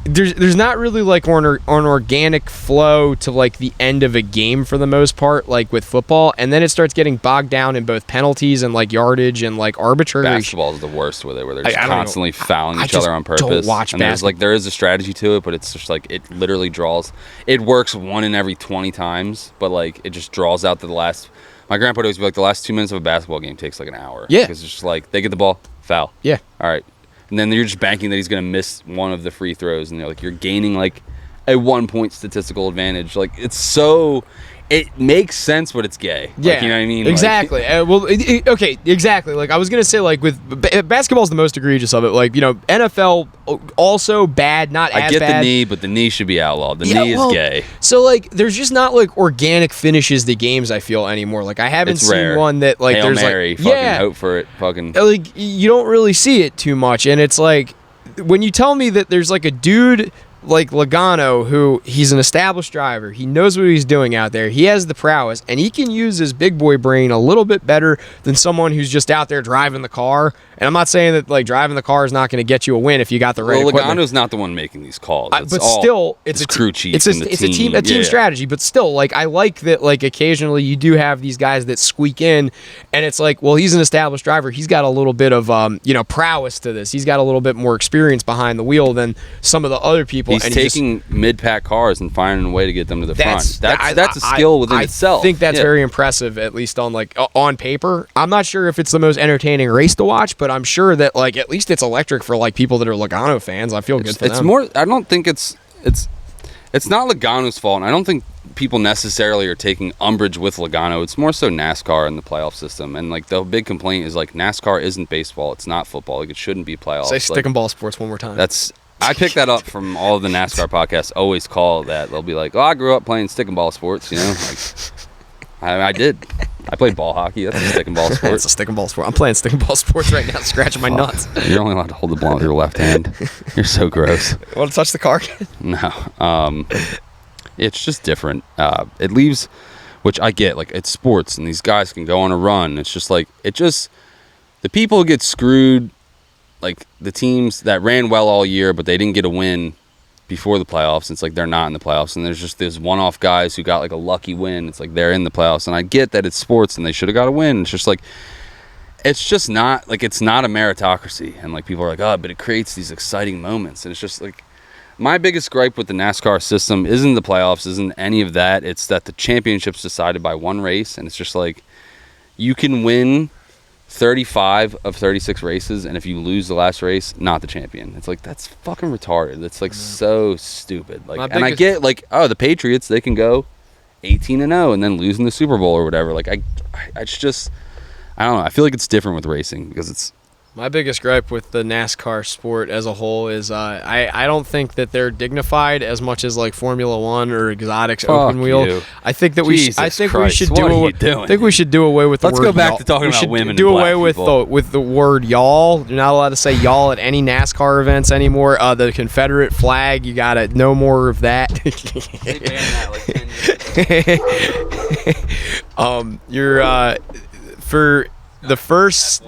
there's not really like an organic flow to like the end of a game for the most part, like with football, and then it starts getting bogged down in both penalties and like yardage and like arbitrary. Basketball is the worst with it, where they're just I don't constantly fouling I each other just on purpose. don't watch and there's basketball. there is a strategy to it, but it's just like it literally draws. It works 1 in every 20 times, but like it just draws out to the last. My grandpa would always be like, the last 2 minutes of a basketball game takes like an hour. Yeah. Because it's just like they get the ball, foul. Yeah. All right. And then you're just banking that he's going to miss one of the free throws, and you're gaining like a 1 point statistical advantage. Like it makes sense, but it's gay. Yeah, Like, you know what I mean? Exactly. Okay, exactly. Like I was gonna say, like with basketball's the most egregious of it. Like NFL also bad, not I as get bad. the knee, but the knee should be outlawed. The Yeah, knee well, is gay. So like, there's just not like organic finishes to games. I feel anymore. Like I haven't It's seen rare. one that like Hail there's Mary, like fucking hope for it, fucking. like you don't really see it too much, and it's like when you tell me that there's like a dude like Logano who he's an established driver, he knows what he's doing out there, he has the prowess, and he can use his big boy brain a little bit better than someone who's just out there driving the car. And I'm not saying that like driving the car is not going to get you a win if you got the right Well, equipment. Logano's not the one making these calls. But still, it's a crew chief. It's and the a team Yeah. strategy. But still, like I like that. Like occasionally, you do have these guys that squeak in, and it's like, well, he's an established driver. He's got a little bit of prowess to this. He's got a little bit more experience behind the wheel than some of the other people. He's and taking mid-pack cars and finding a way to get them to the front. That's a I skill within itself. I think that's Yeah. very impressive, at least on like on paper. I'm not sure if it's the most entertaining race to watch, but I'm sure that like at least it's electric for like people that are Logano fans. I feel good for It's them. more. I don't think it's not Logano's fault, and I don't think people necessarily are taking umbrage with Logano. It's more so NASCAR and the playoff system, and like the big complaint is like NASCAR isn't baseball. It's not football. Like it shouldn't be playoffs. Say stick Like, and ball sports one more time. I picked that up from all of the NASCAR podcasts. Always call that. They'll be like, "Oh, I grew up playing stick and ball sports." Like I did. I played ball hockey. That's a stick and ball sport. It's a stick and ball sport. I'm playing stick and ball sports right now, scratching my nuts. You're only allowed to hold the ball with your left hand. You're so gross. Want to touch the car? No. It's just different. It leaves which I get. Like, it's sports, and these guys can go on a run. It's just like the people get screwed. Like, the teams that ran well all year, but they didn't get a win before the playoffs. It's like they're not in the playoffs, and there's just this one-off guys who got like a lucky win. It's like they're in the playoffs, and I get that it's sports and they should have got a win. It's just like, it's just not like, it's not a meritocracy, and like people are like, oh, but it creates these exciting moments, and it's just like, my biggest gripe with the NASCAR system isn't the playoffs, isn't any of that. It's that the championship's decided by one race, and it's just like, you can win 35 of 36 races, and if you lose the last race, not the champion. It's like, that's fucking retarded. It's like so stupid. Like, and I get like, oh, the Patriots, they can go 18-0 and then lose in the Super Bowl or whatever. Like, it's just, I don't know. I feel like it's different with racing because it's. My biggest gripe with the NASCAR sport as a whole is I don't think that they're dignified as much as like Formula One or exotics open wheel. You. I think that we should do away with the Let's word go back y'all. to talking We about should women do and away black with the word y'all. You're not allowed to say y'all at any NASCAR events anymore. The Confederate flag, you gotta no more of that. They banned that like 10 years ago. You're for the first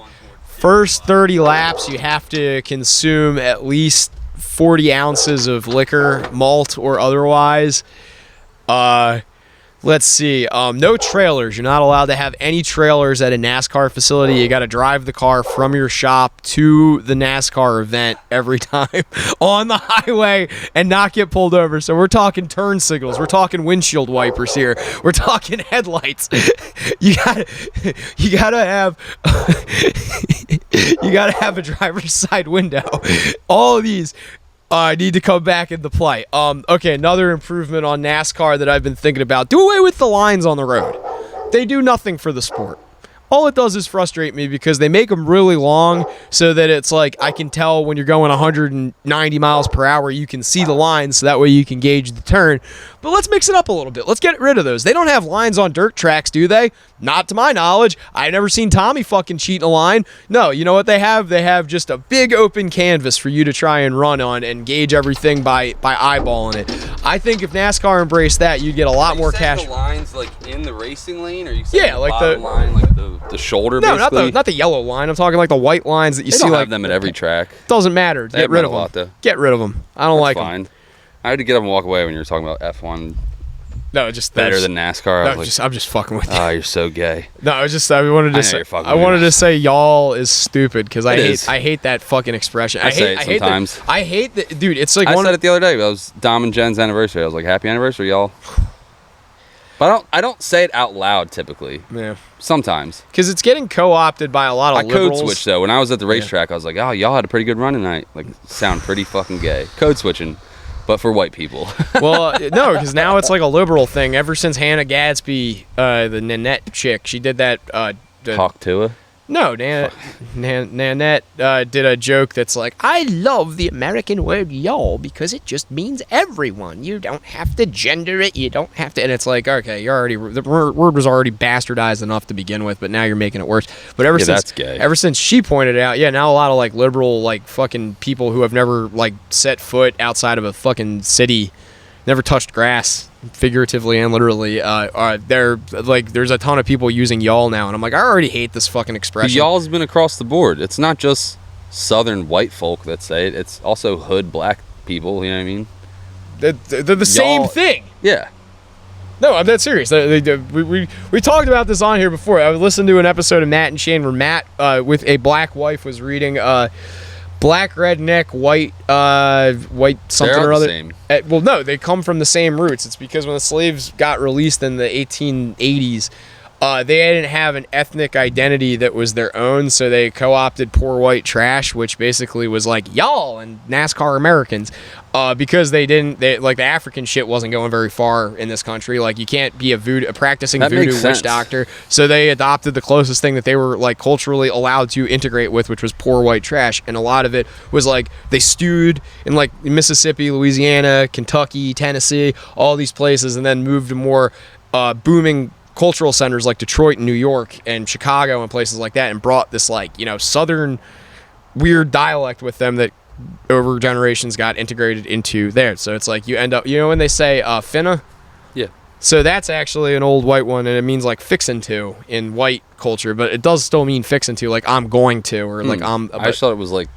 30 laps, you have to consume at least 40 ounces of liquor, malt or otherwise. Let's see. No trailers. You're not allowed to have any trailers at a NASCAR facility. You got to drive the car from your shop to the NASCAR event every time on the highway and not get pulled over. So we're talking turn signals. We're talking windshield wipers here. We're talking headlights. You gotta have you gotta have a driver's side window. All of these need to come back into play. Okay, another improvement on NASCAR that I've been thinking about. Do away with the lines on the road. They do nothing for the sport. All it does is frustrate me because they make them really long so that it's like I can tell when you're going 190 miles per hour, you can see the lines so that way you can gauge the turn. But let's mix it up a little bit. Let's get rid of those. They don't have lines on dirt tracks, do they? Not to my knowledge. I've never seen Tommy fucking cheat in a line. No, you know what they have? They have just a big open canvas for you to try and run on and gauge everything by eyeballing it. I think if NASCAR embraced that, you'd get a lot more cash. The lines like in the racing lane, or you saying like bottom line, like the shoulder? No, basically? not the yellow line. I'm talking like the white lines that you They see. don't Like have them at every track. Doesn't matter. Get rid of them. Though. Get rid of them. I don't like fine. them. I had to get up and walk away when you were talking about F1. No, just better than NASCAR. No, I'm just fucking with you. Oh, you're so gay. No, I wanted to say y'all is stupid because I hate that fucking expression. I say it sometimes. I hate that, dude. It's like I said it the other day. It was Dom and Jen's anniversary. I was like, "Happy anniversary, y'all." But I don't say it out loud typically. Yeah. Sometimes. Because it's getting co-opted by a lot of liberals. Code switch though. When I was at the racetrack, I was like, "Oh, y'all had a pretty good run tonight." Like, sound pretty fucking gay. Code switching. But for white people. Well, no, because now it's like a liberal thing. Ever since Hannah Gadsby, the Nanette chick, she did that. Talk to her? No, Nanette did a joke that's like, I love the American word y'all because it just means everyone. You don't have to gender it. You don't have to. And it's like, okay, the word was already bastardized enough to begin with, but now you're making it worse. But ever since she pointed out, now a lot of like liberal, like fucking people who have never like set foot outside of a fucking city, never touched grass, figuratively and literally, they're like, there's a ton of people using y'all now, and I'm like, I already hate this fucking expression. Y'all's been across the board. It's not just southern white folk that say it. It's also hood black people. You know what I mean? They're the same thing. Yeah. No, I'm dead serious. We talked about this on here before. I listened to an episode of Matt and Shane where Matt, with a black wife, was reading black, redneck, white something or other. Same. Well, no, they come from the same roots. It's because when the slaves got released in the 1880s, they didn't have an ethnic identity that was their own, so they co-opted poor white trash, which basically was like y'all and NASCAR Americans, because the African shit wasn't going very far in this country. Like, you can't be a practicing voodoo witch doctor, so they adopted the closest thing that they were like culturally allowed to integrate with, which was poor white trash. And a lot of it was like they stewed in like Mississippi, Louisiana, Kentucky, Tennessee, all these places, and then moved to more booming cultural centers like Detroit and New York and Chicago and places like that, and brought this like, southern weird dialect with them that over generations got integrated into there. So it's like you end up, when they say finna? Yeah. So that's actually an old white one, and it means like fixin' to in white culture, but it does still mean fixin' to, like I'm going to, or like I'm. I just thought it was like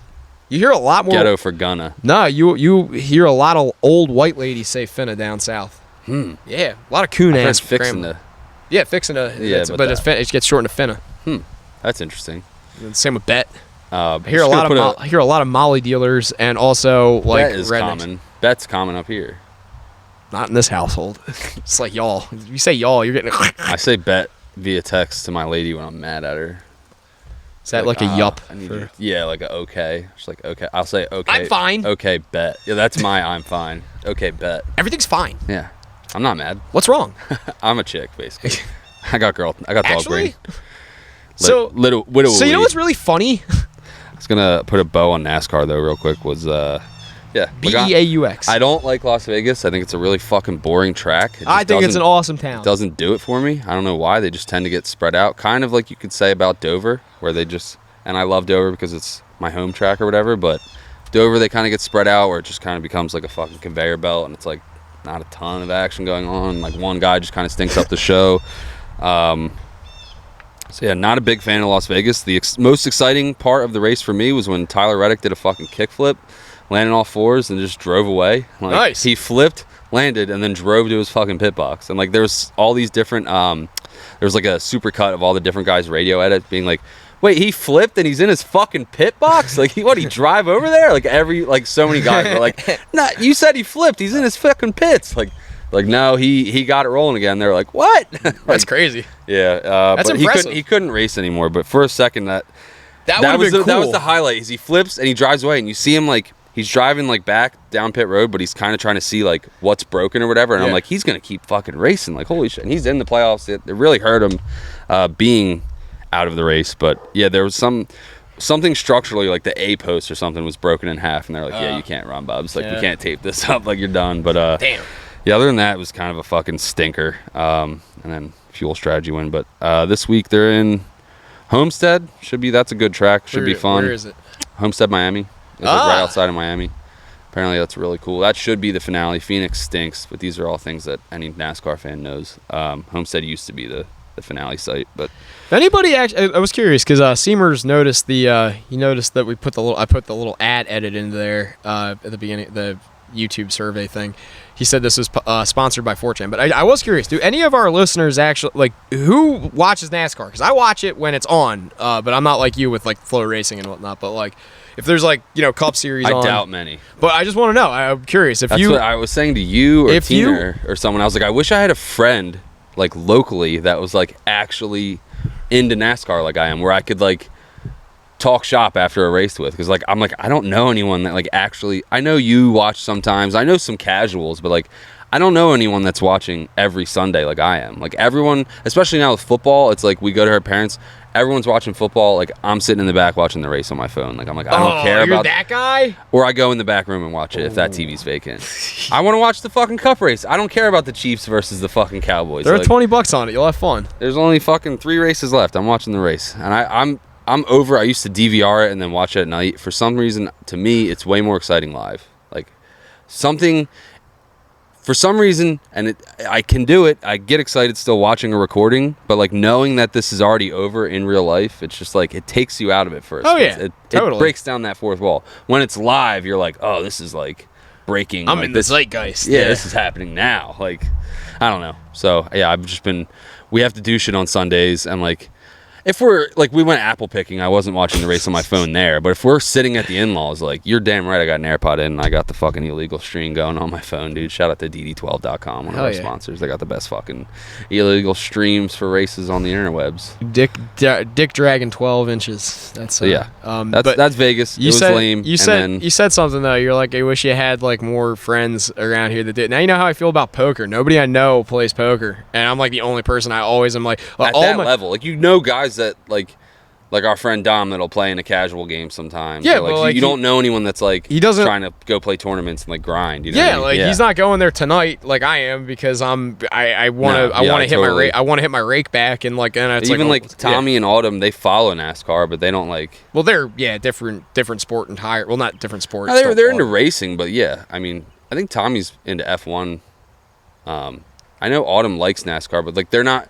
you hear a lot more ghetto for gonna. No, you hear a lot of old white ladies say finna down south. Yeah, a lot of coon ass. Fixin' to. Yeah, fixin' to. Yeah, but it gets shortened to finna. That's interesting. And same with bet. I I hear a lot of Molly dealers, and also like bet is rednecks. common. Bet's common up here. Not in this household. It's like y'all. If you say y'all, you're getting. I say bet via text to my lady when I'm mad at her. Is that like a yup? Yeah, like a okay. She's like, okay. I'll say okay. I'm fine. Okay, bet. Yeah, that's my I'm fine. Okay, bet. Everything's fine. Yeah. I'm not mad. What's wrong? I'm a chick, basically. I got dog brain. So you know what's really funny? I was gonna put a bow on NASCAR though, real quick. BEAUX. I don't like Las Vegas. I think it's a really fucking boring track. I think it's an awesome town. It doesn't do it for me. I don't know why. They just tend to get spread out. Kind of like you could say about Dover, where they just, and I love Dover because it's my home track or whatever, but Dover, they kind of get spread out where it just kind of becomes like a fucking conveyor belt, and it's like not a ton of action going on. Like one guy just kind of stinks up the show. So yeah, not a big fan of Las Vegas. The most exciting part of the race for me was when Tyler Reddick did a fucking kickflip, landed all fours, and just drove away. Like, nice. He flipped, landed, and then drove to his fucking pit box. And like, there was all these different. There was like a super cut of all the different guys' radio edit being like, "Wait, he flipped and he's in his fucking pit box? Like, he drive over there?" Like so many guys were like, "Nah, you said he flipped. He's in his fucking pits." Like no, he got it rolling again. They're like, "What?" That's crazy. Yeah, that's but impressive. He couldn't race anymore. But for a second, that was cool. That was cool. the highlight. Is he flips and he drives away, and you see him like he's driving like back down pit road, but he's kind of trying to see like what's broken or whatever. And I'm like, he's gonna keep fucking racing. Like holy shit! And he's in the playoffs. It really hurt him being out of the race. But yeah, there was something structurally, like the A post or something was broken in half, and they're like, yeah, you can't run, Bubs. Like we can't tape this up. Like you're done. But damn. Yeah, other than that, it was kind of a fucking stinker. And then fuel strategy win. But this week they're in Homestead. That's a good track. Should be fun. Where is it? Homestead, Miami. It's like right outside of Miami. Apparently that's really cool. That should be the finale. Phoenix stinks, but these are all things that any NASCAR fan knows. Homestead used to be the finale site, but anybody actually? I was curious because Seamers noticed he noticed that I put the little ad edit in there at the beginning, the YouTube survey thing. He said this was sponsored by 4chan, but I was curious. Do any of our listeners actually who watches NASCAR? Because I watch it when it's on, but I'm not like you with like Flow Racing and whatnot. But like, if there's like Cup Series on, I doubt many. But I just want to know. I'm curious if That's what I was saying to you or Tina or someone. I was like, I wish I had a friend like locally that was like actually into NASCAR like I am, where I could like talk shop after a race with, because like I'm like I don't know anyone that like actually. I know you watch sometimes. I know some casuals, but like I don't know anyone that's watching every Sunday like I am. Like everyone, especially now with football, it's like we go to our parents. Everyone's watching football. Like I'm sitting in the back watching the race on my phone. Like I'm like I don't care about that guy. Or I go in the back room and watch it if that TV's vacant. I want to watch the fucking Cup race. I don't care about the Chiefs versus the fucking Cowboys. There are $20 on it. You'll have fun. There's only fucking 3 races left. I'm watching the race, and I'm over. I used to DVR it and then watch it at night. For some reason, to me, it's way more exciting live. Like something. For some reason, and I can do it, I get excited still watching a recording, but like knowing that this is already over in real life, it's just like it takes you out of it first. Oh yeah, it breaks down that fourth wall. When it's live, you're like, oh, this is like breaking. I'm like, in the zeitgeist. Yeah, this is happening now. Like, I don't know. So yeah, I've just been. We have to do shit on Sundays, and like. If we're, like, we went apple picking, I wasn't watching the race on my phone there, but if we're sitting at the in-laws, like, you're damn right I got an AirPod in, and I got the fucking illegal stream going on my phone, dude. Shout out to DD12.com, one of our sponsors. They got the best fucking illegal streams for races on the interwebs. Dick Dragon 12 inches. That's that's Vegas. It was lame. You said something, though. You're like, I wish you had, like, more friends around here that did. Now you know how I feel about poker. Nobody I know plays poker, and I'm, like, the only person I always am, like... At that level. Like, guys that like our friend Dom that'll play in a casual game sometimes. Yeah, like, you don't know anyone that's like trying to go play tournaments and like grind. You know what I mean? He's not going there tonight like I am because I want to hit my rake back and like and it's even like Tommy and Autumn, they follow NASCAR, but they don't like. Well, they're different sport entire. Well, not different sports. No, they're into racing, but yeah, I mean, I think Tommy's into F1. I know Autumn likes NASCAR, but like they're not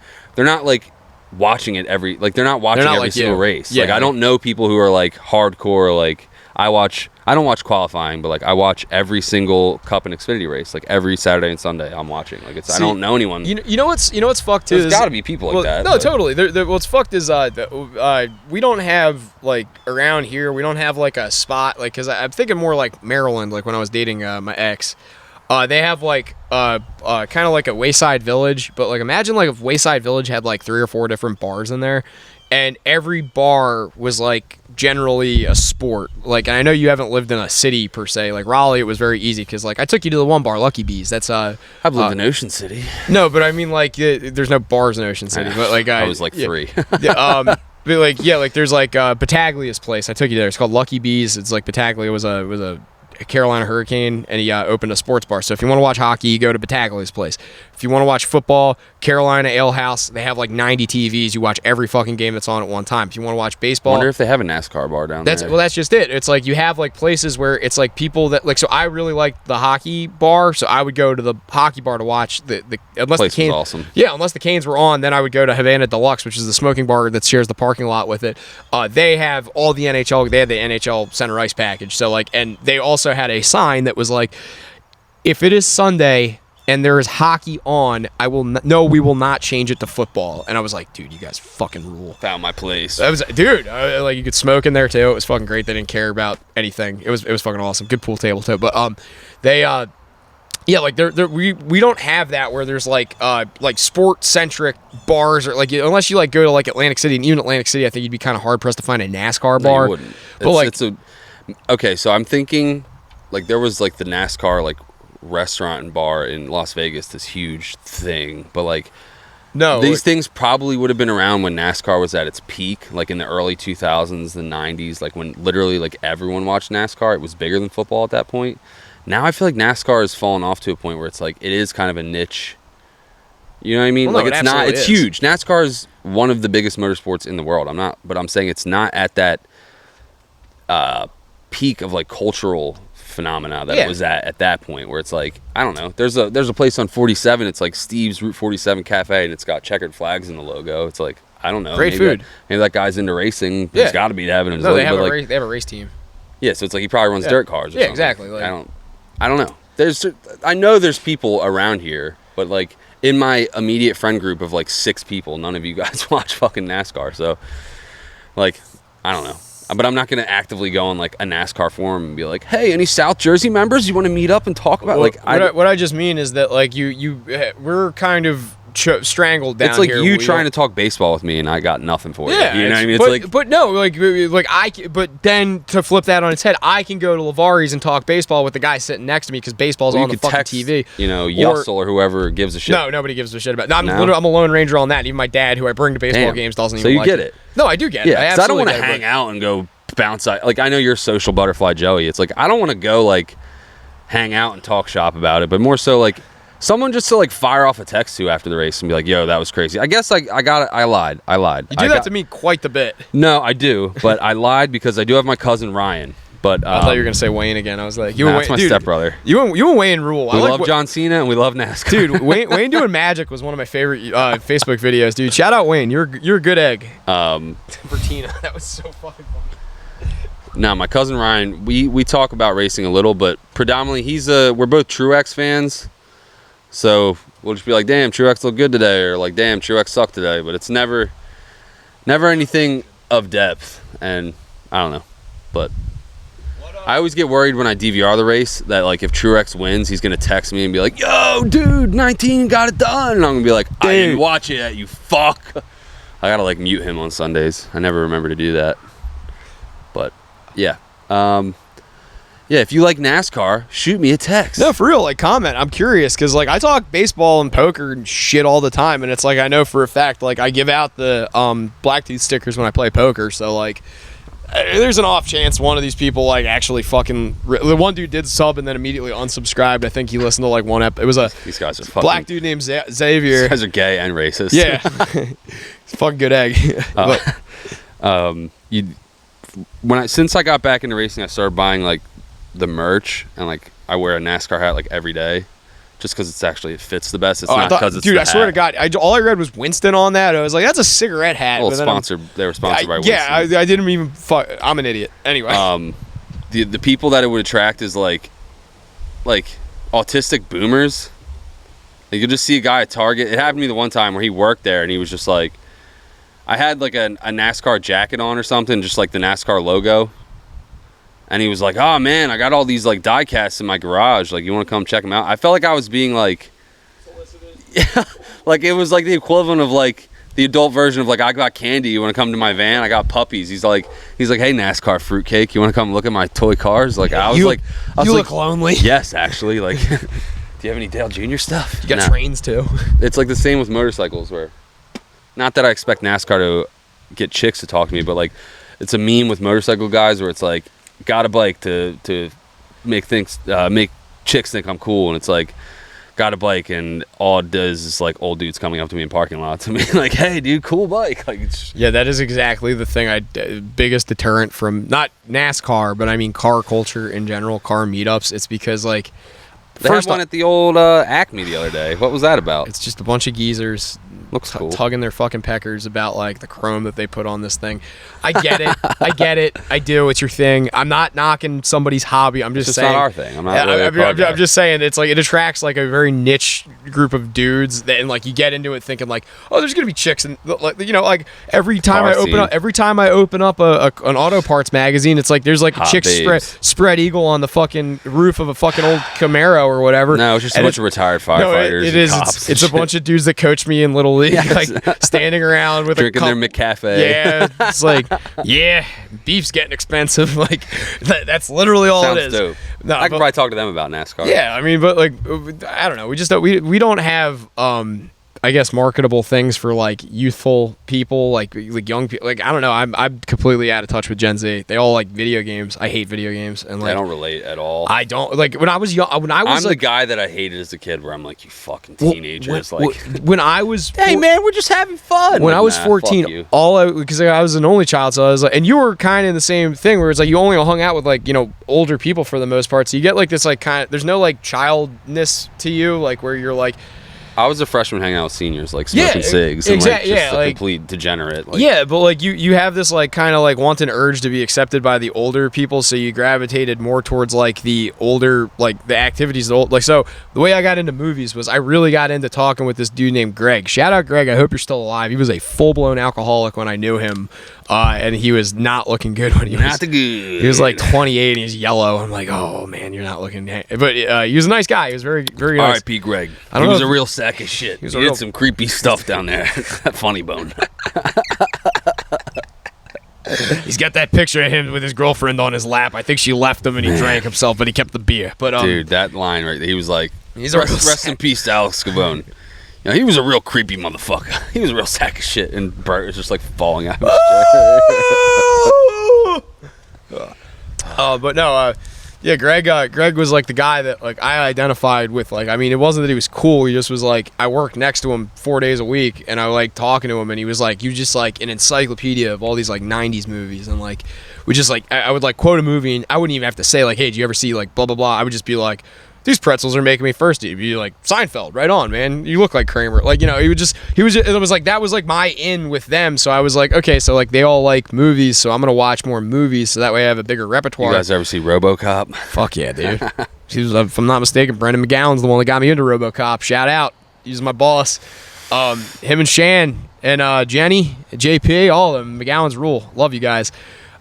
like watching it they're not watching every like single you. race. Yeah, like I don't know people who are like hardcore. Like I don't watch qualifying, but like I watch every single Cup and Xfinity race. Like every Saturday and Sunday, I'm watching. Like I don't know anyone. You know what's fucked too. There's got to be people like that. No, totally. What's fucked is we don't have like around here. We don't have like a spot like because I'm thinking more like Maryland. Like when I was dating my ex, they have like kind of like a Wayside Village. But like imagine like if Wayside Village had like 3 or 4 different bars in there. And every bar was like generally a sport. Like, and I know you haven't lived in a city per se. Like Raleigh, it was very easy because like I took you to the one bar, Lucky Bees. That's I've lived in Ocean City. No, but I mean like there's no bars in Ocean City. But like I was like 3. But like there's like Battaglia's place. I took you there. It's called Lucky Bees. It's like Battaglia was a Carolina Hurricane, and he opened a sports bar. So if you want to watch hockey, you go to Battaglia's place. If you want to watch football, Carolina Ale House, they have like 90 TVs. You watch every fucking game that's on at one time. If you want to watch baseball, I wonder if they have a NASCAR bar down there. Well, that's just it. It's like you have like places where it's like people that like. So I really like the hockey bar, so I would go to the hockey bar to watch the unless Place the Canes. was awesome. Yeah, unless the Canes were on, then I would go to Havana Deluxe, which is the smoking bar that shares the parking lot with it. They have all the NHL. They had the NHL Center Ice package. So like, and they also had a sign that was like, if it is Sunday and there is hockey on, we will not change it to football. And I was like, dude, you guys fucking rule. Found my place. That was, dude, like you could smoke in there too. It was fucking great. They didn't care about anything. It was fucking awesome. Good pool table too. But yeah, like we don't have that where there's like sport centric bars or like unless you like go to like Atlantic City, and even Atlantic City, I think you'd be kind of hard pressed to find a NASCAR bar. No, you wouldn't. But okay, so I'm thinking like there was like the NASCAR like restaurant and bar in Las Vegas, this huge thing, but like these things probably would have been around when NASCAR was at its peak, like in the early 2000s, the 90s, like when literally like everyone watched NASCAR. It was bigger than football at that point. Now I feel like NASCAR has fallen off to a point where it's like it is kind of a niche. You know what I mean? Well, no, like it's huge. NASCAR is one of the biggest motorsports in the world. But I'm saying it's not at that peak of like cultural phenomena that it was at that point, where it's like, I don't know, there's a place on 47, it's like Steve's Route 47 Cafe, and it's got checkered flags in the logo. It's like, I don't know, great food. Maybe that guy's into racing. He's got to be having his they have a race team. Yeah, so it's like he probably runs dirt cars or something. Exactly. Like, I don't know. I know there's people around here, but like in my immediate friend group of like 6 people, none of you guys watch fucking NASCAR. So like, I don't know. But I'm not going to actively go on like a NASCAR forum and be like, "Hey, any South Jersey members you want to meet up and talk about?" What I just mean is that like we're kind of strangled down. It's like here. you trying to talk baseball with me, and I got nothing for you. Yeah, you know what I mean. It's but then to flip that on its head, I can go to Lavari's and talk baseball with the guy sitting next to me because baseball's on the fucking TV. You know, Yussel or whoever gives a shit. No, nobody gives a shit about. I'm a lone ranger on that. Even my dad, who I bring to baseball games, doesn't even. So you like get it. No, I do get it. Yeah, I don't want to hang out and go bounce out. Like I know you're social butterfly Joey. It's like I don't want to go like hang out and talk shop about it, but more so like someone just to like fire off a text to after the race and be like, "Yo, that was crazy." I guess I got it. I lied. You do that to me quite the bit. No, I do, but I lied because I do have my cousin Ryan. But I thought you were gonna say Wayne again. I was like, that's my stepbrother. You and Wayne rule. We love John Cena and we love NASCAR. Dude, Wayne doing magic was one of my favorite Facebook videos. Dude, shout out Wayne. You're a good egg. For Tina, that was so fucking funny. No, my cousin Ryan, we talk about racing a little, but predominantly we're both Truex fans. So we'll just be like, damn, Truex looked good today, or like, damn, Truex sucked today. But it's never anything of depth, and I don't know. But I always get worried when I DVR the race that like if Truex wins, he's gonna text me and be like, "Yo, dude, 19 got it done," and I'm gonna be like, "I didn't watch it yet, you fuck." I gotta like mute him on Sundays. I never remember to do that. But yeah. Yeah, if you like NASCAR, shoot me a text. No, for real, like comment. I'm curious because like I talk baseball and poker and shit all the time, and it's like I know for a fact like I give out the Blacktooth stickers when I play poker, so like there's an off chance one of these people like actually fucking the one dude did sub and then immediately unsubscribed. I think he listened to like one it was these guys are fucking black dude named Xavier. These guys are gay and racist. Yeah. He's a fucking good egg. Since I got back into racing, I started buying like the merch, and like I wear a NASCAR hat like every day just because it fits the best. It's Oh, not because it's dude, the I swear to hat. God, all I read was Winston on that. I was like, that's a cigarette hat. Well, But then I'm- they were sponsored by Winston. Yeah, I didn't even. I'm an idiot. Anyway. The people that it would attract is like autistic boomers. Like, you'll just see a guy at Target. It happened to me the one time where he worked there, and he was just like, I had like a NASCAR jacket on or something, just like the NASCAR logo. And he was like, oh man, I got all these like die casts in my garage. Like, you want to come check them out? I felt like I was being like, yeah, like it was like the equivalent of like the adult version of like, I got candy. You want to come to my van? I got puppies. He's like, hey, NASCAR fruitcake, you want to come look at my toy cars? Like, I was you like, look lonely. yes, actually. Like, do you have any Dale Jr. stuff? You got Nah. trains too. It's like the same with motorcycles, where not that I expect NASCAR to get chicks to talk to me, but like it's a meme with motorcycle guys where it's like, got a bike to make chicks think I'm cool, and it's like, got a bike, and all it does is like old dudes coming up to me in parking lots and being like, hey dude, cool bike. Like, it's Yeah, that is exactly the thing. Biggest deterrent from not NASCAR, but I mean car culture in general, car meetups. It's because like they had one at the old Acme the other day. What was that about? it's just a bunch of geezers Looks cool. tugging their fucking peckers about like the chrome that they put on this thing. I get it. I get it. I do. It's your thing. I'm not knocking somebody's hobby. I'm just It's saying not our thing. I'm not really a car I'm guy. just saying it's like it attracts like a very niche group of dudes that, and like you get into it thinking like, oh, there's gonna be chicks, and like, you know, like every time Car I open up an auto parts magazine, it's like there's like a Hot chick babes. spread eagle on the fucking roof of a fucking old Camaro or whatever. No, it's just a And bunch of retired firefighters. it and is. cops It's and a bunch of dudes that coach me in Little League, Yes. like standing around with drinking a their cup. McCafe. Yeah, it's like, yeah, beef's getting expensive. Like, that's literally all Sounds it is. dope. No, I could but- probably talk to them about NASCAR. yeah, I mean, but like, I don't know. We just don't, we don't have I guess marketable things for like youthful people, like young people. Like, I don't know. I'm completely out of touch with Gen Z. They all like video games. I hate video games, and like I don't relate at all. I don't like when I was young. When I was I'm the like guy that I hated as a kid, where I'm like, you fucking teenagers. when I was hey man, we're just having fun. when Like, I was nah, 14, fuck you. because I was an only child, so I was like, and you were kind of in the same thing where it's like you only hung out with like, you know, older people for the most part, so you get like this like kind of, there's no like childness to you, like where you're like, I was a freshman hanging out with seniors, like Yeah, smoking cigs, and like exact- just yeah, a like- complete degenerate. Like, yeah, but like you have this like kind of like wanton urge to be accepted by the older people, so you gravitated more towards like the older, like the activities, like, so the way I got into movies was I really got into talking with this dude named Greg. Shout out Greg, I hope you're still alive. He was a full-blown alcoholic when I knew him, and he was not looking good when he was not the good. he was like 28 and he's yellow. I'm like, oh man, you're not looking. But he was a nice guy. He was very, very nice. R.I.P. Greg. I don't He know was if- a real sack of shit. He was a did real- some creepy stuff down there. Funny bone. He's got that picture of him with his girlfriend on his lap. I think she left him and he drank himself, but he kept the beer. But Dude, that line right there, he was like, He's a real rest in peace to Alex Scavone. You know, he was a real creepy motherfucker. He was a real sack of shit, and Bert was just like falling out of his chair. But no, yeah, Greg was like the guy that like I identified with. Like, I mean, it wasn't that he was cool. He just was like, I worked next to him 4 days a week, and I like talking to him, and he was like, you just like an encyclopedia of all these like 90s movies, and like we just like I would like quote a movie, and I wouldn't even have to say like, hey, did you ever see like blah blah blah? I would just be like, these pretzels are making me thirsty. He'd be like, Seinfeld, right on, man. You look like Kramer. Like, you know, it was like, that was like my in with them. So I was like, okay, so like they all like movies, so I'm going to watch more movies so that way I have a bigger repertoire. You guys ever see RoboCop? Fuck yeah, dude. She was, if I'm not mistaken, Brendan McGowan's the one that got me into RoboCop. Shout out. He's my boss. Him and Shan and Jenny, JP, all of them. McGowan's rule. Love you guys.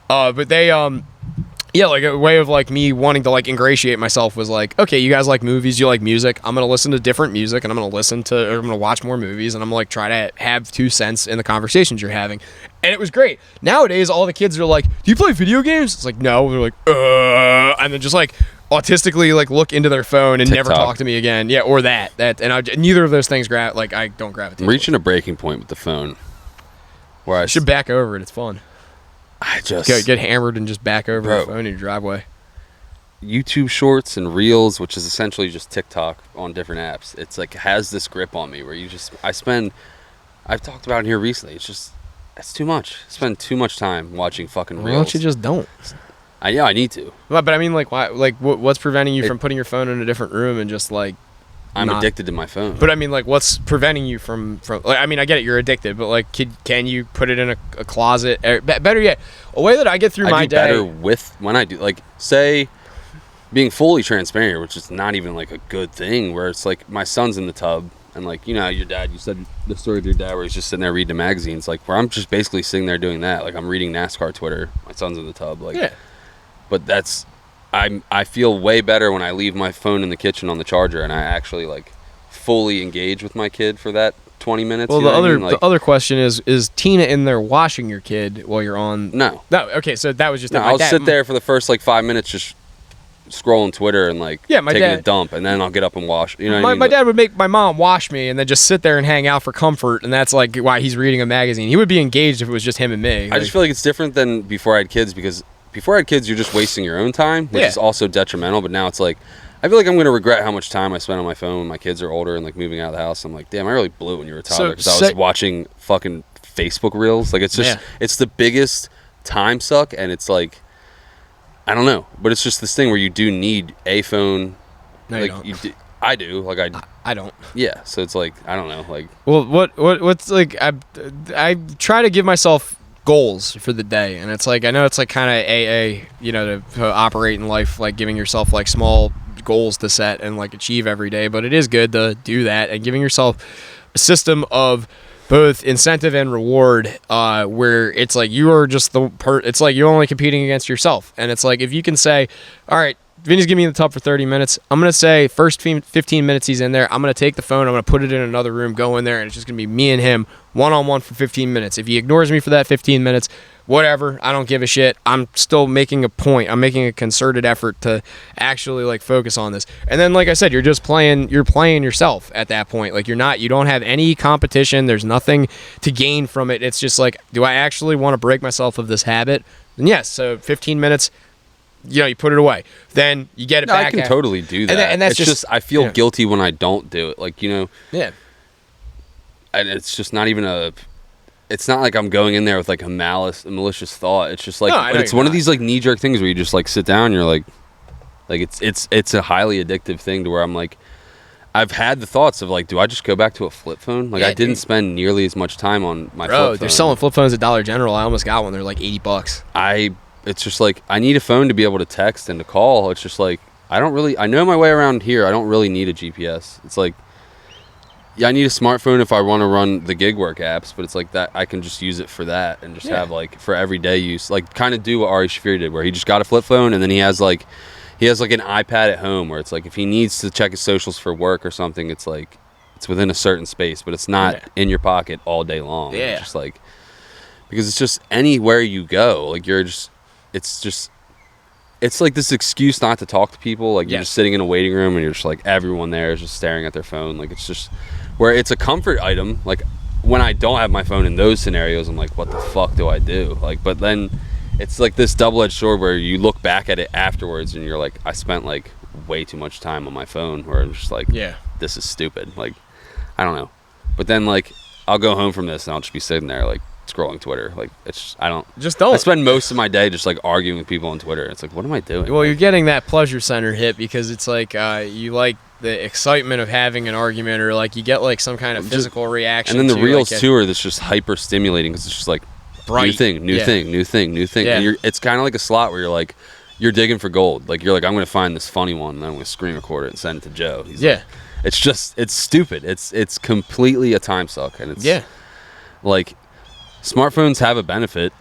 But they, yeah, like a way of like me wanting to like ingratiate myself was like, okay, you guys like movies, you like music. I'm gonna listen to different music, and I'm gonna watch more movies, and I'm gonna like try to have 2 cents in the conversations you're having. And it was great. Nowadays, all the kids are like, do you play video games? It's like, no. They're like, and then just like autistically like look into their phone and never TikTok. talk to me again. Yeah, or that. And neither of those things I don't gravitate. I'm reaching a breaking point with the phone. Where I You should back over it. It's fun. I just Get hammered and just back over Bro. the phone in your driveway. YouTube Shorts and Reels, which is essentially just TikTok on different apps. It's like has this grip on me where I've talked about it here recently. It's too much. I spend too much time watching fucking Why Reels. don't you just don't? I need to. But I mean, like, why? Like, what's preventing you from putting your phone in a different room and just like I'm not addicted to my phone. But I mean, like, what's preventing you from like, I mean, I get it, you're addicted, but like, can you put it in a closet? Or, better yet, a way that I get through my day. Better with when I do, like, say, being fully transparent, which is not even like a good thing. Where it's like my son's in the tub, and like, you know, your dad. You said the story of your dad where he's just sitting there reading the magazines. Like, where I'm just basically sitting there doing that. Like, I'm reading NASCAR Twitter. My son's in the tub. Like, yeah. But that's. I feel way better when I leave my phone in the kitchen on the charger and I actually like fully engage with my kid for that 20 minutes. Well, you know the other question is Tina in there washing your kid while you're on? No. Okay, so that was just. No, I'll sit there for the first like 5 minutes just scrolling Twitter and like taking a dump, and then I'll get up and wash. You know, what I mean? My dad would make my mom wash me and then just sit there and hang out for comfort, and that's like why he's reading a magazine. He would be engaged if it was just him and me. I just feel like it's different than before I had kids, because before I had kids, you're just wasting your own time, which is also detrimental. But now it's like, I feel like I'm going to regret how much time I spent on my phone when my kids are older and like moving out of the house. I'm like, damn, I really blew it when you were a toddler, because I was watching fucking Facebook reels. Like, it's just, it's the biggest time suck, and it's like, I don't know, but it's just this thing where you do need a phone. No, like you don't. I do. Like I don't. Yeah, so it's like, I don't know. Like, well, what's like, I try to give myself goals for the day, and it's like, I know it's like kind of AA, you know, to operate in life, like giving yourself like small goals to set and like achieve every day, but it is good to do that and giving yourself a system of both incentive and reward, where it's like you are just it's like you're only competing against yourself, and it's like if you can say, all right, Vinny's giving me the tub for 30 minutes. I'm going to say first 15 minutes he's in there, I'm going to take the phone, I'm going to put it in another room, go in there, and it's just going to be me and him one-on-one for 15 minutes. If he ignores me for that 15 minutes, whatever, I don't give a shit. I'm still making a point. I'm making a concerted effort to actually like focus on this. And then, like I said, you're playing yourself at that point. Like you don't have any competition. There's nothing to gain from it. It's just like, do I actually want to break myself of this habit? And yes, so 15 minutes, you know, you put it away. Then you get it back. I can totally do that. And that's it's just I feel guilty when I don't do it. Like, you know. Yeah. And it's just not even it's not like I'm going in there with like a malicious thought. It's just like, but it's one of these like knee-jerk things where you just like sit down and you're like it's a highly addictive thing to where I'm like, I've had the thoughts of like, do I just go back to a flip phone? Like, I didn't spend nearly as much time on my flip phone. They're selling flip phones at Dollar General. I almost got one. They're like $80. It's just like, I need a phone to be able to text and to call. It's just like, I know my way around here. I don't really need a GPS. It's like, yeah, I need a smartphone if I want to run the gig work apps, but it's like that I can just use it for that and just have like for everyday use, like kind of do what Ari Shafir did, where he just got a flip phone and then he has like an iPad at home, where it's like if he needs to check his socials for work or something, it's like it's within a certain space, but it's not in your pocket all day long. Yeah, it's just like, because it's just anywhere you go, like it's like this excuse not to talk to people. Like you're just sitting in a waiting room and you're just like, everyone there is just staring at their phone. Like it's just where it's a comfort item. Like when I don't have my phone in those scenarios, I'm like, what the fuck do I do? Like, but then it's like this double-edged sword where you look back at it afterwards and you're like, I spent like way too much time on my phone, where I'm just like, this is stupid. Like, I don't know. But then like I'll go home from this and I'll just be sitting there like scrolling Twitter. Like it's I spend most of my day just like arguing with people on Twitter. It's like, what am I doing? Well, you're getting that pleasure center hit because it's like you like the excitement of having an argument, or like you get like some kind of physical reaction. And then the reels too are this just hyper stimulating, because it's just like bright, new thing. And it's kind of like a slot where you're like, you're digging for gold. Like you're like, I'm going to find this funny one and then I'm going to screen record it and send it to Joe. He's like, it's stupid. It's completely a time suck. And it's like, smartphones have a benefit,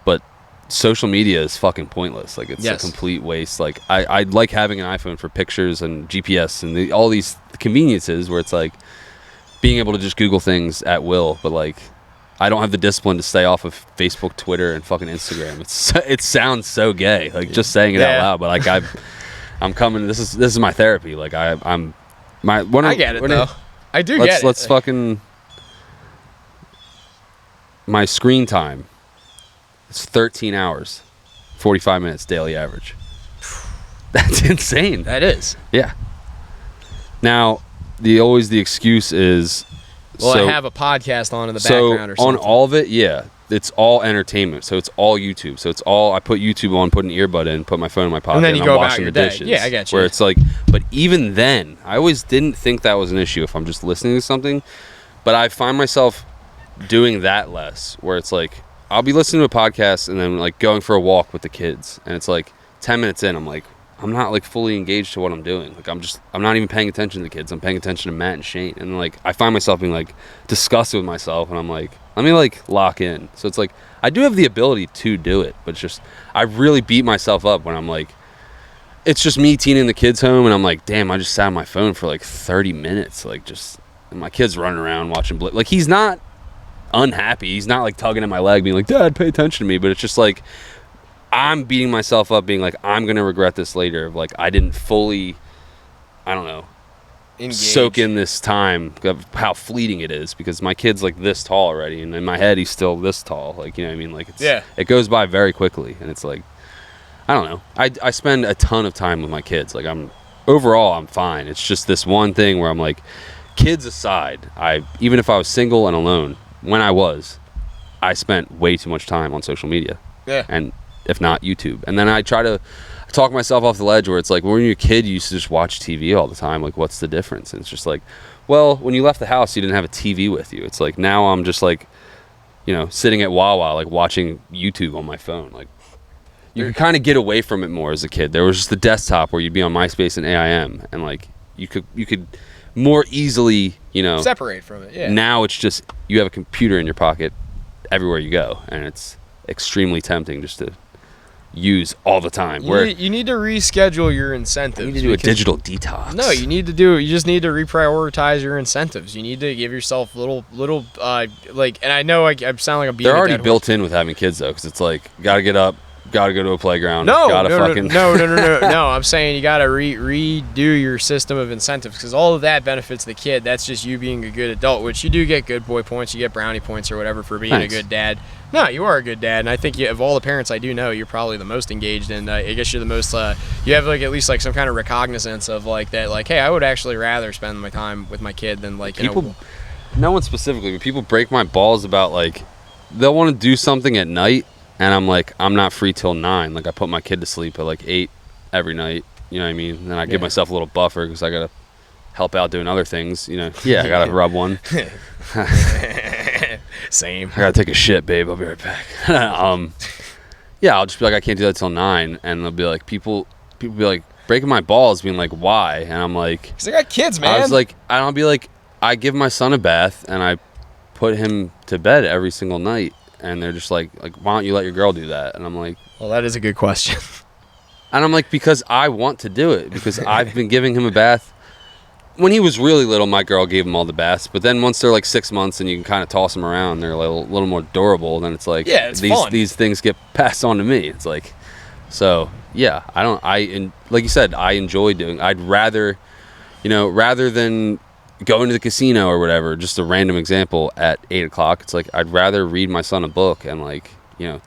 but social media is fucking pointless. Like it's a complete waste. Like I like having an iPhone for pictures and GPS and all these conveniences where it's like being able to just Google things at will, but like I don't have the discipline to stay off of Facebook, Twitter, and fucking Instagram. It sounds so gay, like just saying it out loud, but like I'm coming. This is my therapy. Like I get it though. I do get it. Let's fucking. My screen time, it's 13 hours, 45 minutes daily average. That's insane. That is. Yeah. Now, the excuse is, I have a podcast on in the background or something. On all of it, yeah. it's all entertainment. So it's all YouTube. So it's all, I put YouTube on, put an earbud in, put my phone in my pocket, And then you I'm go about washing your the day. dishes. Yeah, I get you. Where it's like, but even then, I always didn't think that was an issue if I'm just listening to something. But I find myself doing that less, where it's like, I'll be listening to a podcast and then like going for a walk with the kids. And it's like 10 minutes in, I'm like, I'm not like fully engaged to what I'm doing. Like I'm not even paying attention to the kids. I'm paying attention to Matt and Shane. And like I find myself being like disgusted with myself, and I'm like, let me like lock in. So it's like I do have the ability to do it, but it's just I really beat myself up when I'm like, it's just me teeing the kids home, and I'm like, damn, I just sat on my phone for like 30 minutes, like just, and my kid's running around watching like he's not unhappy. He's not like tugging at my leg being like, Dad, pay attention to me. But it's just like I'm beating myself up being like, I'm gonna regret this later. Like I didn't fully, I don't know, soak in this time of how fleeting it is, because my kid's like this tall already, and in my head he's still this tall. Like, you know what I mean? Like it goes by very quickly, and it's like, I don't know. I spend a ton of time with my kids. Like overall I'm fine. It's just this one thing where I'm like, kids aside, even if I was single and alone, when I spent way too much time on social media. Yeah. And if not YouTube. And then I try to talk myself off the ledge, where it's like, when you're a kid, you used to just watch TV all the time. Like, what's the difference? And it's just like, well, when you left the house, you didn't have a TV with you. It's like, now I'm just like, you know, sitting at Wawa, like watching YouTube on my phone. Like, you could kind of get away from it more as a kid. There was just the desktop where you'd be on MySpace and AIM, and like you could more easily, you know, separate from it. Yeah. Now it's just you have a computer in your pocket everywhere you go, and it's extremely tempting just to use all the time. You need to reschedule your incentives. You need to do a digital detox. No, you just need to reprioritize your incentives. You need to give yourself little like, and I know I sound like I'm being They're already built in with having kids though, because it's like, gotta get up, gotta go to a playground. No, No. I'm saying you gotta redo your system of incentives, because all of that benefits the kid. That's just you being a good adult, which you do get good boy points, you get brownie points or whatever for being Thanks. a good dad. No, you are a good dad, and I think of all the parents I do know, you're probably the most engaged, and I guess you're the most. You have like at least like some kind of recognizance of like that. Like, hey, I would actually rather spend my time with my kid than like people. No one specifically, but people break my balls about like they'll want to do something at night, and I'm like, I'm not free till 9. Like I put my kid to sleep at like 8 every night. You know what I mean? And then I give myself a little buffer because I gotta help out doing other things. You know? Yeah, I gotta rub one. Same. I gotta take a shit, babe. I'll be right back. Yeah, I'll just be like, I can't do that till 9, and they'll be like, people be like breaking my balls, being like, why? And I'm like, because I got kids, man. I was like, I'll be like, I give my son a bath and I put him to bed every single night, and they're just like, why don't you let your girl do that? And I'm like, well, that is a good question. And I'm like, because I want to do it, because I've been giving him a bath. When he was really little, my girl gave him all the baths. But then once they're like 6 months and you can kind of toss them around, they're like a little more durable. Then it's like, yeah, it's fun. These things get passed on to me. It's like, so yeah, like you said, I enjoy doing. I'd rather, rather than going to the casino or whatever, just a random example at 8 o'clock. It's like, I'd rather read my son a book and like,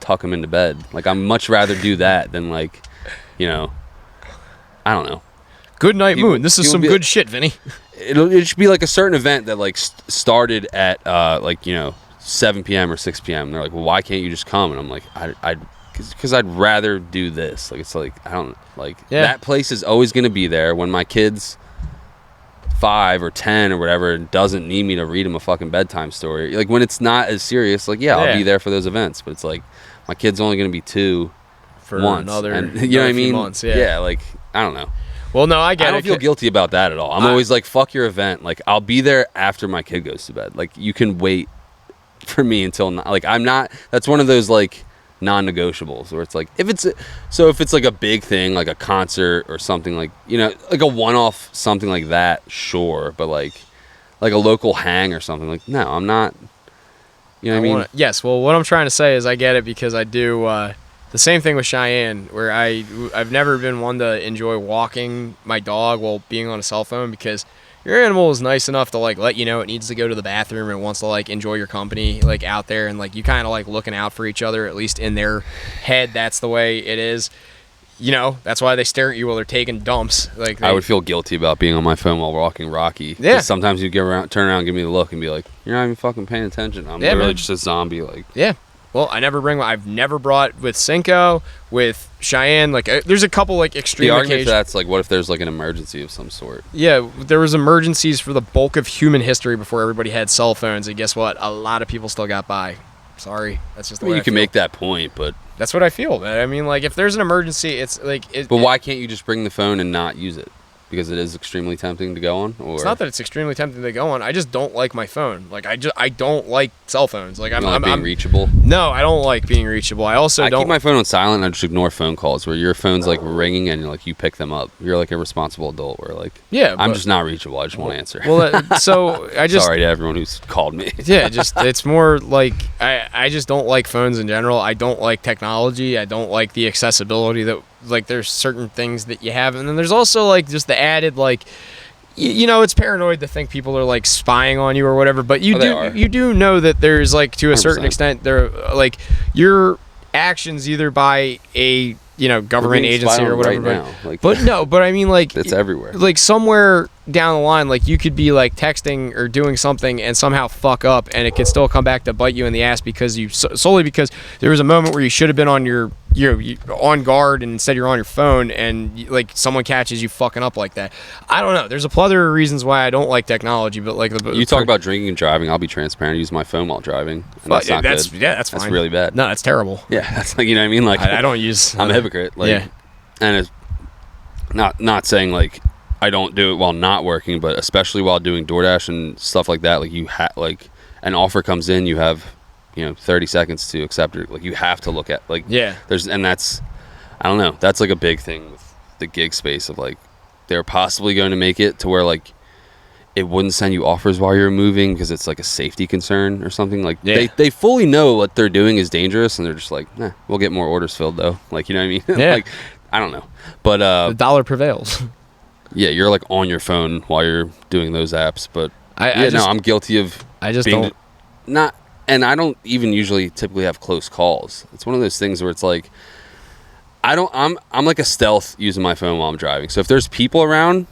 tuck him into bed. Like I'd much rather do that than like, I don't know. Good night, Moon. This is some good shit, Vinny. It should be like a certain event that like started at 7 p.m. or 6 p.m. They're like, well, why can't you just come? And I'm like, because I'd rather do this. Like it's like, I don't like that place is always gonna be there when my kid's 5 or 10 or whatever and doesn't need me to read him a fucking bedtime story. Like when it's not as serious, like I'll be there for those events. But it's like my kid's only gonna be 2 for once, another, and you know what I mean? Months, like I don't know. Well, no, I don't feel guilty about that at all. I'm always like, fuck your event. Like, I'll be there after my kid goes to bed. Like, you can wait for me until, like, I'm not, that's one of those, like, non-negotiables where it's like, if it's like a big thing, like a concert or something like, like a one-off, something like that, sure. But like a local hang or something, like, no, I'm not, you know what I mean? Yes, well, what I'm trying to say is I get it because I do, the same thing with Cheyenne, where I've never been one to enjoy walking my dog while being on a cell phone, because your animal is nice enough to like let you know it needs to go to the bathroom and wants to like enjoy your company like out there, and like you kind of like looking out for each other, at least in their head. That's the way it is. That's why they stare at you while they're taking dumps. Like I would feel guilty about being on my phone while walking Rocky. Yeah. Sometimes you turn around, and give me the look, and be like, "You're not even fucking paying attention. I'm literally just a zombie." Like, yeah. Well, I've never brought with Cinco, with Cheyenne. Like, there's a couple like extreme. The argument for that's like, what if there's like an emergency of some sort? Yeah, there was emergencies for the bulk of human history before everybody had cell phones, and guess what? A lot of people still got by. Sorry, that's just the way You I can feel. make that point, but That's what I feel, man. I mean, like, if there's an emergency, it's like. But why can't you just bring the phone and not use it? Because it is extremely tempting to go on? Or It's not that it's extremely tempting to go on. I just don't like my phone. Like, I don't like cell phones. Like, I'm being reachable. No, I don't like being reachable. I also I don't. keep my phone on silent and I just ignore phone calls where your phone's like ringing and like you pick them up. You're like a responsible adult where like, Yeah, I'm but- just not reachable. I just want to answer. Well, so I just. Sorry to everyone who's called me. Yeah, just it's more like I just don't like phones in general. I don't like technology. I don't like the accessibility that like there's certain things that you have, and then there's also like just the added like you know, it's paranoid to think people are like spying on you or whatever, but you do know that there's like to a certain 100%. extent there like your actions either by a government agency or whatever. Right now. Like, but I mean like it's everywhere. Like somewhere down the line, like you could be like texting or doing something and somehow fuck up, and it could still come back to bite you in the ass because solely because there was a moment where you should have been on your on guard and instead you're on your phone, and like someone catches you fucking up like that. I don't know. There's a plethora of reasons why I don't like technology, but like you talk about drinking and driving, I'll be transparent. I use my phone while driving. And that's not good. Yeah, that's fine. That's really bad. No, that's terrible. Yeah, that's like, you know what I mean? Like I don't use. I'm a hypocrite. Like, yeah. And it's not saying like I don't do it while not working, but especially while doing DoorDash and stuff like that. Like you like an offer comes in, you have 30 seconds to accept it. Like you have to look at like that's I don't know. That's like a big thing with the gig space of like they're possibly going to make it to where like it wouldn't send you offers while you're moving because it's like a safety concern or something. Like they fully know what they're doing is dangerous, and they're just like, we'll get more orders filled though. Like, you know what I mean? Yeah. Like, I don't know. But the dollar prevails. yeah, you're like on your phone while you're doing those apps. But I'm guilty of. I just being don't. Not, and I don't even usually typically have close calls. It's one of those things where it's like, I'm like a stealth using my phone while I'm driving. So if there's people around,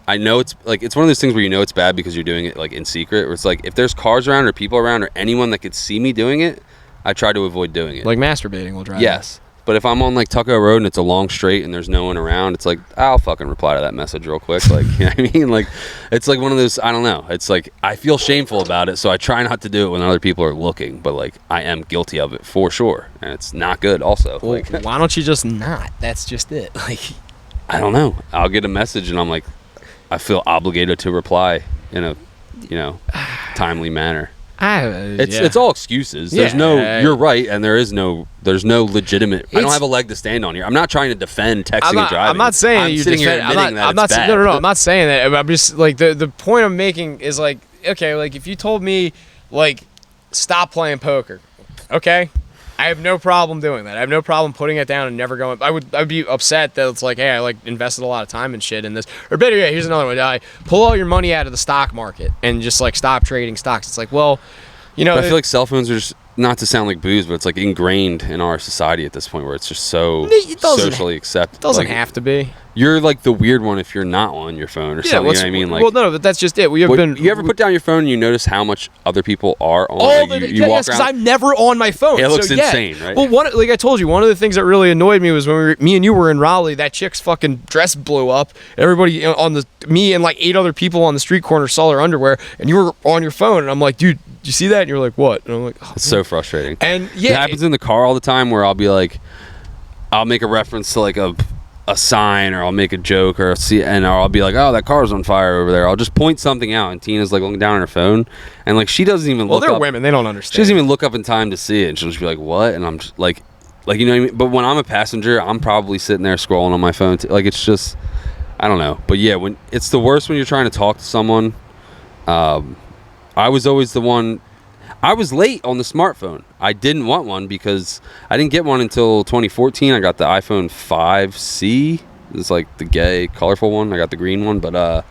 I know it's like it's one of those things where you know it's bad because you're doing it like in secret. Where it's like if there's cars around or people around or anyone that could see me doing it, I try to avoid doing it. Like masturbating while driving. Yes. But if I'm on like Tuckahoe Road and it's a long straight and there's no one around, it's like I'll fucking reply to that message real quick. Like, you know what I mean? Like, it's like one of those, I don't know. It's like I feel shameful about it, so I try not to do it when other people are looking. But like I am guilty of it for sure, and it's not good. Also, Well, like, why don't you just not? That's just it. Like, I don't know. I'll get a message and I'm like, I feel obligated to reply in a, timely manner. It's all excuses. There's you're right, and there's no legitimate. I don't have a leg to stand on here. I'm not trying to defend texting and driving. I'm not saying I'm you're sitting here admitting that it's bad. No, I'm not saying that. I'm just like the point I'm making is like, okay, like if you told me like stop playing poker, okay, I have no problem doing that. I have no problem putting it down and never going. I would be upset that it's like, hey, I like invested a lot of time and shit in this. Or better yet, here's another one. I pull all your money out of the stock market and just like stop trading stocks. It's like, well, I feel like cell phones are just, not to sound like booze, but it's like ingrained in our society at this point where it's just so socially accepted. It doesn't like, have to be. You're like the weird one if you're not on your phone or something. You know what I mean? Like, well, no, but that's just it. You ever put down your phone and you notice how much other people are on? All like, the you walk because around. I'm never on my phone. It looks so, insane, right? Well, like I told you, one of the things that really annoyed me was when me and you were in Raleigh. That chick's fucking dress blew up. Everybody me and like 8 other people on the street corner saw her underwear, and you were on your phone. And I'm like, dude, did you see that? And you're like, what? And I'm like, oh, it's so frustrating. And it happens in the car all the time where I'll be like, I'll make a reference to like a sign, or I'll make a joke, or I'll be like, oh, that car's on fire over there. I'll just point something out, and Tina's like looking down on her phone, and like she doesn't even look up. Well, they're women, they don't understand. She doesn't even look up in time to see it, and she'll just be like, what? And I'm just like you know what I mean? But when I'm a passenger, I'm probably sitting there scrolling on my phone like it's just, I don't know. But yeah, when it's the worst when you're trying to talk to someone. I was always the one. I was late on the smartphone. I didn't want one because I didn't get one until 2014. I got the iPhone 5C. It's like the gay, colorful one. I got the green one, but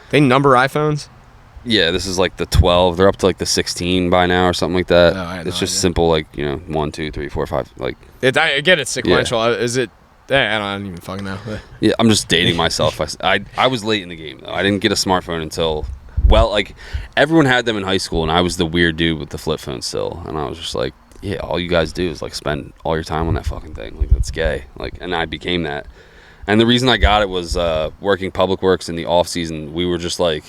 they number iPhones? Yeah, this is like the 12. They're up to like the 16 by now or something like that. No, it's just simple, like 1, 2, 3, 4, 5. Like I get it's sequential. Yeah. Is it? I don't even fucking know. Yeah, I'm just dating myself. I was late in the game though. I didn't get a smartphone until. Well, like, everyone had them in high school, and I was the weird dude with the flip phone still. And I was just like, yeah, all you guys do is like spend all your time on that fucking thing. Like that's gay. Like, and I became that. And the reason I got it was working public works in the off season. We were just like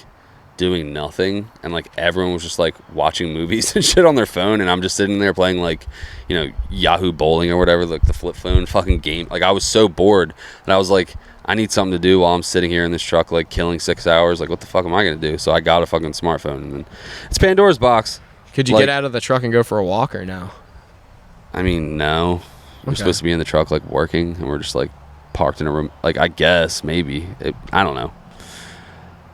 doing nothing, and like everyone was just like watching movies and shit on their phone, and I'm just sitting there playing like, you know, Yahoo Bowling or whatever, like the flip phone fucking game. Like I was so bored, and I was like, I need something to do while I'm sitting here in this truck like killing 6 hours. Like what the fuck am I gonna do? So I got a fucking smartphone, and then it's Pandora's box. Could you like, get out of the truck and go for a walk or no? I mean, no. We're supposed to be in the truck like working, and we're just like parked in a room. Like I guess maybe I don't know.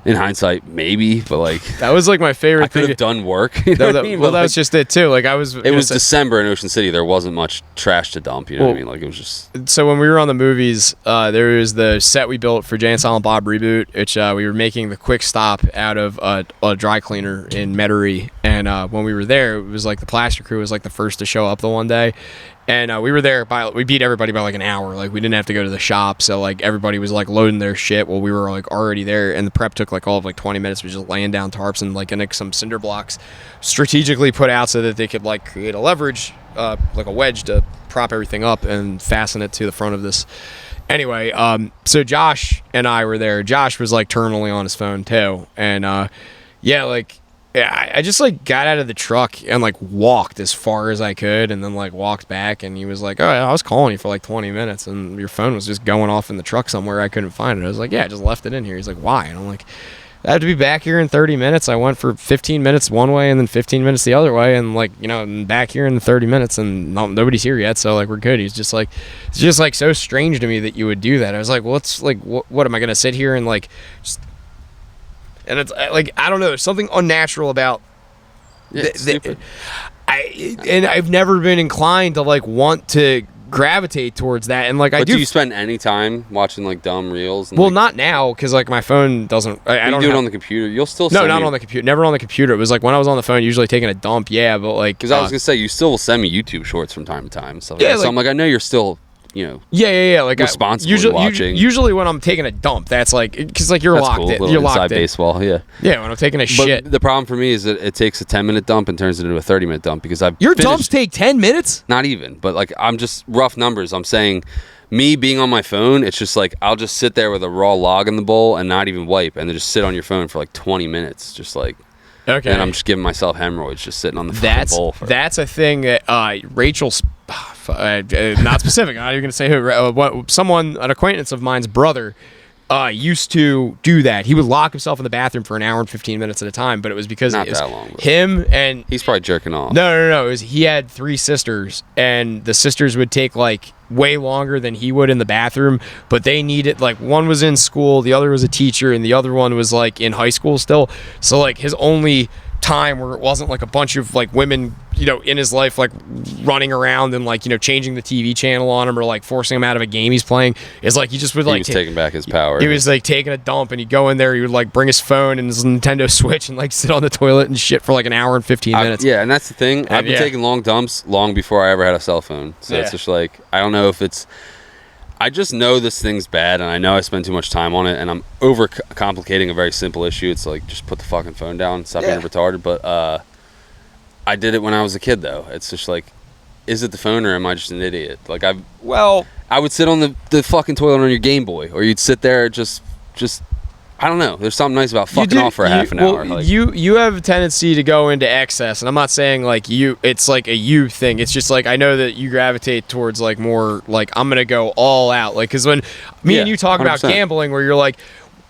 In hindsight, maybe, but like that was like my favorite I could thing. have done work. You know what I mean? Well, But, that was like, just it too. Like I was. it was December in Ocean City. There wasn't much trash to dump. You know what I mean? Like it was just. So when we were on the movies, there was the set we built for Jay and Silent Bob Reboot, which we were making the quick stop out of a dry cleaner in Metairie. And when we were there, it was like the plaster crew was like the first to show up the one day. And we were there we beat everybody by like an hour. Like we didn't have to go to the shop. So like everybody was like loading their shit while we were like already there. And the prep took like all of like 20 minutes. We were just laying down tarps and like some cinder blocks strategically put out so that they could like create a leverage, like a wedge to prop everything up and fasten it to the front of this. Anyway, so Josh and I were there. Josh was like terminally on his phone too. And I just like got out of the truck and like walked as far as I could and then like walked back, and he was like, oh, I was calling you for like 20 minutes and your phone was just going off in the truck somewhere. I couldn't find it. I was like, yeah, I just left it in here. He's like, why? And I'm like, I have to be back here in 30 minutes. I went for 15 minutes one way and then 15 minutes the other way, and like, you know, I'm back here in 30 minutes and nobody's here yet, so like we're good. He's just like, it's just like so strange to me that you would do that. I was like, well, it's like, what am I gonna sit here and like just. And it's like, I don't know, there's something unnatural about Stupid. I've never been inclined to like want to gravitate towards that, and like But I do you spend any time watching like dumb reels? And, well, like, not now because like my phone doesn't. I you don't do have, it on the computer. You'll still no, send not me, on the computer. Never on the computer. It was like when I was on the phone, usually taking a dump. Yeah, but like because I was gonna say you still will send me YouTube shorts from time to time and stuff. Yeah, Like that. So like- I'm like, I know you're still, you know, yeah. Like responsibly watching. Usually when I'm taking a dump, that's like because like you're that's locked cool. in. Little You're inside locked in. baseball. Yeah. Yeah, when I'm taking a But shit. the problem for me is that it takes a 10-minute dump and turns it into a 30-minute dump because I've Your finished, dumps take 10 minutes. not even, but like I'm just rough numbers. I'm saying me being on my phone, it's just like I'll just sit there with a raw log in the bowl and not even wipe, and then just sit on your phone for like 20 minutes, just like. Okay. And I'm just giving myself hemorrhoids just sitting on the fucking bowl. That's a thing that Rachel's not specific. I'm not even gonna say who. Someone, an acquaintance of mine's brother, used to do that. He would lock himself in the bathroom for an hour and 15 minutes at a time, but it was because Not it was that long, but- him and He's probably jerking off. no. It was, he had 3 sisters, and the sisters would take like way longer than he would in the bathroom, but they needed, like, one was in school, the other was a teacher, and the other one was like in high school still. So like his only time where it wasn't like a bunch of like women, you know, in his life like running around and like, you know, changing the TV channel on him or like forcing him out of a game he's playing, is like he just would He like was taking back his power. he was like taking a dump, and he'd go in there, he would like bring his phone and his Nintendo Switch and like sit on the toilet and shit for like an hour and 15 minutes. Yeah, and that's the thing. I've been yeah. taking long dumps long before I ever had a cell phone. So it's Yeah. just like, I don't know if it's... I just know this thing's bad, and I know I spend too much time on it, and I'm over complicating a very simple issue. It's like, just put the fucking phone down, stop being retarded. But I did it when I was a kid, though. It's just like, is it the phone, or am I just an idiot? Like, I would sit on the fucking toilet on your Game Boy, or you'd sit there just I don't know. There's something nice about fucking off for half an hour. Like, you have a tendency to go into excess, and I'm not saying like it's like a you thing. It's just like I know that you gravitate towards like more like I'm gonna go all out. Like, because when me and you talk about 100%. gambling, where you're like,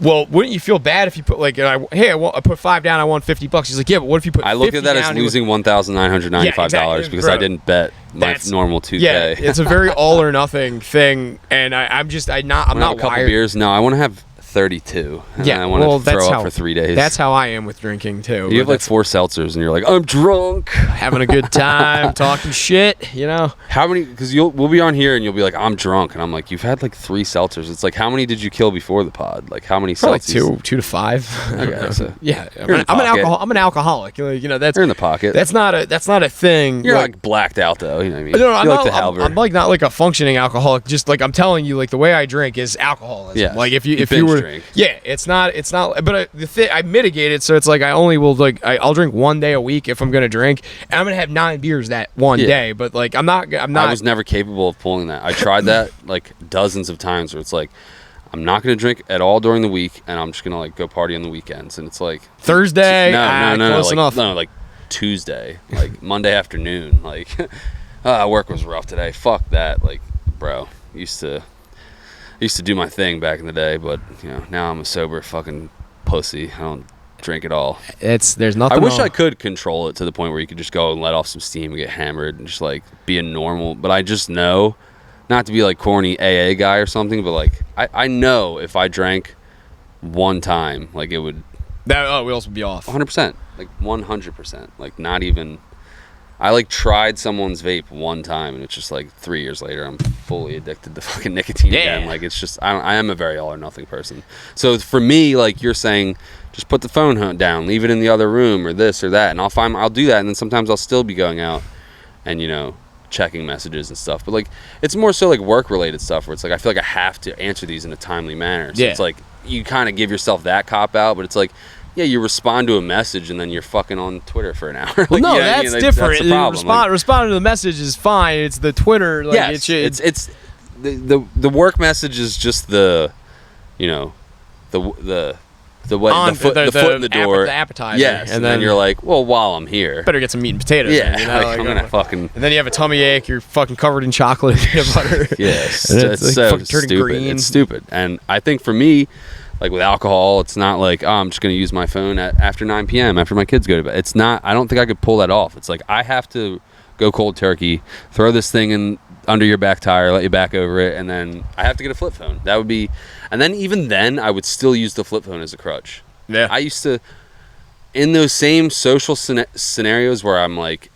well, wouldn't you feel bad if you put like, I put $5 down, I won $50. He's like, yeah, but what if you put? I look 50 at that down, as losing $1,995 Yeah, exactly, because bro. I didn't bet my That's- normal 2K. Yeah, it's a very all or nothing thing, and I'm not a couple wired. beers. No, I want to have 32. And Yeah, I want well, to that's throw how up for 3 days. That's how I am with drinking too. You have but like 4 seltzers, and you're like, I'm drunk. having a good time, talking shit, you know. How many? Because we'll be on here, and you'll be like, I'm drunk, and I'm like, you've had like 3 seltzers. It's like, how mmany did you kill before the pod? Like, how many Probably seltzers? 2 to 5. Okay, so Yeah, You're in the I'm pocket. I'm an alcoholic. You know, that's You're in the pocket. that's not a thing. You're like blacked out though. You know what I mean? no, I'm You're not. like the I'm like not like a functioning alcoholic. Just like I'm telling you, like the way I drink is alcoholism. Yeah. Like if You you binge were drink. Yeah, it's not. But I mitigate it, so it's like I only will I'll drink 1 day a week if I'm gonna drink, and I'm gonna have 9 beers that one day. But like I'm not. I was never capable of pulling that. I tried that like dozens of times, where it's like I'm not gonna drink at all during the week, and I'm just gonna like go party on the weekends, and it's like Thursday. Close enough. No, like Tuesday, like Monday afternoon, like work was rough today. Fuck that, like bro. Used to do my thing back in the day, but now I'm a sober fucking pussy. I don't drink at all. There's nothing. I wish I could control it to the point where you could just go and let off some steam and get hammered and just like be a normal. But I just know, not to be like corny AA guy or something, but like I know if I drank one time, like it would. That wheels would be off. 100%, like 100%, like not even. I like tried someone's vape one time, and it's just like 3 years later, I'm fully addicted to fucking nicotine again. Like it's just, I am a very all or nothing person. So for me, like you're saying, just put the phone down, leave it in the other room, or this or that, and I'll do that, and then sometimes I'll still be going out, and checking messages and stuff. But like it's more so like work related stuff where it's like I feel like I have to answer these in a timely manner. So it's like you kind of give yourself that cop out, but it's like. Yeah, you respond to a message and then you're fucking on Twitter for an hour. Like, well, no, that's different. That's the problem. Responding to the message is fine. It's the Twitter. Like, yes, it's the work message is just the foot in the door, the appetizer. Yes, and then you're like, well, while I'm here, better get some meat and potatoes. Yeah, in, I'm gonna fucking. And then you have a tummy ache. You're fucking covered in chocolate and peanut butter. Yes, it's like so stupid. Green. It's stupid, and I think for me. Like with alcohol, it's not like, I'm just going to use my phone after 9 p.m. after my kids go to bed. It's not, I don't think I could pull that off. It's like, I have to go cold turkey, throw this thing in under your back tire, let you back over it, and then I have to get a flip phone. That would be, and then even then, I would still use the flip phone as a crutch. Yeah. I used to, in those same social scenarios where I'm like,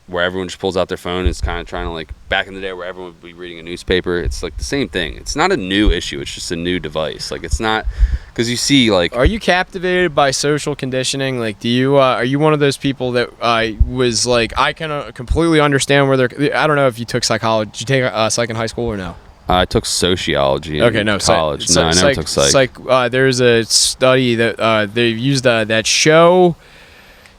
where everyone just pulls out their phone and is kind of trying to like, back in the day where everyone would be reading a newspaper, it's like the same thing. It's not a new issue, it's just a new device. Like it's not, because you see like... Are you captivated by social conditioning? Like do you, are you one of those people that was like, I can completely understand where they're, I don't know if you took psychology, did you take psych in high school or no? I took sociology in college. No, I never took psych. There's a study that they used that show.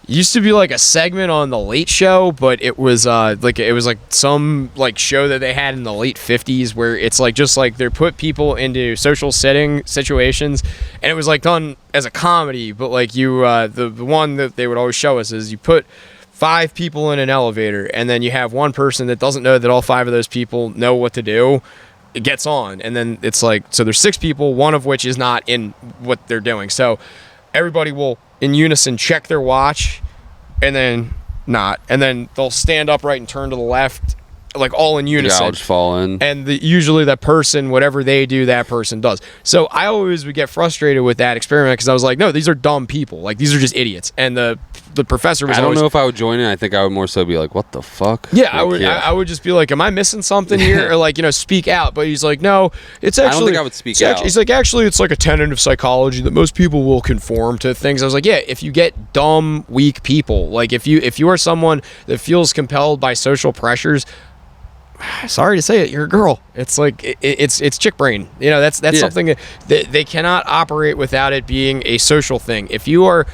Used to be like a segment on the Late Show, but it was like some like show that they had in the late 50s where it's like just like they put people into social situations, and it was like done as a comedy. But like the one that they would always show us is you put 5 people in an elevator, and then you have one person that doesn't know that all 5 of those people know what to do. It gets on, and then it's like, so there's 6 people, one of which is not in what they're doing. So everybody will in unison check their watch and then not, and then they'll stand upright and turn to the left, like all in unison. Yeah, I'll just fall in. And usually that person, whatever they do, that person does. So I always would get frustrated with that experiment because I was like, no, these are dumb people. Like these are just idiots. And the professor was I don't know if I would join it. I think I would more so be like, what the fuck? Yeah, like, I would just be like, am I missing something here? Or like, speak out. But he's like, no, it's actually... I don't think I would speak out. He's like, actually, it's like a tenet of psychology that most people will conform to things. I was like, yeah, if you get dumb, weak people, like if you are someone that feels compelled by social pressures, sorry to say it, you're a girl. It's like it's chick brain. That's something that they cannot operate without it being a social thing. If you are...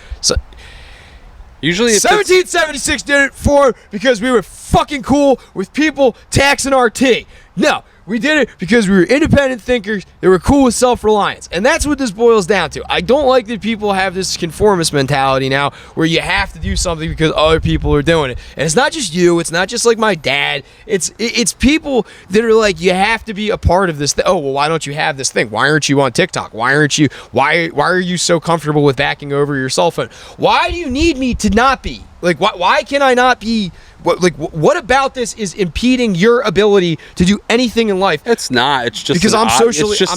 Usually 1776 did it because we were fucking cool with people taxing our tea. No, we did it because we were independent thinkers that were cool with self-reliance. And that's what this boils down to. I don't like that people have this conformist mentality now where you have to do something because other people are doing it. And it's not just you. It's not just like my dad. It's people that are like, you have to be a part of this. Oh, well, why don't you have this thing? Why aren't you on TikTok? Why are you so comfortable with backing over your cell phone? Why do you need me to not be? Like, why can I not be... What about this is impeding your ability to do anything in life? It's not. It's just because I'm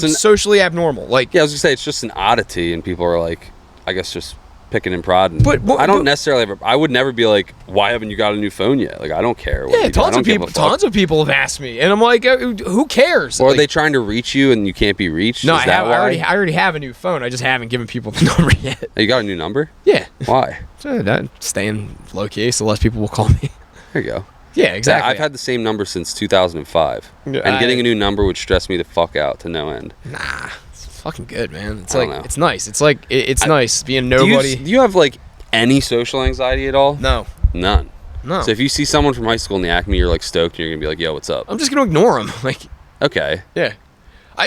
socially abnormal. Like, yeah, I was gonna say it's just an oddity, and people are like, I guess, just picking and prodding. But I don't necessarily. I would never be like, why haven't you got a new phone yet? Like, I don't care. Yeah, tons of people have asked me, and I'm like, who cares? Or are they trying to reach you and you can't be reached? No, I already have a new phone. I just haven't given people the number yet. You got a new number? Yeah. Why? Staying low key, so less people will call me. There you go. Yeah, exactly. I've had the same number since 2005. And getting a new number would stress me the fuck out to no end. Nah. fucking good, man. It's I don't like know. it's nice. It's like it's nice being nobody. Do you have like any social anxiety at all? No, None. no. So if you see someone from high school in the Acme, you're like stoked and you're gonna be like, yo, what's up? I'm just gonna ignore him. Like, Okay. yeah.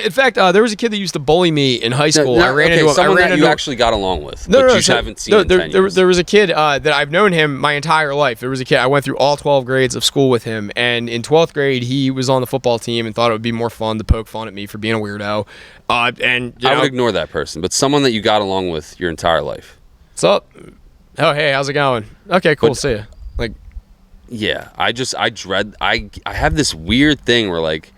In fact, there was a kid that used to bully me in high school. No, I ran okay, into him. someone I ran that into you him. actually got along with, No, but no, you so- haven't seen no, in 10 years. there was a kid that I've known him my entire life. There was a kid. I went through all 12 grades of school with him, and in 12th grade, he was on the football team and thought it would be more fun to poke fun at me for being a weirdo. And you I know, would ignore that person, but someone that you got along with your entire life. what's up? Oh, hey, how's it going? Okay, cool. But- See ya. Like, Yeah, I have this weird thing where like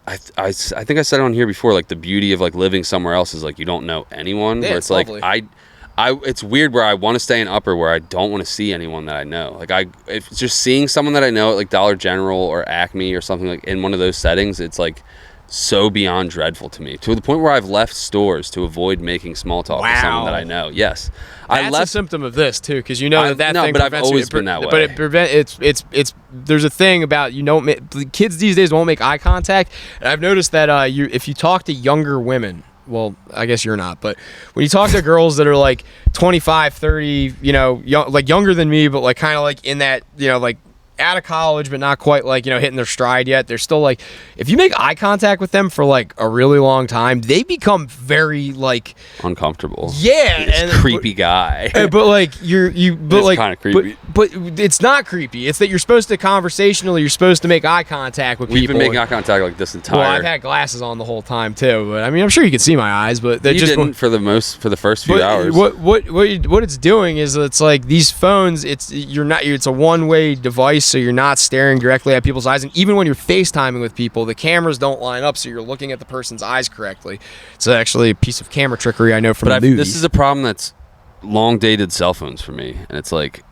I think I said it on here before, like the beauty of like living somewhere else is like you don't know anyone. Yeah, where it's it's like lovely. it's weird where I want to stay in Upper where I don't want to see anyone that I know. Like if just seeing someone that I know at like Dollar General or Acme or something like in one of those settings, it's like so beyond dreadful to me, to the point where I've left stores to avoid making small talk with someone that I know. Yes, that's I a left. symptom of this too, because you know that no, thing but I've prevents you- always been that But way. it it's there's a thing about kids these days won't make eye contact, and I've noticed that if you talk to younger women. Well, I guess you're not, but when you talk to girls that are like 25, 30, you know, like younger than me, but like kind of like in that, you know, like out of college, but not quite like, you know, hitting their stride yet. They're still like, if you make eye contact with them for like a really long time, they become very like, Uncomfortable. yeah, This creepy guy. but like but It's like kinda creepy. But it's not creepy. It's that you're supposed to conversationally, you're supposed to make eye contact with We've people. been making eye contact like this entire. Well, I've had glasses on the whole time too, but I mean, I'm sure you can see my eyes, but they You just didn't for the first few but hours. what it's doing is it's like these phones. It's a one-way device, so you're not staring directly at people's eyes. And even when you're FaceTiming with people, the cameras don't line up, so you're looking at the person's eyes correctly. It's actually a piece of camera trickery I know from But movies. this is a problem that's long dated cell phones for me, and it's like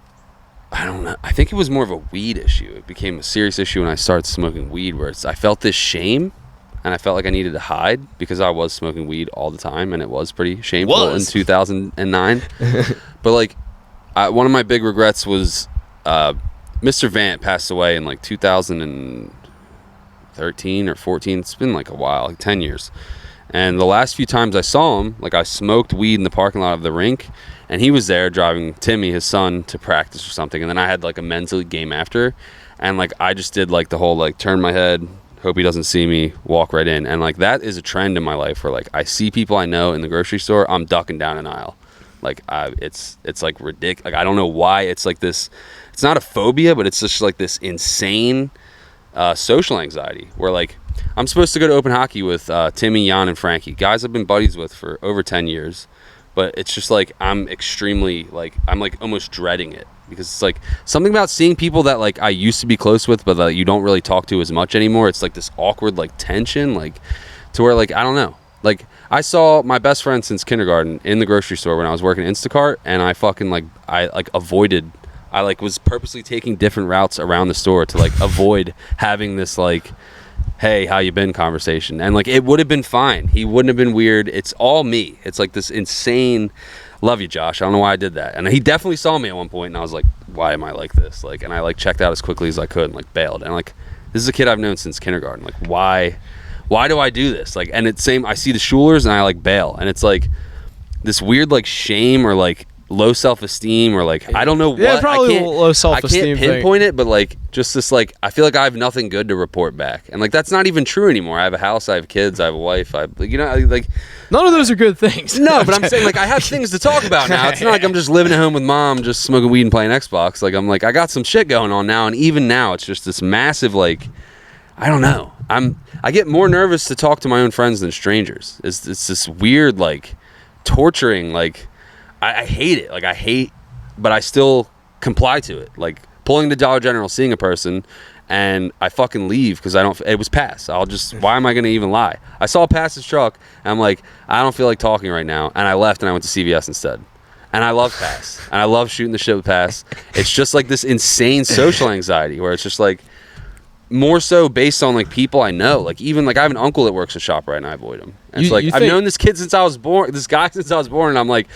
I don't know. I think it was more of a weed issue. It became a serious issue when I started smoking weed, where I felt this shame. And I felt like I needed to hide because I was smoking weed all the time, and it was pretty shameful in 2009. But like, one of my big regrets was Mr. Vant passed away in like 2013 or 14. It's been like a while, like 10 years. And the last few times I saw him, like I smoked weed in the parking lot of the rink, and he was there driving Timmy, his son, to practice or something. And then I had like a men's league game after, and like I just did like the whole like turn my head, hope he doesn't see me, walk right in. And like that is a trend in my life where like I see people I know in the grocery store, I'm ducking down an aisle. Like it's like ridiculous. Like I don't know why it's like this. It's not a phobia, but it's just like this insane social anxiety where like I'm supposed to go to open hockey with Timmy, Jan, and Frankie, guys I've been buddies with for over 10 years. But it's just like I'm extremely like I'm like almost dreading it because it's like something about seeing people that like I used to be close with but that you don't really talk to as much anymore. It's like this awkward like tension, like to where like I don't know. Like I saw my best friend since kindergarten in the grocery store when I was working Instacart, and I fucking like I was purposely taking different routes around the store to like avoid having this like, hey, how you been conversation. And like it would have been fine. He wouldn't have been weird. It's all me. It's like this insane love you, Josh. I don't know why I did that. And he definitely saw me at one point, and I was like, why am I like this? Like, and I like checked out as quickly as I could and like bailed. And like this is a kid I've known since kindergarten. Like why do I do this? Like, and it's same, I see the Schulers and I like bail, and it's like this weird like shame or like low self-esteem or like I don't know what. Yeah, probably low self-esteem I can't pinpoint it, but like just this like I feel like I have nothing good to report back, and like that's not even true anymore. I have a house, I have kids, I have a wife. I like, you know, like none of those are good things. no, but I'm saying like I have things to talk about now. It's not like I'm just living at home with mom, just smoking weed and playing Xbox. Like I'm like I got some shit going on now, and even now it's just this massive like I don't know. I get more nervous to talk to my own friends than strangers. It's this weird like torturing like I hate it. Like I hate, but I still comply to it. Like pulling to Dollar General, seeing a person, and I fucking leave because I don't. It was Pass. Why am I gonna even lie? I saw Pass's truck, and I'm like, I don't feel like talking right now, and I left and I went to CVS instead. And I love Pass, and I love shooting the shit with Pass. It's just like this insane social anxiety where it's just like more so based on like people I know. Like even like I have an uncle that works at ShopRite, and I avoid him. And it's like I've known this kid since I was born, this guy since I was born, and I'm like,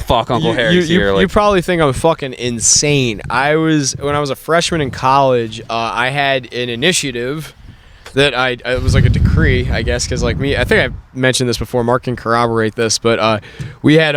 fuck Uncle Harry's here. You probably think I'm fucking insane. When I was a freshman in college, I had an initiative that it was like a decree, I guess, because like me, I think I mentioned this before. Mark can corroborate this, but we had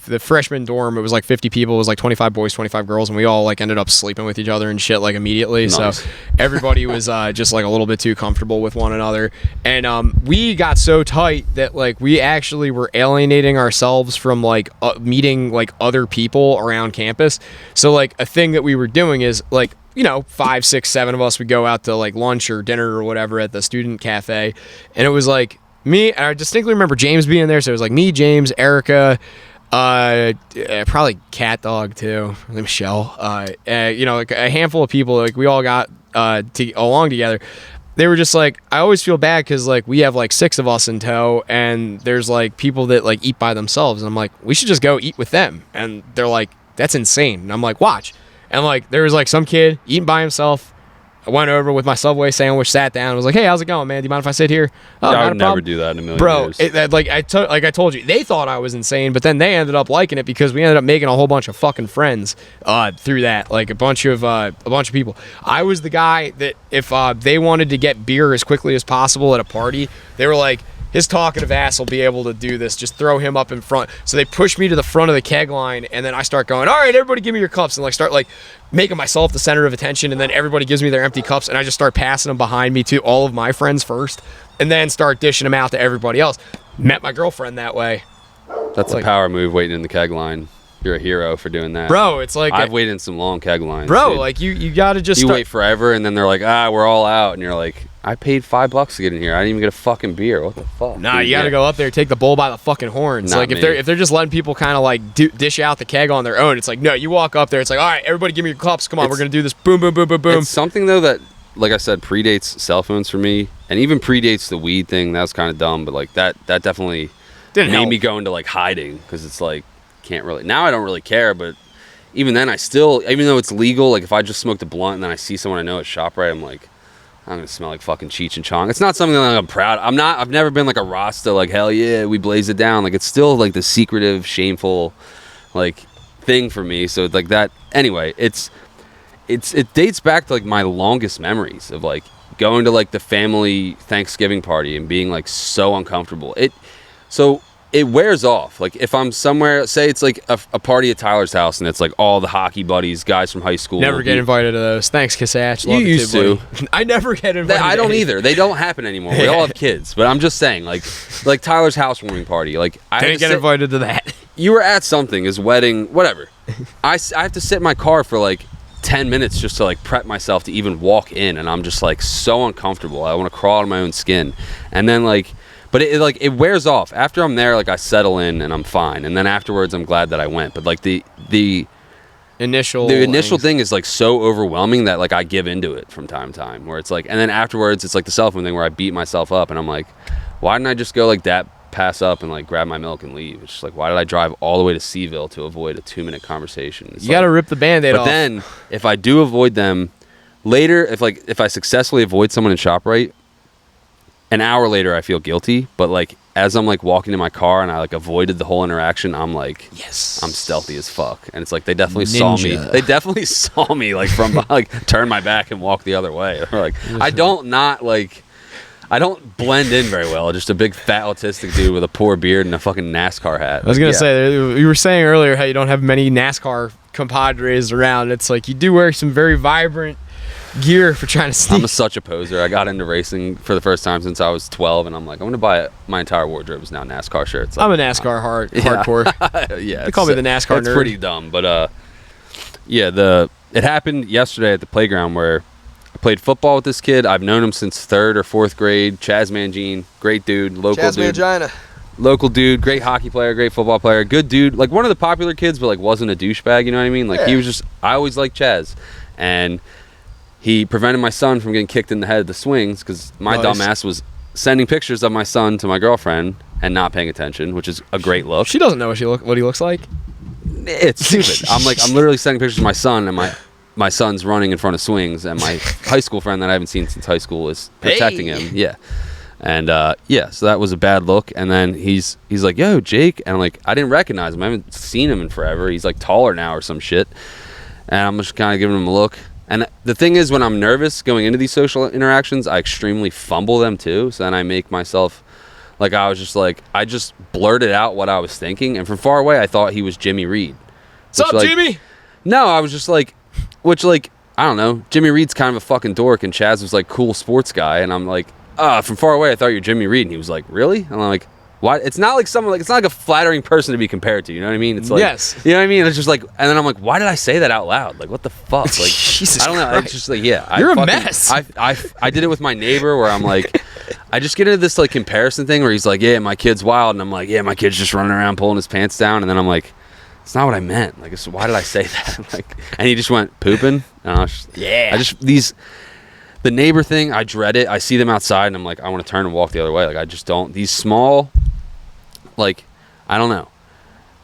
the freshman dorm. It was like 50 people. It was like 25 boys, 25 girls, and we all like ended up sleeping with each other and shit like immediately. Nice. So everybody was just like a little bit too comfortable with one another, and we got so tight that like we actually were alienating ourselves from like meeting like other people around campus. So like a thing that we were doing is like, you know, 5, 6, 7 of us would go out to like lunch or dinner or whatever at the student cafe, and it was like me. I distinctly remember James being there, so it was like me, James, Erica, probably Cat Dog too, Michelle. You know, like a handful of people. Like we all got along together. They were just like, I always feel bad because like we have like 6 of us in tow, and there's like people that like eat by themselves, and I'm like, we should just go eat with them, and they're like, that's insane. And I'm like, watch. And like there was like some kid eating by himself. I went over with my Subway sandwich, sat down, and was like, "Hey, how's it going, man? Do you mind if I sit here?" Oh, I not would a never problem. do that in a million Bro, years. like I told you, they thought I was insane, but then they ended up liking it because we ended up making a whole bunch of fucking friends through that. Like a bunch of people. I was the guy that if they wanted to get beer as quickly as possible at a party, they were like, his talkative ass will be able to do this. Just throw him up in front. So they push me to the front of the keg line, and then I start going, all right, everybody give me your cups, and like start like making myself the center of attention, and then everybody gives me their empty cups, and I just start passing them behind me to all of my friends first, and then start dishing them out to everybody else. Met my girlfriend that way. That's like- a power move, waiting in the keg line. You're a hero for doing that. Bro, it's like I've waited in some long keg lines. bro, dude. like you gotta just you start. wait forever, and then they're like, we're all out, and you're like, I paid $5 to get in here. I didn't even get a fucking beer. What the fuck? Nah, dude? you gotta Yeah. go up there, take the bull by the fucking horns. Not like if me. they're just letting people kind of like dish out the keg on their own, it's like no, you walk up there, it's like all right, everybody give me your cups. Come on, we're gonna do this. Boom, boom, boom, boom, boom. It's something though that, like I said, predates cell phones for me, and even predates the weed thing. That was kind of dumb, but like that definitely Didn't made help. me go into like hiding, because it's like can't really. Now I don't really care, but even then I still, even though it's legal, like if I just smoked a blunt and then I see someone I know at ShopRite, I'm like, I'm gonna smell like fucking Cheech and Chong. It's not something that I'm proud. I've never been like a Rasta, like hell yeah, we blaze it down. Like it's still like the secretive, shameful, like thing for me. So like that. Anyway, it dates back to like my longest memories of like going to like the family Thanksgiving party and being like so uncomfortable. It wears off. Like if I'm somewhere, say it's like a party at Tyler's house, and it's like all the hockey buddies, guys from high school. Never get invited to those. Thanks, Kasach. You used to. I never get invited. I don't to either. They don't happen anymore. We all have kids. But I'm just saying, like Tyler's housewarming party. Like I had Didn't to get invited to that. You were at something, his wedding, whatever. I have to sit in my car for like 10 minutes just to like prep myself to even walk in, and I'm just like so uncomfortable. I want to crawl out of my own skin, and then like. But it wears off. After I'm there, like I settle in and I'm fine. And then afterwards, I'm glad that I went. But like the initial thing is like so overwhelming that like I give into it from time to time. Where it's like, and then afterwards, it's like the cell phone thing where I beat myself up, and I'm like, why didn't I just go like that, pass up and like grab my milk and leave? It's just like, why did I drive all the way to Seaville to avoid a 2-minute conversation? It's You gotta rip the Band-Aid off. But then if I do avoid them later, if I successfully avoid someone in ShopRite, an hour later I feel guilty, but like as I'm like walking in my car and I like avoided the whole interaction, I'm like, yes, I'm stealthy as fuck. And it's like they definitely saw me. They definitely saw me like from like turn my back and walk the other way. Or like I don't blend in very well. Just a big fat autistic dude with a poor beard and a fucking NASCAR hat. I was gonna say, you were saying earlier how you don't have many NASCAR compadres around. It's like you do wear some very vibrant gear for trying to sneak. I'm such a poser. I got into racing for the first time since I was 12, and I'm like, I'm gonna buy my entire wardrobe is now NASCAR shirts. Like, I'm a NASCAR hardcore. Yeah, They call me the NASCAR It's nerd. pretty dumb, but it happened yesterday at the playground where I played football with this kid. I've known him since 3rd or 4th grade. Chaz Mangine, great dude, local dude, great hockey player, great football player, good dude. Like one of the popular kids, but like wasn't a douchebag. You know what I mean? Like he was just. I always liked Chaz, and he prevented my son from getting kicked in the head at the swings because my dumbass was sending pictures of my son to my girlfriend and not paying attention, which is a great look. She doesn't know what he looks like. It's stupid. I'm literally sending pictures of my son, and my son's running in front of swings, and my high school friend that I haven't seen since high school is protecting him. Yeah. And so that was a bad look. And then he's like, yo, Jake. And I'm like, I didn't recognize him. I haven't seen him in forever. He's like taller now or some shit. And I'm just kind of giving him a look. And the thing is, when I'm nervous going into these social interactions, I extremely fumble them too. So then I make myself, like, I just blurted out what I was thinking. And from far away, I thought he was Jimmy Reed. What's up, like, Jimmy? No, I was just like, I don't know. Jimmy Reed's kind of a fucking dork, and Chaz was like cool sports guy. And I'm like, from far away, I thought you're Jimmy Reed. And he was like, really? And I'm like, why? It's not like someone, like, it's not like a flattering person to be compared to, you know what I mean? It's like, yes. You know what I mean? It's just like, and then I'm like, why did I say that out loud? Like, what the fuck? Like, Jesus I don't know. Christ. It's just like, yeah. You're a mess. I did it with my neighbor where I'm like, I just get into this like comparison thing where he's like, yeah, my kid's wild. And I'm like, yeah, my kid's just running around pulling his pants down. And then I'm like, it's not what I meant. Like, why did I say that? Like, and he just went pooping. And I was just, the neighbor thing, I dread it. I see them outside and I'm like, I want to turn and walk the other way. Like, I just don't. These small, like, I don't know.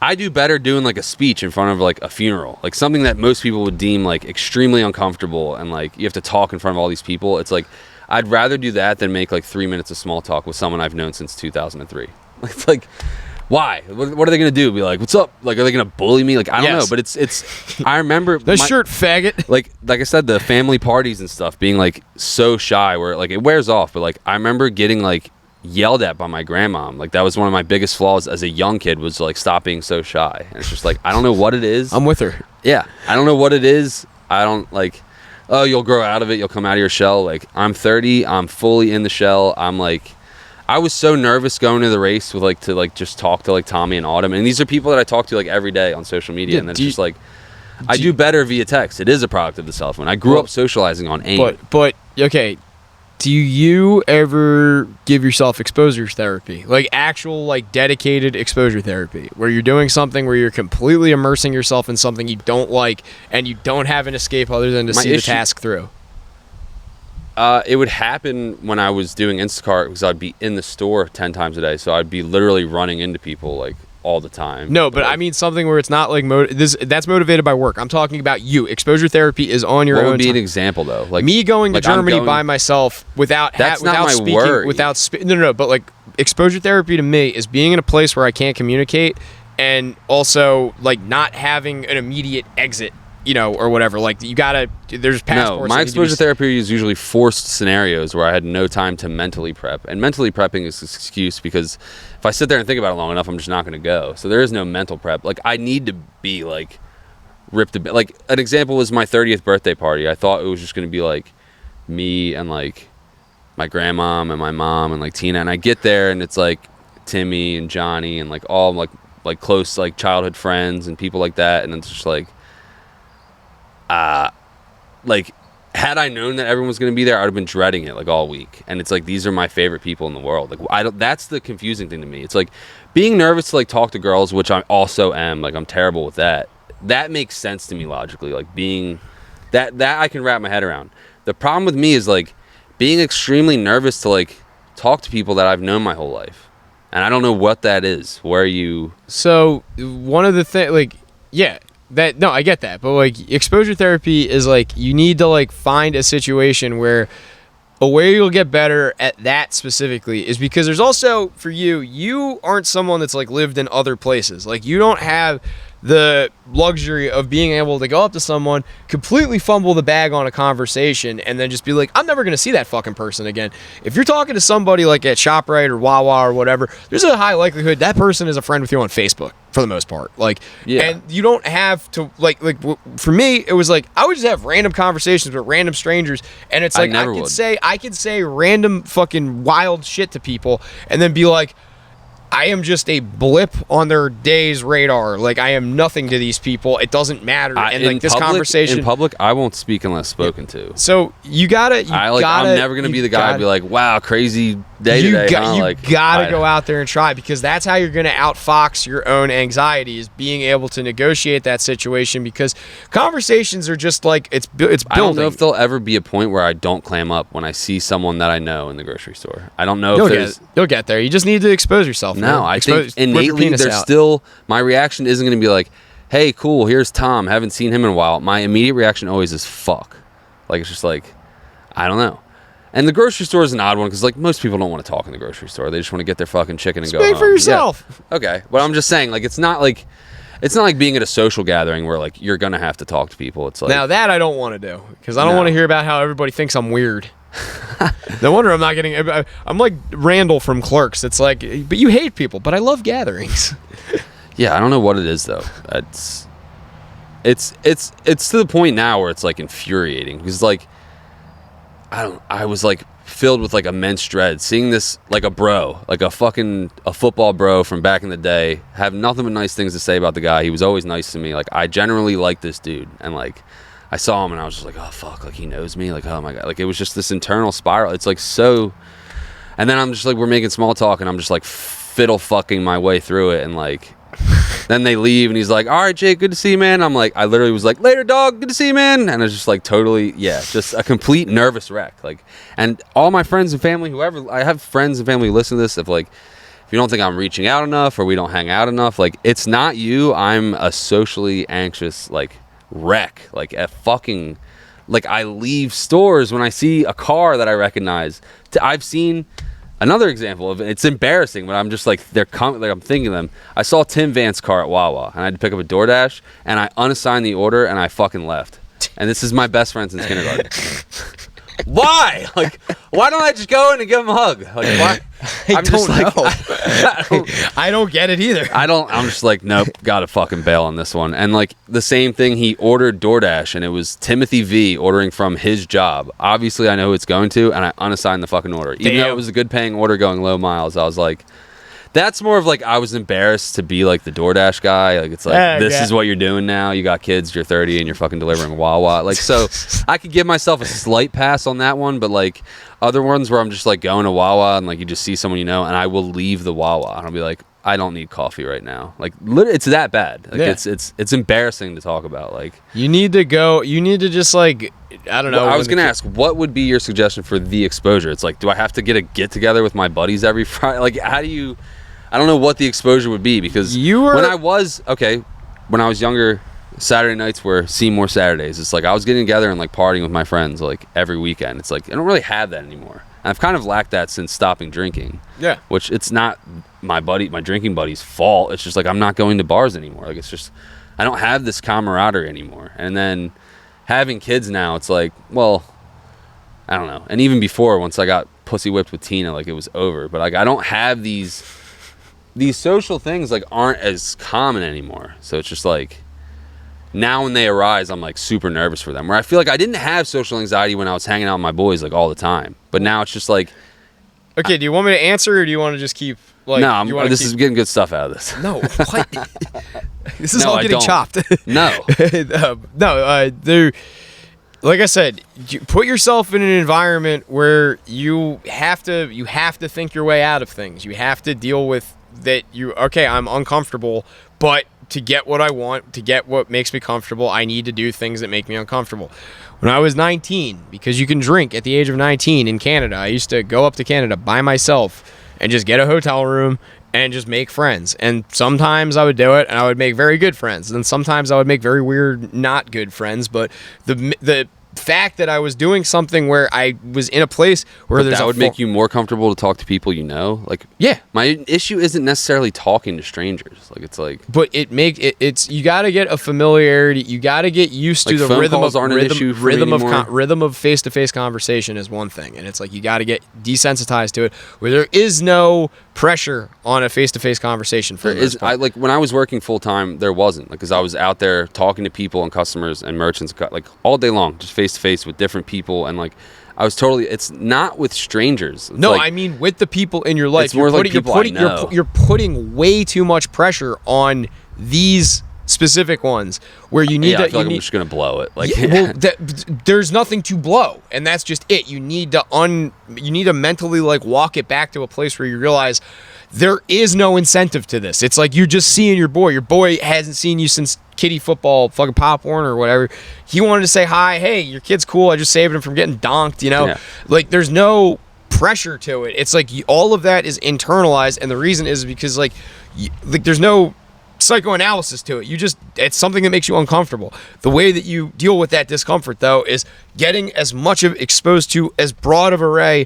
I do better doing like a speech in front of like a funeral, like something that most people would deem like extremely uncomfortable, and like you have to talk in front of all these people. It's like, I'd rather do that than make like 3 minutes of small talk with someone I've known since 2003. It's like, why? What are they gonna do? Be like, what's up? Like, are they gonna bully me? Like, I don't know. But it's. I remember the shirt, faggot. Like I said, the family parties and stuff being like so shy, where like it wears off. But like, I remember getting like yelled at by my grandmom. Like, that was one of my biggest flaws as a young kid, was like, stop being so shy. And it's just like, I don't know what it is. I'm with her. Yeah, I don't know what it is. I don't like, oh, you'll grow out of it, you'll come out of your shell. Like, I'm 30, I'm fully in the shell. I'm like, I was so nervous going to the race with like, to like just talk to like Tommy and Autumn, and these are people that I talk to like every day on social media. Yeah, and it's just like, I do better via text. It is a product of the cell phone. I grew up socializing on AIM. But okay, do you ever give yourself exposure therapy? Like, actual, like, dedicated exposure therapy, where you're doing something where you're completely immersing yourself in something you don't like, and you don't have an escape other than to see the task through? It would happen when I was doing Instacart, because I'd be in the store 10 times a day. So I'd be literally running into people like all the time. No, but I mean something where it's not like that's motivated by work. I'm talking about you. Exposure therapy is on your own. What would be time. an example though? Like me going to Germany by myself without speaking, worry. No. But like, exposure therapy to me is being in a place where I can't communicate, and also like not having an immediate exit, you know, or whatever. Like, you gotta, there's passports. No, my exposure therapy is usually forced scenarios where I had no time to mentally prep. And mentally prepping is an excuse, because if I sit there and think about it long enough, I'm just not going to go. So there is no mental prep. Like, I need to be like ripped a bit. Like, an example was my 30th birthday party. I thought it was just going to be like me and like my grandmom and my mom and like Tina. And I get there and it's like Timmy and Johnny and like all like close like childhood friends and people like that. And it's just like, had I known that everyone was going to be there, I would have been dreading it like all week. And it's like, these are my favorite people in the world. Like, that's the confusing thing to me. It's like being nervous to like talk to girls, which I also am. Like, I'm terrible with that. That makes sense to me logically. Like, being that I can wrap my head around. The problem with me is like being extremely nervous to like talk to people that I've known my whole life. And I don't know what that is. Where you... So one of the things, like, yeah, no, I get that, but like, exposure therapy is like, you need to like find a situation where a way you'll get better at that specifically is because there's also, for you aren't someone that's like lived in other places. Like, you don't have the luxury of being able to go up to someone, completely fumble the bag on a conversation, and then just be like, I'm never going to see that fucking person again. If you're talking to somebody like at ShopRite or Wawa or whatever, there's a high likelihood that person is a friend with you on Facebook for the most part. Like, yeah. And you don't have to like for me, it was like, I would just have random conversations with random strangers, and it's like, I could say random fucking wild shit to people and then be like, I am just a blip on their day's radar. Like, I am nothing to these people. It doesn't matter. And like, this conversation in public, I won't speak unless spoken to. So you gotta. I'm never gonna be the guy to be like, "Wow, crazy day today." You gotta go out there and try, because that's how you're gonna outfox your own anxiety, is being able to negotiate that situation. Because conversations are just like it's building. I don't know if there'll ever be a point where I don't clam up when I see someone that I know in the grocery store. I don't know if you'll get there. You just need to expose yourself. No, I think innately there's still, my reaction isn't going to be like, hey, cool, here's Tom, haven't seen him in a while. My immediate reaction always is fuck. Like, it's just like, I don't know. And the grocery store is an odd one, because like, most people don't want to talk in the grocery store. They just want to get their fucking chicken and go home. Speak for yourself. Yeah. Okay, but I'm just saying, like, it's not like, it's not like being at a social gathering where like you're gonna have to talk to people. It's like Now that I don't want to do because I don't want to hear about how everybody thinks I'm weird. No wonder I'm not getting. I'm like Randall from Clerks. It's like, but you hate people, but I love gatherings. yeah, I don't know what it is though. It's to the point now where it's like infuriating because like I was like filled with like immense dread seeing this like a bro, like a football bro from back in the day, have nothing but nice things to say about the guy. He was always nice to me. Like I generally like this dude, and like I saw him and I was just like, oh fuck, like he knows me, like oh my god, like it was just this internal spiral. It's like so, and then I'm just like we're making small talk and I'm just like fiddle fucking my way through it, and like then they leave and he's like, all right Jake, good to see you, man. I'm like, I literally was like, later dog, good to see you, man. And I was just like totally, yeah, just a complete nervous wreck. Like, and all my friends and family, whoever, I have friends and family who listen to this, if you don't think I'm reaching out enough or we don't hang out enough, like it's not you. I'm a socially anxious like wreck, like a fucking, like I leave stores when I see a car that I recognize. I've seen another example of it. It's embarrassing, but I'm just like I'm thinking of them. I saw Tim Vance's car at Wawa, and I had to pick up a DoorDash, and I unassigned the order, and I fucking left. And this is my best friend since kindergarten. Why? Like, why don't I just go in and give him a hug? Like, why? I don't know. I don't get it either. I'm just like, nope, gotta fucking bail on this one. And like the same thing, he ordered DoorDash, and it was Timothy V ordering from his job. Obviously, I know who it's going to, and I unassigned the fucking order. Even though it was a good paying order going low miles, I was like, that's more of like I was embarrassed to be like the DoorDash guy. Like it's like this is what you're doing now. You got kids, you're 30, and you're fucking delivering Wawa. Like so, I could give myself a slight pass on that one, but like other ones where I'm just like going to Wawa and like you just see someone you know, and I will leave the Wawa and I'll be like, I don't need coffee right now. Like it's that bad. Like it's embarrassing to talk about. Like you need to go. You need to just like I don't know. Well, I was gonna ask, what would be your suggestion for the exposure? It's like, do I have to get together with my buddies every Friday? Like how do you? I don't know what the exposure would be because when I was younger, Saturday nights were Seymour Saturdays. It's like I was getting together and like partying with my friends like every weekend. It's like I don't really have that anymore. And I've kind of lacked that since stopping drinking. Yeah. Which it's not my drinking buddy's fault. It's just like I'm not going to bars anymore. Like it's just I don't have this camaraderie anymore. And then having kids now, it's like, well, I don't know. And even before, once I got pussy whipped with Tina, like it was over. But like I don't have these social things like aren't as common anymore. So it's just like now when they arise, I'm like super nervous for them. Where I feel like I didn't have social anxiety when I was hanging out with my boys like all the time. But now it's just like, okay, do you want me to answer or do you want to just keep like? No, this is getting good stuff out of this. No, what? This is all getting chopped. No, no. Like I said, you put yourself in an environment where you have to think your way out of things. You have to deal with that. I'm uncomfortable, but to get what I want, to get what makes me comfortable, I need to do things that make me uncomfortable. When I was 19, because you can drink at the age of 19 in Canada, I used to go up to Canada by myself and just get a hotel room and just make friends. And sometimes I would do it and I would make very good friends. And sometimes I would make very weird, not good friends. But the fact that I was doing something where I was in a place where that would make you more comfortable to talk to people you know. Like my issue isn't necessarily talking to strangers. Like it's like, but it's you got to get a familiarity. You got to get used to the rhythm of face-to-face conversation is one thing, and it's like you got to get desensitized to it. Where there is no pressure on a face-to-face conversation. Like when I was working full time, there wasn't, like, because I was out there talking to people and customers and merchants like all day long, just face to face with different people, and like I was totally. It's not with strangers. It's I mean with the people in your life. It's more like people I know. You're putting way too much pressure on these specific ones where you need to. I feel like I'm just gonna blow it. Like, there's nothing to blow, and that's just it. You need to mentally like walk it back to a place where you realize there is no incentive to this. It's like you're just seeing your boy. Your boy hasn't seen you since kiddie football, fucking Pop Warner or whatever. He wanted to say hi. Hey, your kid's cool. I just saved him from getting donked. You know, like there's no pressure to it. It's like all of that is internalized, and the reason is because like there's no psychoanalysis to it. It's something that makes you uncomfortable. The way that you deal with that discomfort though is getting as much of exposed to as broad of array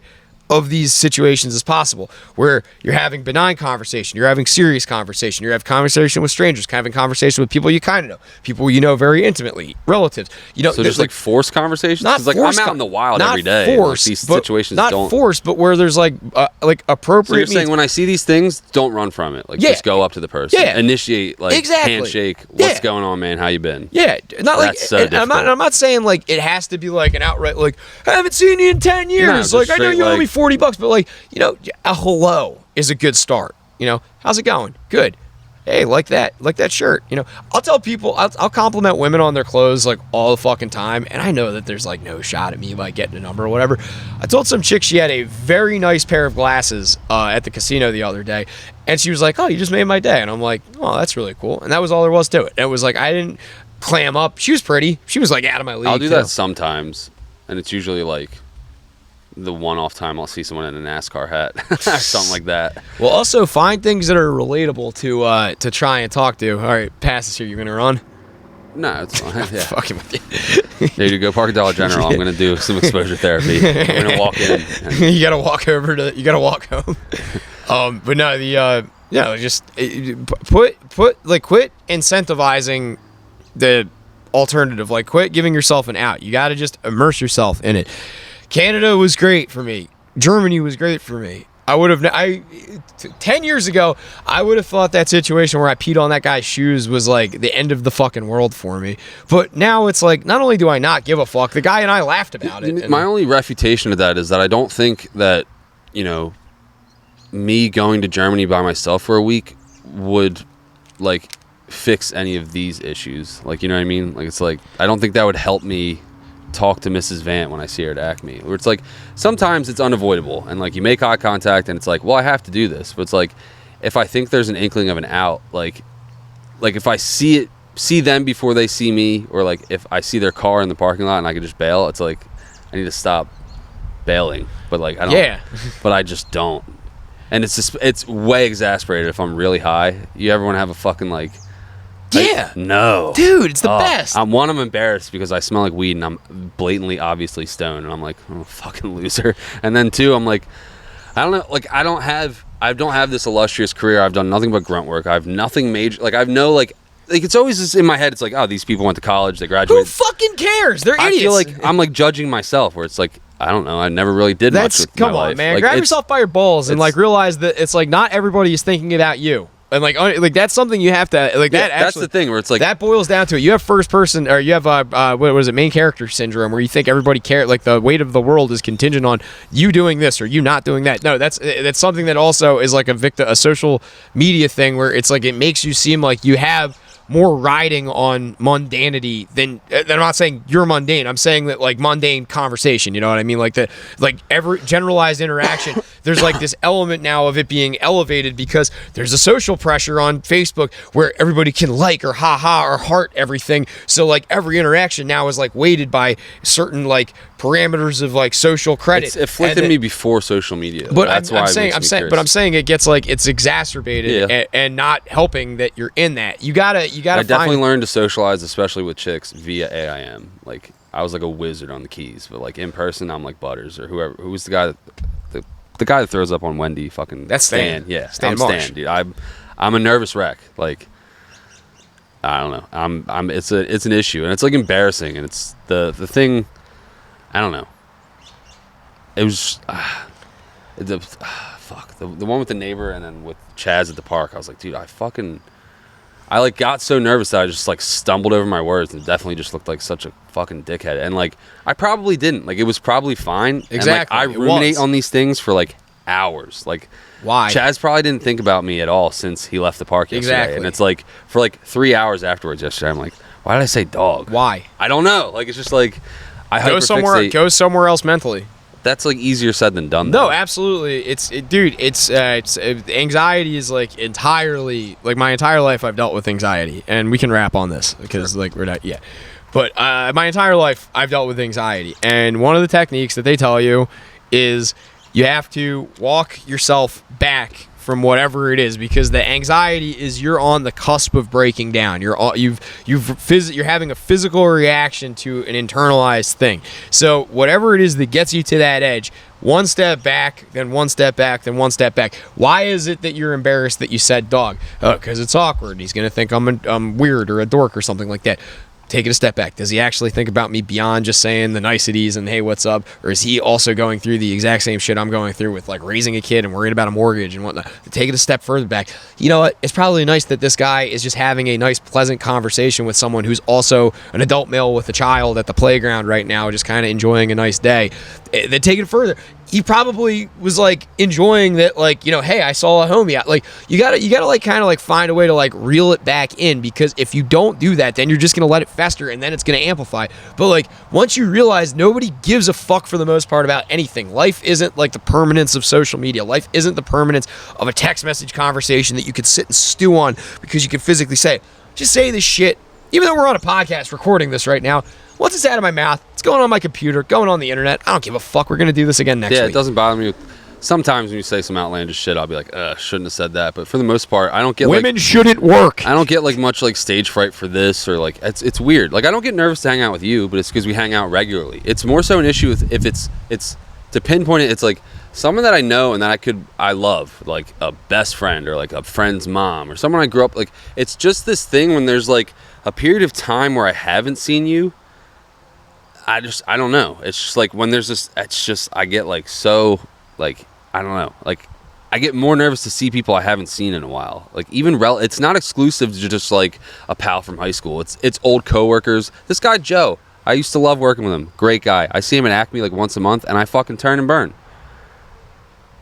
of these situations as possible, where you're having benign conversation, you're having serious conversation, you're having conversation with strangers, having conversation with people you kind of know, people you know very intimately, relatives. So just like forced conversations. Not like forced I'm out in the wild not every day. Forced, like, these but situations not don't. forced, but where there's like appropriate. So you're saying means. when I see these things, don't run from it. Like Yeah. just go up to the person. Yeah. Initiate like Exactly. handshake. What's Yeah. going on, man? How you been? Yeah, not like That's so and I'm difficult. not saying like it has to be like an outright like I haven't seen you in 10 years. just Like I know straight, you owe me like- $40, but like a hello is a good start. How's it going? Good. Hey, like that shirt. I'll tell people, I'll compliment women on their clothes like all the fucking time, and I know that there's like no shot at me like getting a number or whatever. I told some chick she had a very nice pair of glasses at the casino the other day, and she was like, "Oh, you just made my day," and I'm like, "Oh, that's really cool," and that was all there was to it. And it was like I didn't clam up. She was pretty. She was like out of my league. I'll do too. that sometimes, and it's usually like the one-off time I'll see someone in a NASCAR hat or something like that. Well, also find things that are relatable to try and talk to. All right, pass this here. You're gonna run. No, it's fine. Yeah. Fucking with you. There you go, Park Dollar General. I'm gonna do some exposure therapy. I'm gonna walk in. And You gotta walk over to. You gotta walk home. But no, just quit incentivizing the alternative. Like, quit giving yourself an out. You gotta just immerse yourself in it. Canada was great for me. Germany was great for me. 10 years ago, I would have thought that situation where I peed on that guy's shoes was like the end of the fucking world for me. But now it's like, not only do I not give a fuck, the guy and I laughed about it. my only refutation of that is that I don't think that, me going to Germany by myself for a week would like fix any of these issues. Like, you know what I mean? Like, it's like, I don't think that would help me talk to Mrs. Vant when I see her at Acme. Where it's like, sometimes it's unavoidable and like you make eye contact and it's like, well, I have to do this. But it's like, if I think there's an inkling of an out, like if I see them before they see me, or like if I see their car in the parking lot and I could just bail, it's like, I need to stop bailing. But like, I don't, Yeah. but I just don't. And it's way exasperated if I'm really high. You ever want to have a fucking like, Yeah. no. Dude, it's the best. I'm embarrassed because I smell like weed and I'm blatantly obviously stoned, and I'm like, I'm a fucking loser. And then two, I'm like, I don't know, like I don't have this illustrious career. I've done nothing but grunt work. I have nothing major. Like I've no like it's always just in my head. It's like, oh, these people went to college, they Who graduated. fucking cares? They're I idiots. feel like I'm like judging myself, where it's like, I don't know, I never really did much with come my on, life. man. Like, Grab it's- yourself by your balls and it's- like realize that it's like not everybody is thinking about you. And like that's something you have to like. Yeah, that that's actually, the thing where it's like that boils down to it. You have first person, or you have what was it, main character syndrome, where you think everybody care, like the weight of the world is contingent on you doing this or you not doing that. No, that's something that also is like a social media thing where it's like it makes you seem like you have more riding on mundanity than I'm not saying you're mundane. I'm saying that like mundane conversation, you know what I mean? Like every generalized interaction, there's like this element now of it being elevated because there's a social pressure on Facebook where everybody can like or haha or heart everything. So like every interaction now is like weighted by certain like parameters of like social credit. it's afflicted me before social media. But That's why I'm it saying, makes me but I'm curious. saying it gets like it's exacerbated Yeah. and not helping that you're in that. You gotta I definitely find. learned to socialize, especially with chicks, via AIM. Like I was like a wizard on the keys, but like in person, I'm like Butters or whoever. Who's the guy the guy that throws up on Wendy? Fucking That's Stan. Yeah, Stan I'm Marsh. Stan, dude. I'm a nervous wreck. Like I don't know. I'm. It's an issue, and it's like embarrassing, and it's the thing. I don't know. It was fuck the one with the neighbor, and then with Chaz at the park. I was like, dude, I like got so nervous that I just like stumbled over my words and definitely just looked like such a fucking dickhead. And like I probably didn't. Like it was probably fine. Exactly, And, it like, I ruminate was. on these things for like hours. Like Why? Chaz probably didn't think about me at all since he left the park yesterday. Exactly. And it's like for like 3 hours afterwards yesterday, I'm like, why did I say dog? Why? I don't know. Like it's just like I Go somewhere. hyperfixate. Go somewhere else mentally. That's like easier said than done. No, though. absolutely. It's anxiety is like entirely like my entire life I've dealt with anxiety, and we can wrap on this because like we're not But my entire life I've dealt with anxiety, and one of the techniques that they tell you is you have to walk yourself back from whatever it is, because the anxiety is you're on the cusp of breaking down. You're having a physical reaction to an internalized thing. So whatever it is that gets you to that edge, one step back, then one step back, then one step back. Why is it that you're embarrassed that you said dog? Oh, because it's awkward. He's gonna think I'm weird or a dork or something like that. Take it a step back. Does he actually think about me beyond just saying the niceties and hey, what's up? Or is he also going through the exact same shit I'm going through with like raising a kid and worrying about a mortgage and whatnot? Take it a step further back. You know what? It's probably nice that this guy is just having a nice, pleasant conversation with someone who's also an adult male with a child at the playground right now, just kind of enjoying a nice day. Then take it further. He probably was like enjoying that, like, you know, hey, I saw a homie out. Like, you gotta like kind of like find a way to like reel it back in, because if you don't do that, then you're just gonna let it fester and then it's gonna amplify. But like, once you realize nobody gives a fuck for the most part about anything, life isn't like the permanence of social media. Life isn't the permanence of a text message conversation that you could sit and stew on because you can physically say it. Just say this shit. Even though we're on a podcast recording this right now, once it's out of my mouth, it's going on my computer, going on the internet. I don't give a fuck. We're going to do this again next week. Yeah, it doesn't bother me. Sometimes when you say some outlandish shit, I'll be like, shouldn't have said that. But for the most part, I don't get women shouldn't work. I don't get like much like stage fright for this, or like it's weird. Like, I don't get nervous to hang out with you, but it's because we hang out regularly. It's more so an issue if it's to pinpoint it. It's like someone that I know and that I love, like a best friend or like a friend's mom or someone I grew up like. It's just this thing when there's like a period of time where I haven't seen you. I don't know. It's just like when there's this, it's just, I get like so, like, I don't know. Like, I get more nervous to see people I haven't seen in a while. Like, even, it's not exclusive to just like a pal from high school. It's old coworkers. This guy, Joe, I used to love working with him. Great guy. I see him at Acme like once a month and I fucking turn and burn.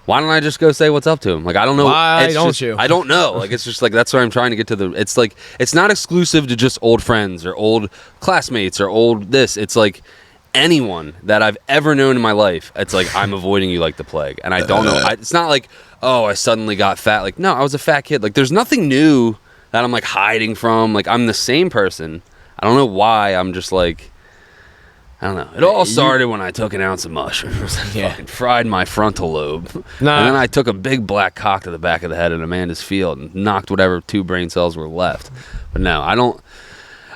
Why don't I just go say what's up to him? Like, I don't know. Why don't you? I don't know. Like, it's just like, that's where I'm trying to get to it's like, it's not exclusive to just old friends or old classmates or old this. It's like anyone that I've ever known in my life. It's like, I'm avoiding you like the plague. And I don't know. It's not like, oh, I suddenly got fat. Like, no, I was a fat kid. Like, there's nothing new that I'm like hiding from. Like, I'm the same person. I don't know why. I'm just like, I don't know. It all started when I took an ounce of mushrooms and fucking fried my frontal lobe. And then I took a big black cock to the back of the head at Amanda's Field and knocked whatever 2 brain cells were left. But no, I don't.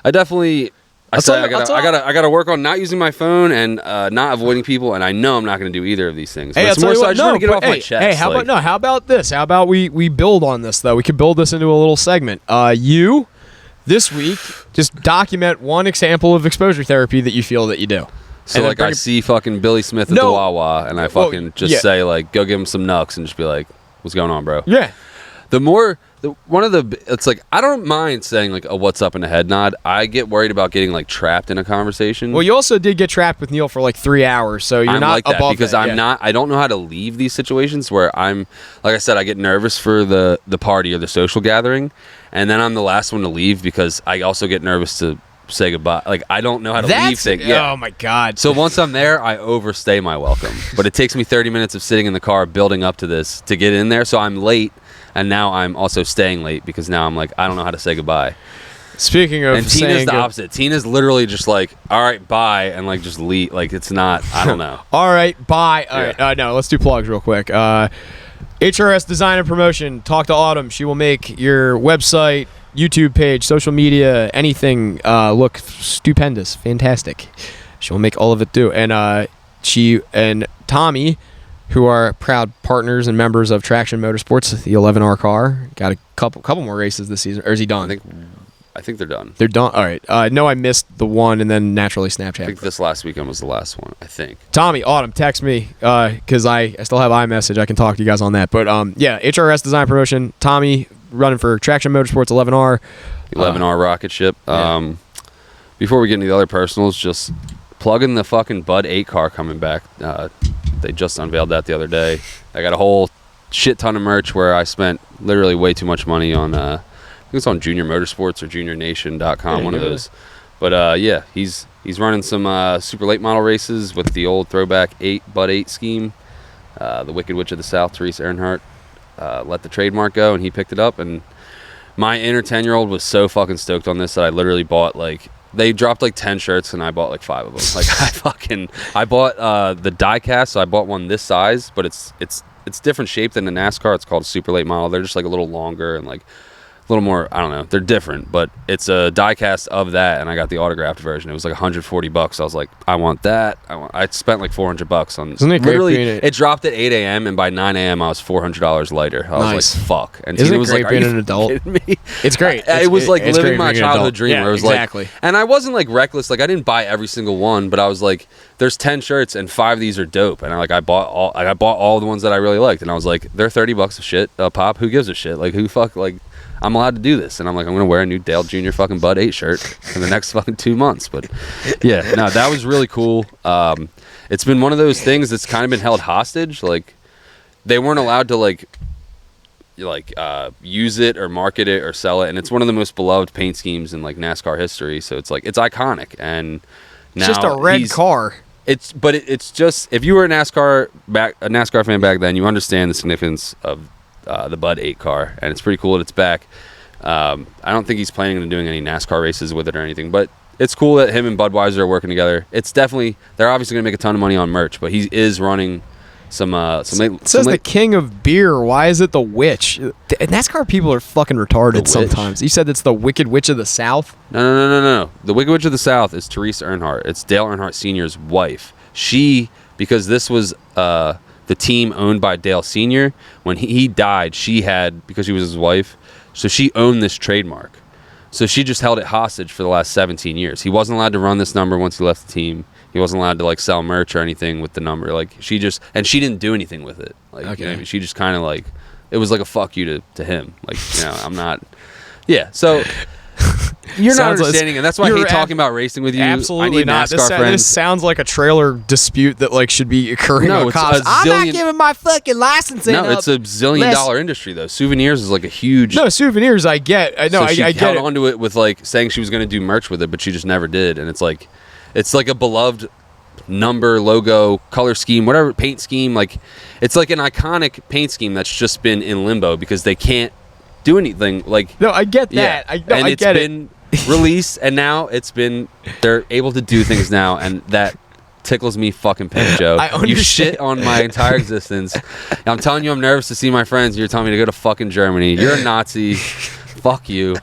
I definitely. I gotta work on not using my phone and not avoiding people. And I know I'm not going to do either of these things. But it's more so I just want to get it off my chest. Hey, how about this? How about we build on this though? We could build this into a little segment. You. This week, just document one example of exposure therapy that you feel that you do. So, like, I see fucking Billy Smith at the Wawa, and I fucking say, like, go give him some nucks and just be like, what's going on, bro? Yeah. It's like, I don't mind saying, like, a what's up and a head nod. I get worried about getting, like, trapped in a conversation. Well, you also did get trapped with Neil for, like, 3 hours, so you're not like that above because that. I don't know how to leave these situations where I'm, like I said, I get nervous for the party or the social gathering. And then I'm the last one to leave because I also get nervous to say goodbye. Like, I don't know how to leave things. Yeah. Oh, my God. So once I'm there, I overstay my welcome. But it takes me 30 minutes of sitting in the car building up to this to get in there. So I'm late, and now I'm also staying late because now I'm like, I don't know how to say goodbye. Speaking of and Tina's the opposite. Tina's literally just like, all right, bye, and like just leave. Like, it's not, I don't know. All right, bye. All right, no, let's do plugs real quick. HRS Design and Promotion. Talk to Autumn. She will make your website, YouTube page, social media, anything look stupendous, fantastic. She'll make all of it do. And she and Tommy, who are proud partners and members of Traction Motorsports, the 11R car, got a couple more races this season. Or is he done? I think they're done. They're done. All right. No, I missed the one, and then naturally Snapchat. I think this last weekend was the last one. I think. Tommy, Autumn, text me because I still have iMessage. I can talk to you guys on that. But yeah, HRS Design Promotion. Tommy running for Traction Motorsports 11R. 11R rocket ship. Yeah. Before we get into the other personals, just plugging the fucking Bud 8 car coming back. They just unveiled that the other day. I got a whole shit ton of merch where I spent literally way too much money on. I think it's on Junior Motorsports or JuniorNation.com, one of those. But yeah, he's running some super late model races with the old throwback Bud 8 scheme. The Wicked Witch of the South, Therese Earnhardt, let the trademark go, and he picked it up. And my inner 10-year-old was so fucking stoked on this that I literally bought they dropped 10 shirts and I bought 5 of them. I bought the die cast, so I bought one this size, but it's it's different shape than the NASCAR. It's called a super late model. They're just like a little longer and like a little more, I don't know. They're different, but it's a diecast of that, and I got the autographed version. It was like $140. I was like, I want that. I spent like $400 on. Isn't it great literally, being it dropped at 8 a.m. and by 9 a.m. I was $400 lighter. I was Nice. like, fuck. And Isn't Tina it was great like, being are you an adult? kidding me? It's great. It was like it's living great my being an childhood adult. dream. Yeah, Where it was exactly. like, and I wasn't like reckless. Like I didn't buy every single one, but I was like, there's 10 shirts and 5 of these are dope. And I bought all the ones that I really liked. And I was like, they're $30 a shit a pop. Who gives a shit? Like who fuck like. I'm allowed to do this, and I'm like, I'm gonna wear a new Dale Jr. fucking Bud 8 shirt for the next fucking 2 months. But yeah, no, that was really cool. It's been one of those things that's kind of been held hostage. Like they weren't allowed to like use it or market it or sell it, and it's one of the most beloved paint schemes in like NASCAR history. So it's like it's iconic, and now It's just a red car. It's just if you were a NASCAR fan back then, you understand the significance of the Bud 8 car, and it's pretty cool that it's back. I don't think he's planning on doing any NASCAR races with it or anything, but it's cool that him and Budweiser are working together. It's definitely, they're obviously going to make a ton of money on merch, but he is running some It says the king of beer. Why is it the witch? NASCAR people are fucking retarded The sometimes. You said it's the Wicked Witch of the South? No. The Wicked Witch of the South is Teresa Earnhardt. It's Dale Earnhardt Sr.'s wife. Because this was the team owned by Dale Sr., when he died, she had, because she was his wife, so she owned this trademark. So she just held it hostage for the last 17 years. He wasn't allowed to run this number once he left the team. He wasn't allowed to like sell merch or anything with the number. Like she didn't do anything with it. Like Okay. you know what I mean? She just kind of like, it was like a fuck you to him. Like, you know, I'm not. Yeah. So you're not Sounds like- understanding, and that's why I you're hate talking about racing with you. Absolutely I need not. NASCAR This friends. sounds like a trailer dispute that like should be occurring No, on it's cops. a I'm not zillion- giving my fucking license in. No, it's a $1 industry though. Souvenirs is like a huge. No, souvenirs I get. I know. So she I get held it. onto it with like saying she was going to do merch with it, but she just never did. And it's like a beloved number, logo, color scheme, whatever, paint scheme. Like it's like an iconic paint scheme that's just been in limbo because they can't do anything. Like No, I get that. yeah, and I it's get been released, and now they're able to do things now, and that tickles me fucking pink, Joe. I You understand. shit on my entire existence. I'm telling you, I'm nervous to see my friends. You're telling me to go to fucking Germany. You're a Nazi. Fuck you.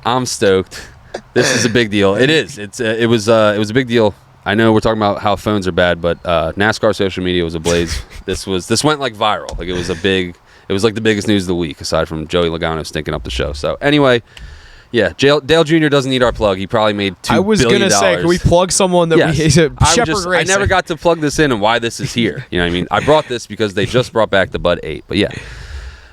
I'm stoked. This is a big deal. It is. It was a big deal. I know we're talking about how phones are bad, but NASCAR social media was ablaze. This went like viral. Like it was like the biggest news of the week, aside from Joey Logano stinking up the show. So anyway, yeah, Dale Jr. doesn't need our plug. He probably made $2 billion. I was gonna say, can we plug someone that Yes. I never got to plug this in and why this is here. You know what I mean? I brought this because they just brought back the Bud 8. But yeah,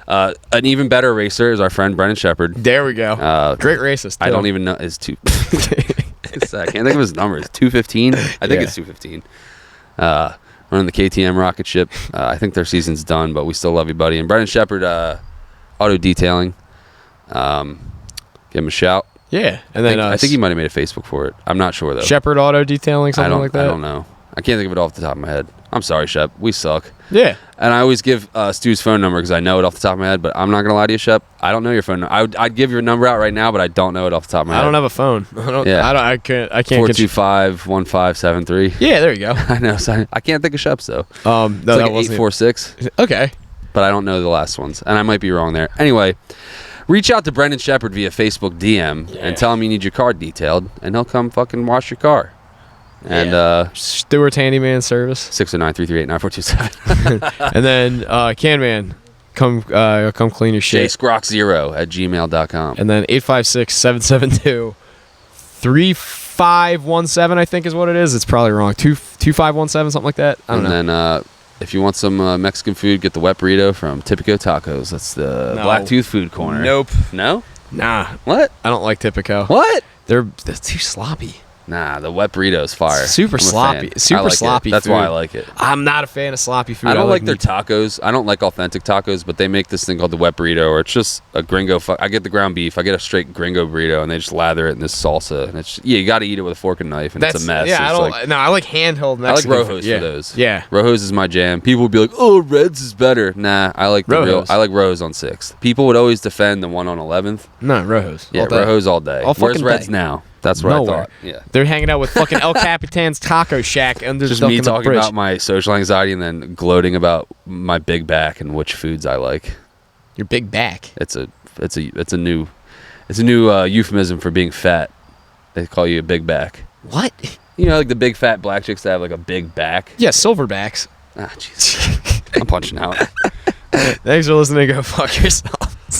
an even better racer is our friend Brennan Shepard. There we go. Great racist. I don't even know his two. I can't think of his number. It's 215. I think Yeah. it's 215. Running the KTM rocket ship. I think their season's done, but we still love you, buddy. And Brennan Shepard, auto detailing. Give him a shout. Yeah, and then I think he might have made a Facebook for it. I'm not sure though. Shepherd Auto Detailing, something like that. I don't know. I can't think of it off the top of my head. I'm sorry, Shep. We suck. Yeah, And I always give Stu's phone number because I know it off the top of my head, but I'm not going to lie to you, Shep. I don't know your phone number. I'd give your number out right now, but I don't know it off the top of my head. I don't have a phone. Yeah. I can't get you. 425-1573. Yeah, there you go. I know. So I can't think of Shep's, though. No, It's that like wasn't 846, okay. but I don't know the last ones. And I might be wrong there. Anyway, reach out to Brendan Shepard via Facebook DM and tell him you need your car detailed, and he'll come fucking wash your car. And Stewart's Handyman Service, 609-338-9427. and then Canman, come clean your shit. jscroc0@gmail.com. And then 856-772-3517, I think is what it is. It's probably wrong. 2517, something like that. I don't know. And then if you want some Mexican food, get the wet burrito from Tipico Tacos. That's the No. Blacktooth Food Corner. Nope. No? Nah, What? I don't like Tipico. What? They're too sloppy. Nah, the wet burrito is fire. Super I'm a sloppy. fan. Super I like it. sloppy That's why I food. like it. I'm not a fan of sloppy food. I don't like their meat. tacos. I don't like authentic tacos, but they make this thing called the wet burrito, or it's just a gringo. I get the ground beef. I get a straight gringo burrito, and they just lather it in this salsa. And it's you got to eat it with a fork and knife, and it's a mess. Yeah, I It's don't. like- No, I like handheld I like Mexican Rojos food. Yeah. for those. Yeah. Rojos is my jam. People would be like, "Oh, Reds is better." Nah, I like the real. Rojos. I like Rojos on 6th. People would always defend the one on 11th. No, Rojos. Yeah, all day. Rojos all day. All Where's fucking Reds day. now? That's what Nowhere. I thought. Yeah. They're hanging out with fucking El Capitan's Taco Shack under Just the me Dunkin' talking Bridge. about my social anxiety and then gloating about my big back and which foods I like. Your big back. It's a new euphemism for being fat. They call you a big back. What? You know, like the big fat black chicks that have like a big back. Yeah, silverbacks. Ah, jeez. I'm punching out. Thanks for listening. Go fuck yourself.